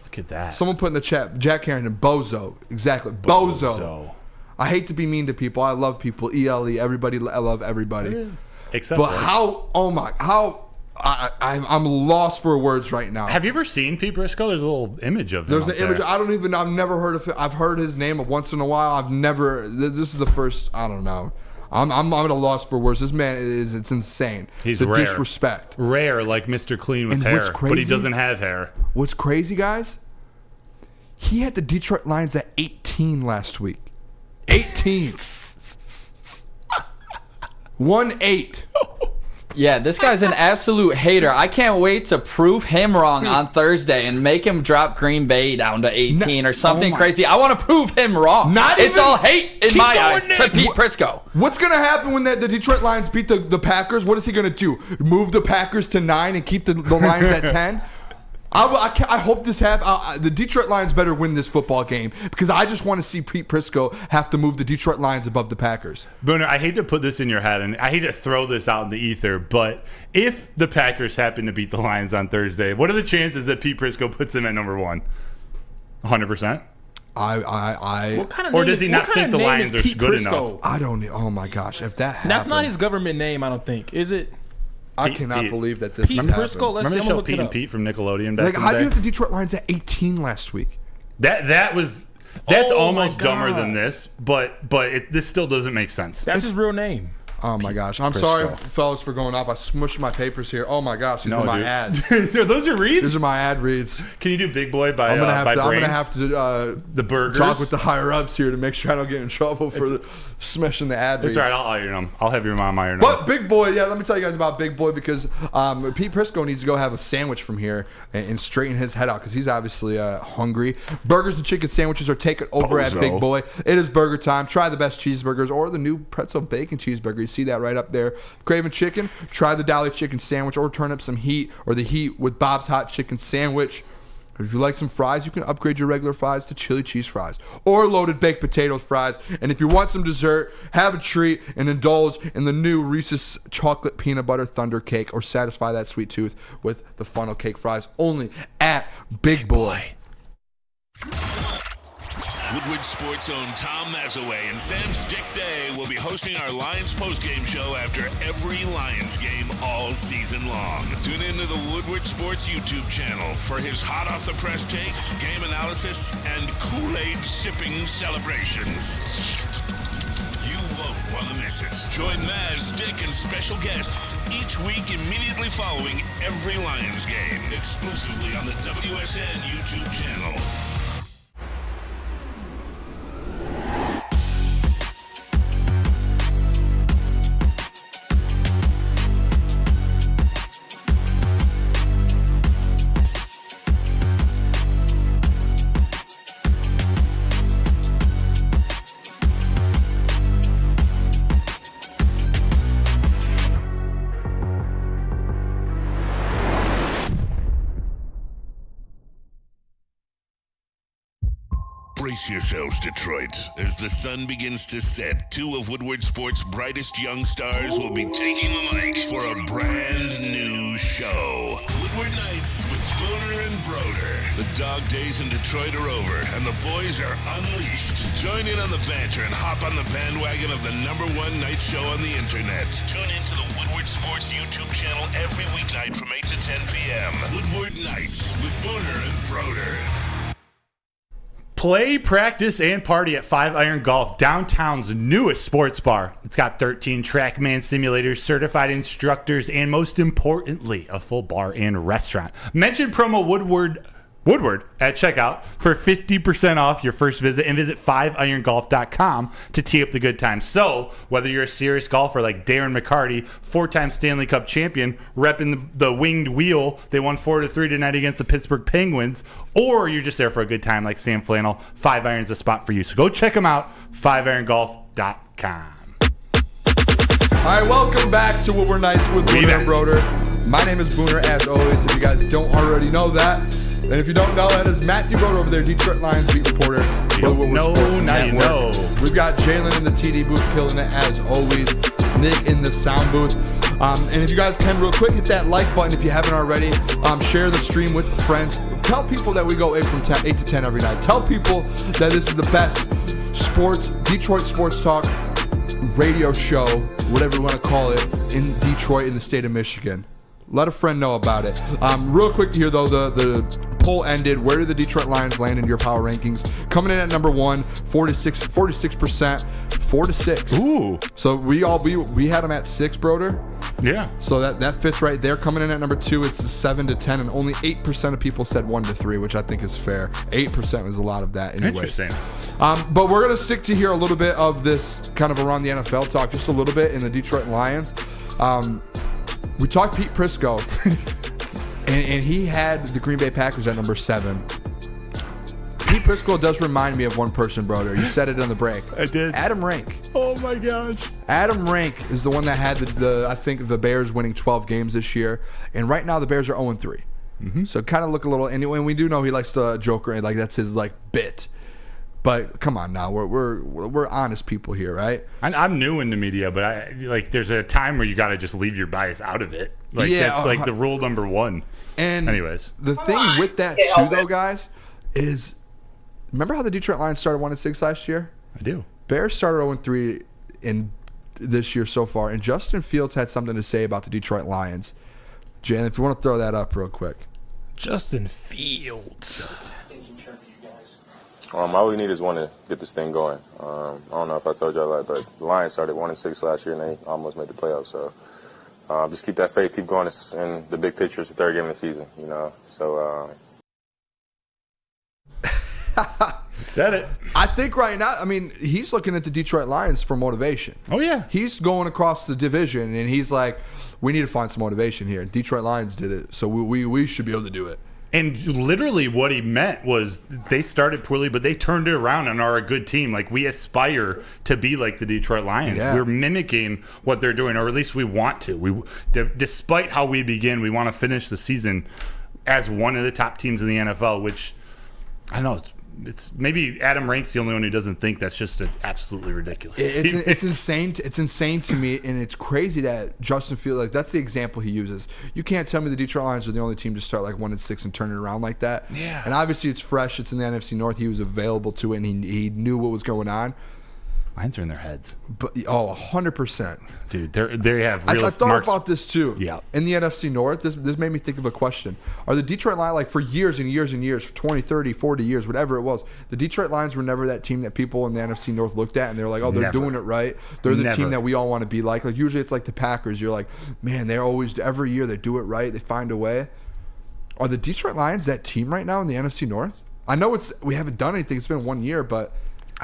Look at that. Someone put in the chat, Jack Harrington, bozo. Exactly. Bozo. I hate to be mean to people. I love people. ELE. Everybody. I love everybody. Except but I'm lost for words right now. Have you ever seen Pete Prisco? There's a little image of him. There's an image. I've never heard of it. I've heard his name once in a while. This is the first. I don't know. I'm at a loss for words. This man it's insane. He's the rare. Disrespect. Rare, like Mr. Clean with And hair, what's crazy, but he doesn't have hair. What's crazy, guys? He had the Detroit Lions at 18 last week. 18. 1-8. Yeah, this guy's an absolute hater. I can't wait to prove him wrong on Thursday and make him drop Green Bay down to 18 or something crazy. I want to prove him wrong. It's all hate in my eyes to Pete Prisco. What's going to happen when the Detroit Lions beat the Packers? What is he going to do? Move the Packers to 9 and keep the Lions at 10? I hope this happens. The Detroit Lions better win this football game because I just want to see Pete Prisco have to move the Detroit Lions above the Packers. Booner, I hate to put this in your head, and I hate to throw this out in the ether, but if the Packers happen to beat the Lions on Thursday, what are the chances that Pete Prisco puts them at number 1? 100%? Or does he not think the Lions are good enough? I don't know. Oh my gosh, if that happens. That's not his government name, I don't think. Is it? I cannot believe that this Pete is Prisco. Remember the show Pete and Pete from Nickelodeon back in the how do day? you have the Detroit Lions at 18 last week? That's almost dumber than this, but this still doesn't make sense. That's his real name. Oh my gosh. I'm sorry, fellas, for going off. I smushed my papers here. Oh my gosh, these are my ads. Those are reads? These are my ad reads. Can you do Big Boy by I'm gonna Brain? have to the burgers? talk with the higher ups here to make sure I don't get in trouble for smashing the ad reads. It's all right, I'll iron them. I'll have your mom iron them. But Big Boy, let me tell you guys about Big Boy because Pete Prisco needs to go have a sandwich from here and straighten his head out because he's obviously hungry. Burgers and chicken sandwiches are taken over at Big Boy. It is burger time. Try the best cheeseburgers or the new pretzel bacon cheeseburger. You see that right up there. Craving chicken? Try the Dolly chicken sandwich or turn up some heat or the heat with Bob's hot chicken sandwich. If you like some fries, you can upgrade your regular fries to chili cheese fries or loaded baked potato fries. And if you want some dessert, have a treat and indulge in the new Reese's chocolate peanut butter thunder cake or satisfy that sweet tooth with the funnel cake fries only at Big Boy. Woodward Sports' own Tom Mazaway and Sam Stick Day will be hosting our Lions postgame show after every Lions game all season long. Tune into the Woodward Sports YouTube channel for his hot-off-the-press takes, game analysis, and Kool-Aid sipping celebrations. You won't want to miss it. Join Maz, Stick, and special guests each week immediately following every Lions game, exclusively on the WSN YouTube channel. Brace yourselves, Detroit. As the sun begins to set, two of Woodward Sports' brightest young stars will be taking the mic for a brand new show. Woodward Nights with Booner and Broder. The dog days in Detroit are over, and the boys are unleashed. Join in on the banter and hop on the bandwagon of the #1 night show on the internet. Tune in to the Woodward Sports YouTube channel every weeknight from 8 to 10 p.m. Woodward Nights with Booner and Broder. Play, practice, and party at 5 Iron Golf, downtown's newest sports bar. It's got 13 TrackMan simulators, certified instructors, and most importantly, a full bar and restaurant. Mention promo Woodward at checkout for 50% off your first visit, and visit 5irongolf.com to tee up the good times. So, whether you're a serious golfer like Darren McCarty, 4-time Stanley Cup champion, repping the winged wheel, they won 4-3 tonight against the Pittsburgh Penguins, or you're just there for a good time like Sam Flannel, 5 Iron's a spot for you. So go check them out, 5irongolf.com. All right, welcome back to Woodward Nights with Booner and Broder. My name is Booner, as always, if you guys don't already know that. And if you don't know, that is Matthew Broder over there, Detroit Lions beat reporter for the Woodward Sports Network. We've got Jalen in the TD booth killing it as always. Nick in the sound booth. And if you guys can, real quick, hit that like button if you haven't already. Share the stream with friends. Tell people that we go 8 to 10 every night. Tell people that this is the best Detroit sports talk radio show, whatever you want to call it, in Detroit in the state of Michigan. Let a friend know about it. Real quick here, though, the poll ended. Where did the Detroit Lions land in your power rankings? Coming in at number 1, 46%, 4-6. Ooh. So we had them at 6, Broder. Yeah. So that fits right there. Coming in at number 2, it's the 7 to 10, and only 8% of people said 1 to 3, which I think is fair. 8% was a lot of that anyway. Interesting. But we're gonna stick to here a little bit of this kind of around the NFL talk, just a little bit in the Detroit Lions. We talked Pete Prisco, and he had the Green Bay Packers at number 7. Pete Prisco does remind me of one person, Broder. You said it on the break. I did. Adam Rank. Oh my gosh. Adam Rank is the one that had I think the Bears winning 12 games this year, and right now the Bears are 0-3. Mm-hmm. So kind of look a little. And we do know he likes to joke around, like that's his bit. But come on now, we're honest people here, right? I'm new in the media, but there's a time where you got to just leave your bias out of it. That's like the rule number 1. And anyways, the thing with that too, though, guys, is remember how the Detroit Lions started 1-6 last year? I do. Bears started 0-3 in this year so far, and Justin Fields had something to say about the Detroit Lions. Jalen, if you want to throw that up real quick. Justin Fields. All we need is one to get this thing going. I don't know if I told y'all that, but the Lions started 1-6 last year, and they almost made the playoffs. So just keep that faith, keep going. In the big picture, it's the 3rd game of the season, So. Said it. I think right now, he's looking at the Detroit Lions for motivation. Oh, yeah. He's going across the division, and he's like, we need to find some motivation here. Detroit Lions did it, so we should be able to do it. And literally what he meant was they started poorly, but they turned it around and are a good team. We aspire to be like the Detroit Lions. Yeah. We're mimicking what they're doing, or at least we want to. Despite how we begin, we want to finish the season as one of the top teams in the NFL, which, I don't know, it's maybe Adam Rank's the only one who doesn't think that's just absolutely ridiculous. It's insane. It's insane to me, and it's crazy that Justin Fields, that's the example he uses. You can't tell me the Detroit Lions are the only team to start 1-6 and turn it around like that. Yeah. And obviously it's fresh. It's in the NFC North. He was available to it, and he knew what was going on. Lions are in their heads. But 100%. Dude, they have real I thought about this too. Yeah. In the NFC North, this made me think of a question. Are the Detroit Lions, for years and years and years, for 20, 30, 40 years, whatever it was, the Detroit Lions were never that team that people in the NFC North looked at and they were like, oh, they're doing it right. They're the team that we all want to be like. Usually it's like the Packers. You're like, man, they're always, every year they do it right. They find a way. Are the Detroit Lions that team right now in the NFC North? I know we haven't done anything. It's been 1 year, but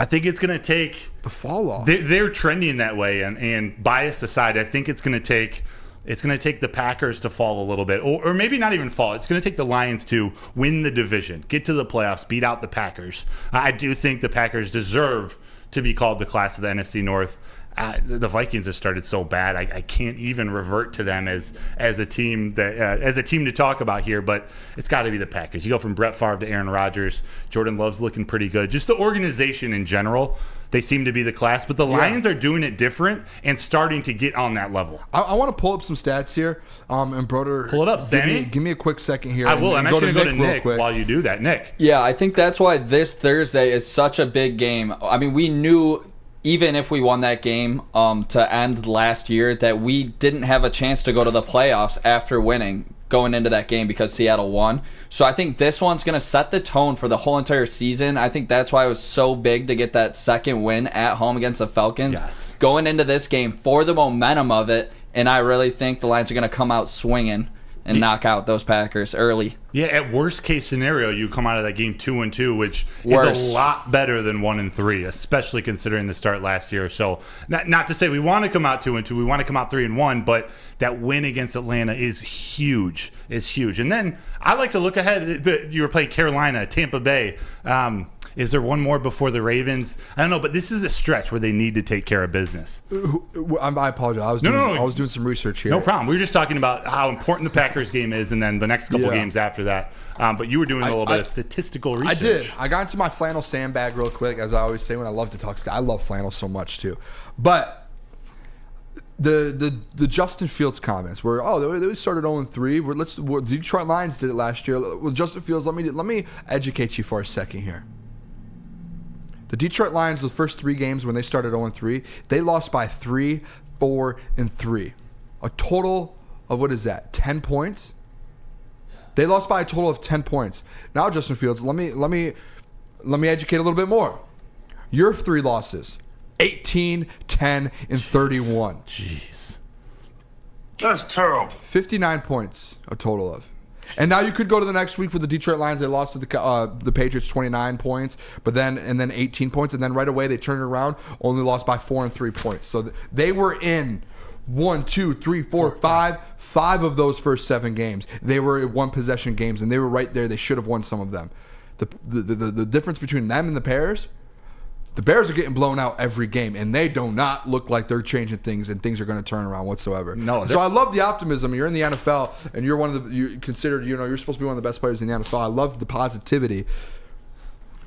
I think it's going to take the fall off. They're trending that way, and bias aside, I think it's going to take the Packers to fall a little bit, or maybe not even fall. It's going to take the Lions to win the division, get to the playoffs, beat out the Packers. I do think the Packers deserve to be called the class of the NFC North. the Vikings have started so bad. I can't even revert to them as a team to talk about here. But it's got to be the Packers. You go from Brett Favre to Aaron Rodgers. Jordan Love's looking pretty good. Just the organization in general. They seem to be the class, but the Lions are doing it different and starting to get on that level. I want to pull up some stats here, and Broder, pull it up, Sammy. Give me a quick second here. I will. I'm actually going to go to Nick quick. while you do that. Nick. Yeah, I think that's why this Thursday is such a big game. I mean, we knew even if we won that game to end last year that we didn't have a chance to go to the playoffs after winning going into that game because Seattle won. So I think this one's going to set the tone for the whole entire season. I think that's why it was so big to get that second win at home against the Falcons. Yes. Going into this game for the momentum of it, and I really think the Lions are going to come out swinging and knock out those Packers early. Yeah, at worst case scenario, you come out of that game 2-2, which is a lot better than 1-3, especially considering the start last year. So, not to say we want to come out 2-2, we want to come out 3-1, but that win against Atlanta is huge. It's huge. And then I like to look ahead. You were playing Carolina, Tampa Bay. Is there one more before the Ravens? I don't know, but this is a stretch where they need to take care of business. I apologize. I was doing some research here. No problem. We were just talking about how important the Packers game is and then the next couple games after that. But you were doing a little bit of statistical research. I did. I got into my flannel sandbag real quick, as I always say when I love to talk. I love flannel so much too. But the Justin Fields comments were, they started 0-3. The Detroit Lions did it last year. Well, Justin Fields, let me educate you for a second here. The Detroit Lions, the first 3 games when they started 0-3, they lost by 3, 4, and 3. A total of, what is that, 10 points? They lost by a total of 10 points. Now, Justin Fields, let me educate a little bit more. Your 3 losses, 18, 10, and 31. Jeez. That's terrible. 59 points, a total of. And now you could go to the next week for the Detroit Lions. They lost to the Patriots 29 points, and then 18 points, and then right away they turned it around, only lost by 4 and 3 points. So they were in 1, 2, 3, 4, 5 of those first 7 games. They were 1 possession games, and they were right there. They should have won some of them. The difference between them and the Bears are getting blown out every game, and they do not look like they're changing things and things are going to turn around whatsoever. No, so I love the optimism. You're in the NFL, and you're you're considered, you're supposed to be one of the best players in the NFL. I love the positivity.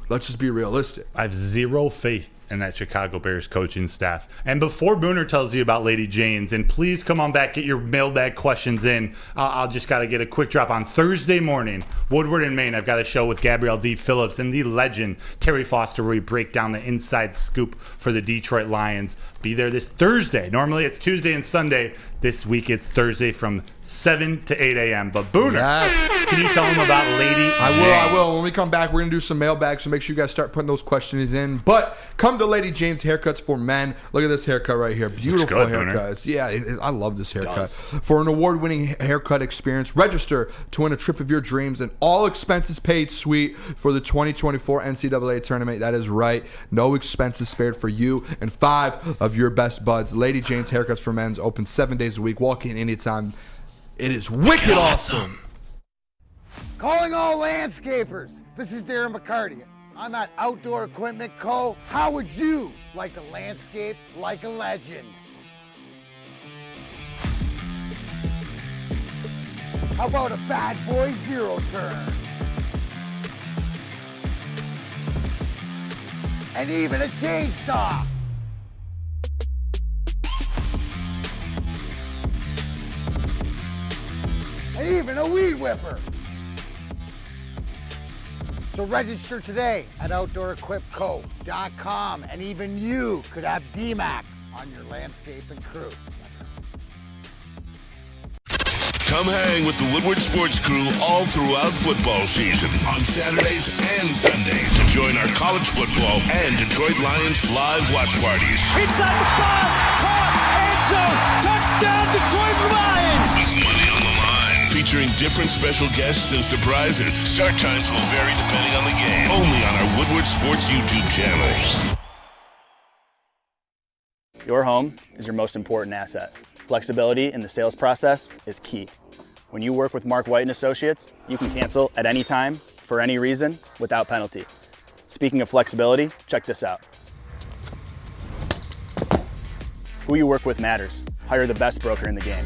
Let's just be realistic. I have zero faith in that Chicago Bears coaching staff. And before Booner tells you about Lady Jane's, and please come on back, get your mailbag questions in. I'll just got to get a quick drop. On Thursday morning, Woodward and Maine, I've got a show with Gabrielle D. Phillips and the legend Terry Foster where we break down the inside scoop for the Detroit Lions. Be there this Thursday. Normally it's Tuesday and Sunday. This week it's Thursday from 7 to 8 a.m. But Booner, can you tell them about Lady Jane's? I will. When we come back, we're going to do some mailbags, so make sure you guys start putting those questions in. But come to Lady Jane's Haircuts for Men. Look at this haircut right here. Beautiful haircut. Yeah, I love this haircut. For an award-winning haircut experience, register to win a trip of your dreams and all expenses paid suite for the 2024 NCAA tournament. That is right. No expenses spared for you and 5 of your best buds. Lady Jane's Haircuts for Men's open 7 days a week. Walk in anytime. It is wicked awesome. Calling all landscapers. This is Darren McCarty. I'm at Outdoor Equipment Co. How would you like a landscape like a legend? How about a bad boy zero turn? And even a chainsaw. And even a weed whipper. So register today at OutdoorEquipCo.com, and even you could have DMAC on your landscaping crew. Come hang with the Woodward Sports Crew all throughout football season on Saturdays and Sundays. Join our college football and Detroit Lions live watch parties. Inside the 5, caught, end zone, touchdown Detroit Lions! With money on the line, featuring different special guests and surprises. Start times will vary depending on the game. Only on our Woodward Sports YouTube channel. Your home is your most important asset. Flexibility in the sales process is key. When you work with Mark White & Associates, you can cancel at any time, for any reason, without penalty. Speaking of flexibility, check this out. Who you work with matters. Hire the best broker in the game.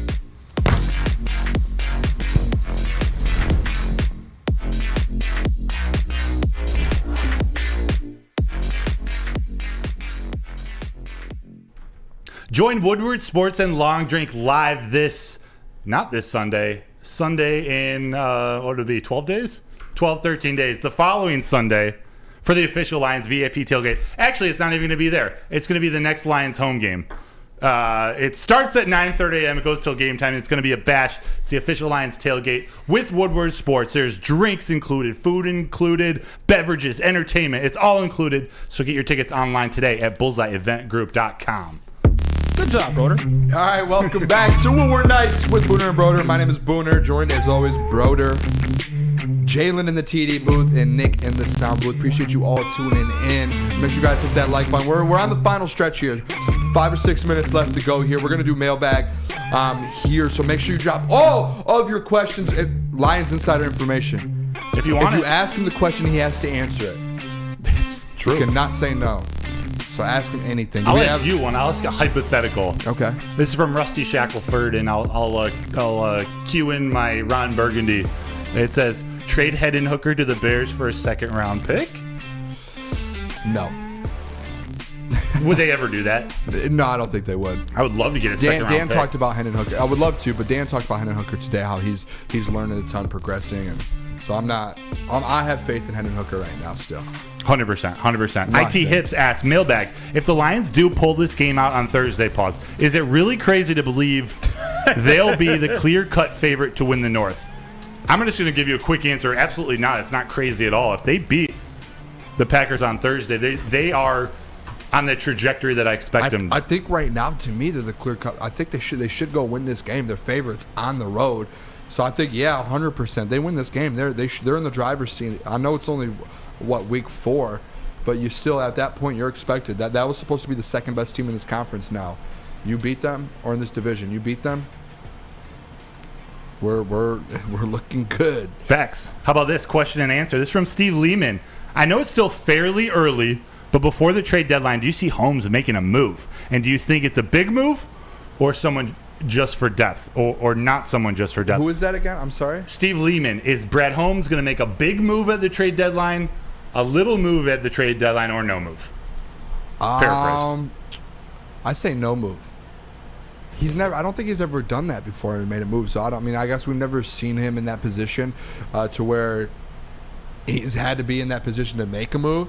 Join Woodward Sports and Long Drink live not this Sunday in, what would it be, 12 days? 13 days. The following Sunday for the official Lions VIP tailgate. Actually, it's not even going to be there. It's going to be the next Lions home game. It starts at 9:30 a.m. It goes till game time. It's going to be a bash. It's the official Lions tailgate with Woodward Sports. There's drinks included, food included, beverages, entertainment. It's all included. So get your tickets online today at bullseyeeventgroup.com. Good job, Broder. All right, welcome back to Woodward Nights with Booner and Broder. My name is Booner, joined as always Broder, Jalen in the TD booth, and Nick in the sound booth. Appreciate you all tuning in. Make sure you guys hit that like button. We're on the final stretch here. 5 or 6 minutes left to go here. We're going to do mailbag here, so make sure you drop all of your questions at Lions Insider Information. If you want If you ask him the question, he has to answer it. It's true. You cannot say no. So ask him anything. I'll ask you one. I'll ask a hypothetical. Okay. This is from Rusty Shackelford, and I'll cue in my Ron Burgundy. It says, trade Hendon Hooker to the Bears for a second-round pick? No. Would they ever do that? No, I don't think they would. I would love to get a second-round Dan pick. talked about Hendon Hooker. I would love to, but Dan talked about Hendon Hooker today, how he's learning a ton, progressing, and so I have faith in Hendon Hooker right now still. 100%. IT Hips asks, mailbag, if the Lions do pull this game out on Thursday, is it really crazy to believe they'll be the clear-cut favorite to win the North? I'm just going to give you a quick answer. Absolutely not. It's not crazy at all. If they beat the Packers on Thursday, they are on the trajectory that I expect them. I think right now, to me, they're the clear-cut. I think they should go win this game. They're favorites on the road. So I think, 100%. They win this game. They're in the driver's seat. I know it's only, week 4, but you still, at that point, you're expected. That was supposed to be the second best team in this conference now. You beat them, or in this division, you beat them, we're looking good. Facts. How about this question and answer? This is from Steve Lehman. I know it's still fairly early, but before the trade deadline, do you see Holmes making a move? And do you think it's a big move or someone just for depth, or not someone just for depth? Who is that again? I'm sorry? Steve Lehman. Is Brad Holmes going to make a big move at the trade deadline, a little move at the trade deadline, or no move? Paraphrased. I say no move. I don't think he's ever done that before and made a move. So I guess we've never seen him in that position to where he's had to be in that position to make a move.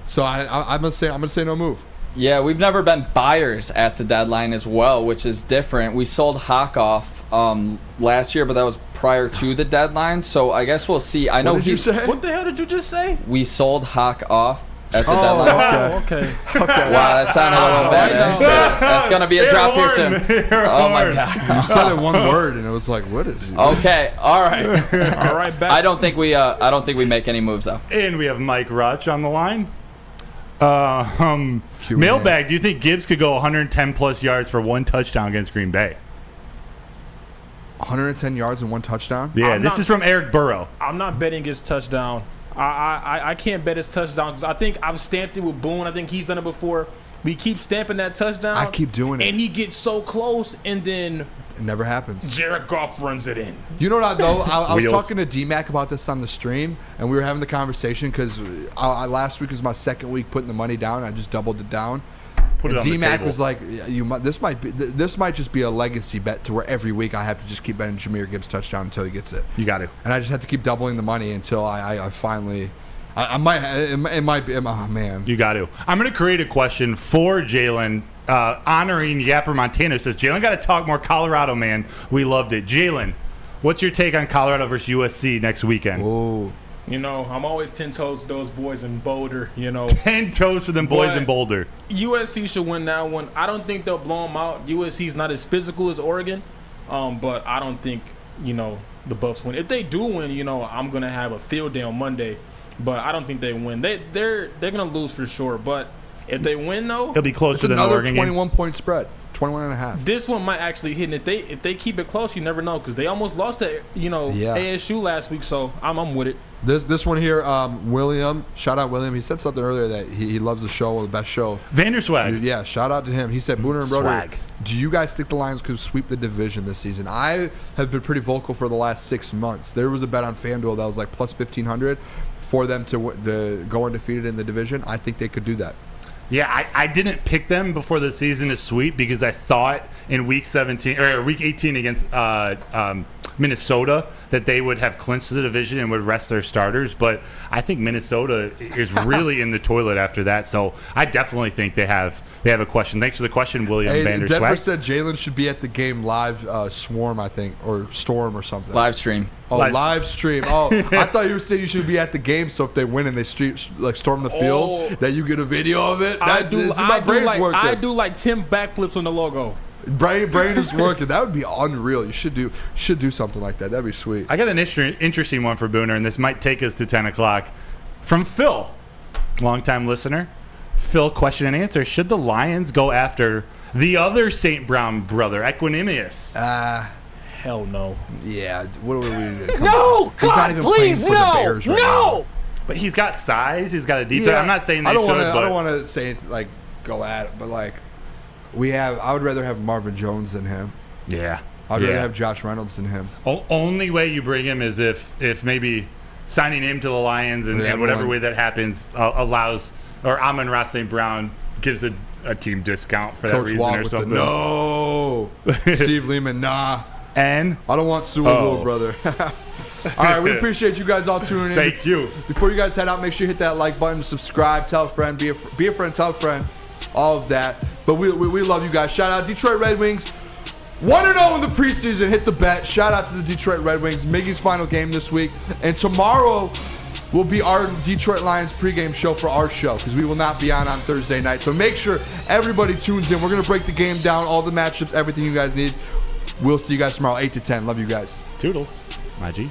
So I'm gonna say no move. Yeah, we've never been buyers at the deadline as well, which is different. We sold Hawk off last year, but that was prior to the deadline. So I guess we'll see. I know What did you say? What the hell did you just say? We sold Hawk off at the deadline. Okay. Wow, that sounded a little bad. That's gonna be a drop here soon. Oh my god! You said it one word, and it was like, what is it? Okay, all right. All right, back. I don't think we make any moves though. And we have Mike Rutch on the line. Mailbag, do you think Gibbs could go 110 plus yards for 1 touchdown against Green Bay? 110 yards and 1 touchdown? Yeah, this is from Eric Burrow. I'm not betting his touchdown. I can't bet his touchdown because I think I've stamped it with Boone. I think he's done it before. We keep stamping that touchdown. I keep doing it. And he gets so close, and then it never happens. Jared Goff runs it in. You know what, though? I was talking to D-Mac about this on the stream, and we were having the conversation because last week was my second week putting the money down. And I just doubled it down. And D-Mac was like, this might just be a legacy bet to where every week I have to just keep betting Jahmyr Gibbs touchdown until he gets it. You got to. And I just have to keep doubling the money until I finally... it might be... Oh, man. You got to. I'm going to create a question for Jalen, honoring Yapper Montana. Says, Jalen got to talk more Colorado, man. We loved it. Jalen, what's your take on Colorado versus USC next weekend? Whoa. You know, I'm always 10 toes to those boys in Boulder, 10 toes for them boys in Boulder. USC should win that one. I don't think they'll blow them out. USC's not as physical as Oregon, but I don't think, the Buffs win. If they do win, I'm going to have a field day on Monday, but I don't think they win. They're going to lose for sure, but if they win, though, it'll be closer than Oregon. Another 21-point spread. 21.5. This one might actually hit. And if they keep it close, you never know, because they almost lost to ASU last week. So I'm with it. This one here, William. Shout out William. He said something earlier that he loves the show, the best show. Vanderswag. Yeah, shout out to him. He said, Booner and Broder, do you guys think the Lions could sweep the division this season? I have been pretty vocal for the last 6 months. There was a bet on FanDuel that was like plus 1,500 for them to go undefeated in the division. I think they could do that. Yeah, I didn't pick them before the season to sweep because I thought in week 18 against Minnesota that they would have clinched the division and would rest their starters, but I think Minnesota is really in the toilet after that. So I definitely think they have a question. Thanks for the question, William Vanderswag. Denver said Jalen should be at the game live Swarm, I think, or Storm or something. Live stream. Oh, live stream. Oh, I thought you were saying you should be at the game, so if they win and they storm the field, that you get a video of it. I do like 10 backflips on the logo. Brain is working. That would be unreal. You should do something like that. That'd be sweet. I got an interesting one for Booner, and this might take us to 10 o'clock. From Phil, longtime listener. Phil, question and answer. Should the Lions go after the other St. Brown brother, Equanimous? Hell no. Yeah. What are we? No, He's not even playing for the Bears right now. But he's got size. He's got a defense. I'm not saying they should. I don't want to say like go at it, but like I would rather have Marvin Jones than him. Yeah. I'd rather have Josh Reynolds than him. Only way you bring him is if maybe signing him to the Lions and whatever way that happens allows, or Amon-Ra St. Brown gives a team discount for Coach that reason Wall or with something. No. Steve Lehman, nah. And I don't want Sewell, brother. All right, we appreciate you guys all tuning in. Thank you. Before you guys head out, make sure you hit that like button, subscribe, tell a friend, be a friend, tell a friend, all of that. But we love you guys. Shout out Detroit Red Wings. 1-0 in the preseason. Hit the bet. Shout out to the Detroit Red Wings. Miggy's final game this week. And tomorrow will be our Detroit Lions pregame show for our show because we will not be on Thursday night. So make sure everybody tunes in. We're going to break the game down, all the matchups, everything you guys need. We'll see you guys tomorrow, 8 to 10. Love you guys. Toodles. My G.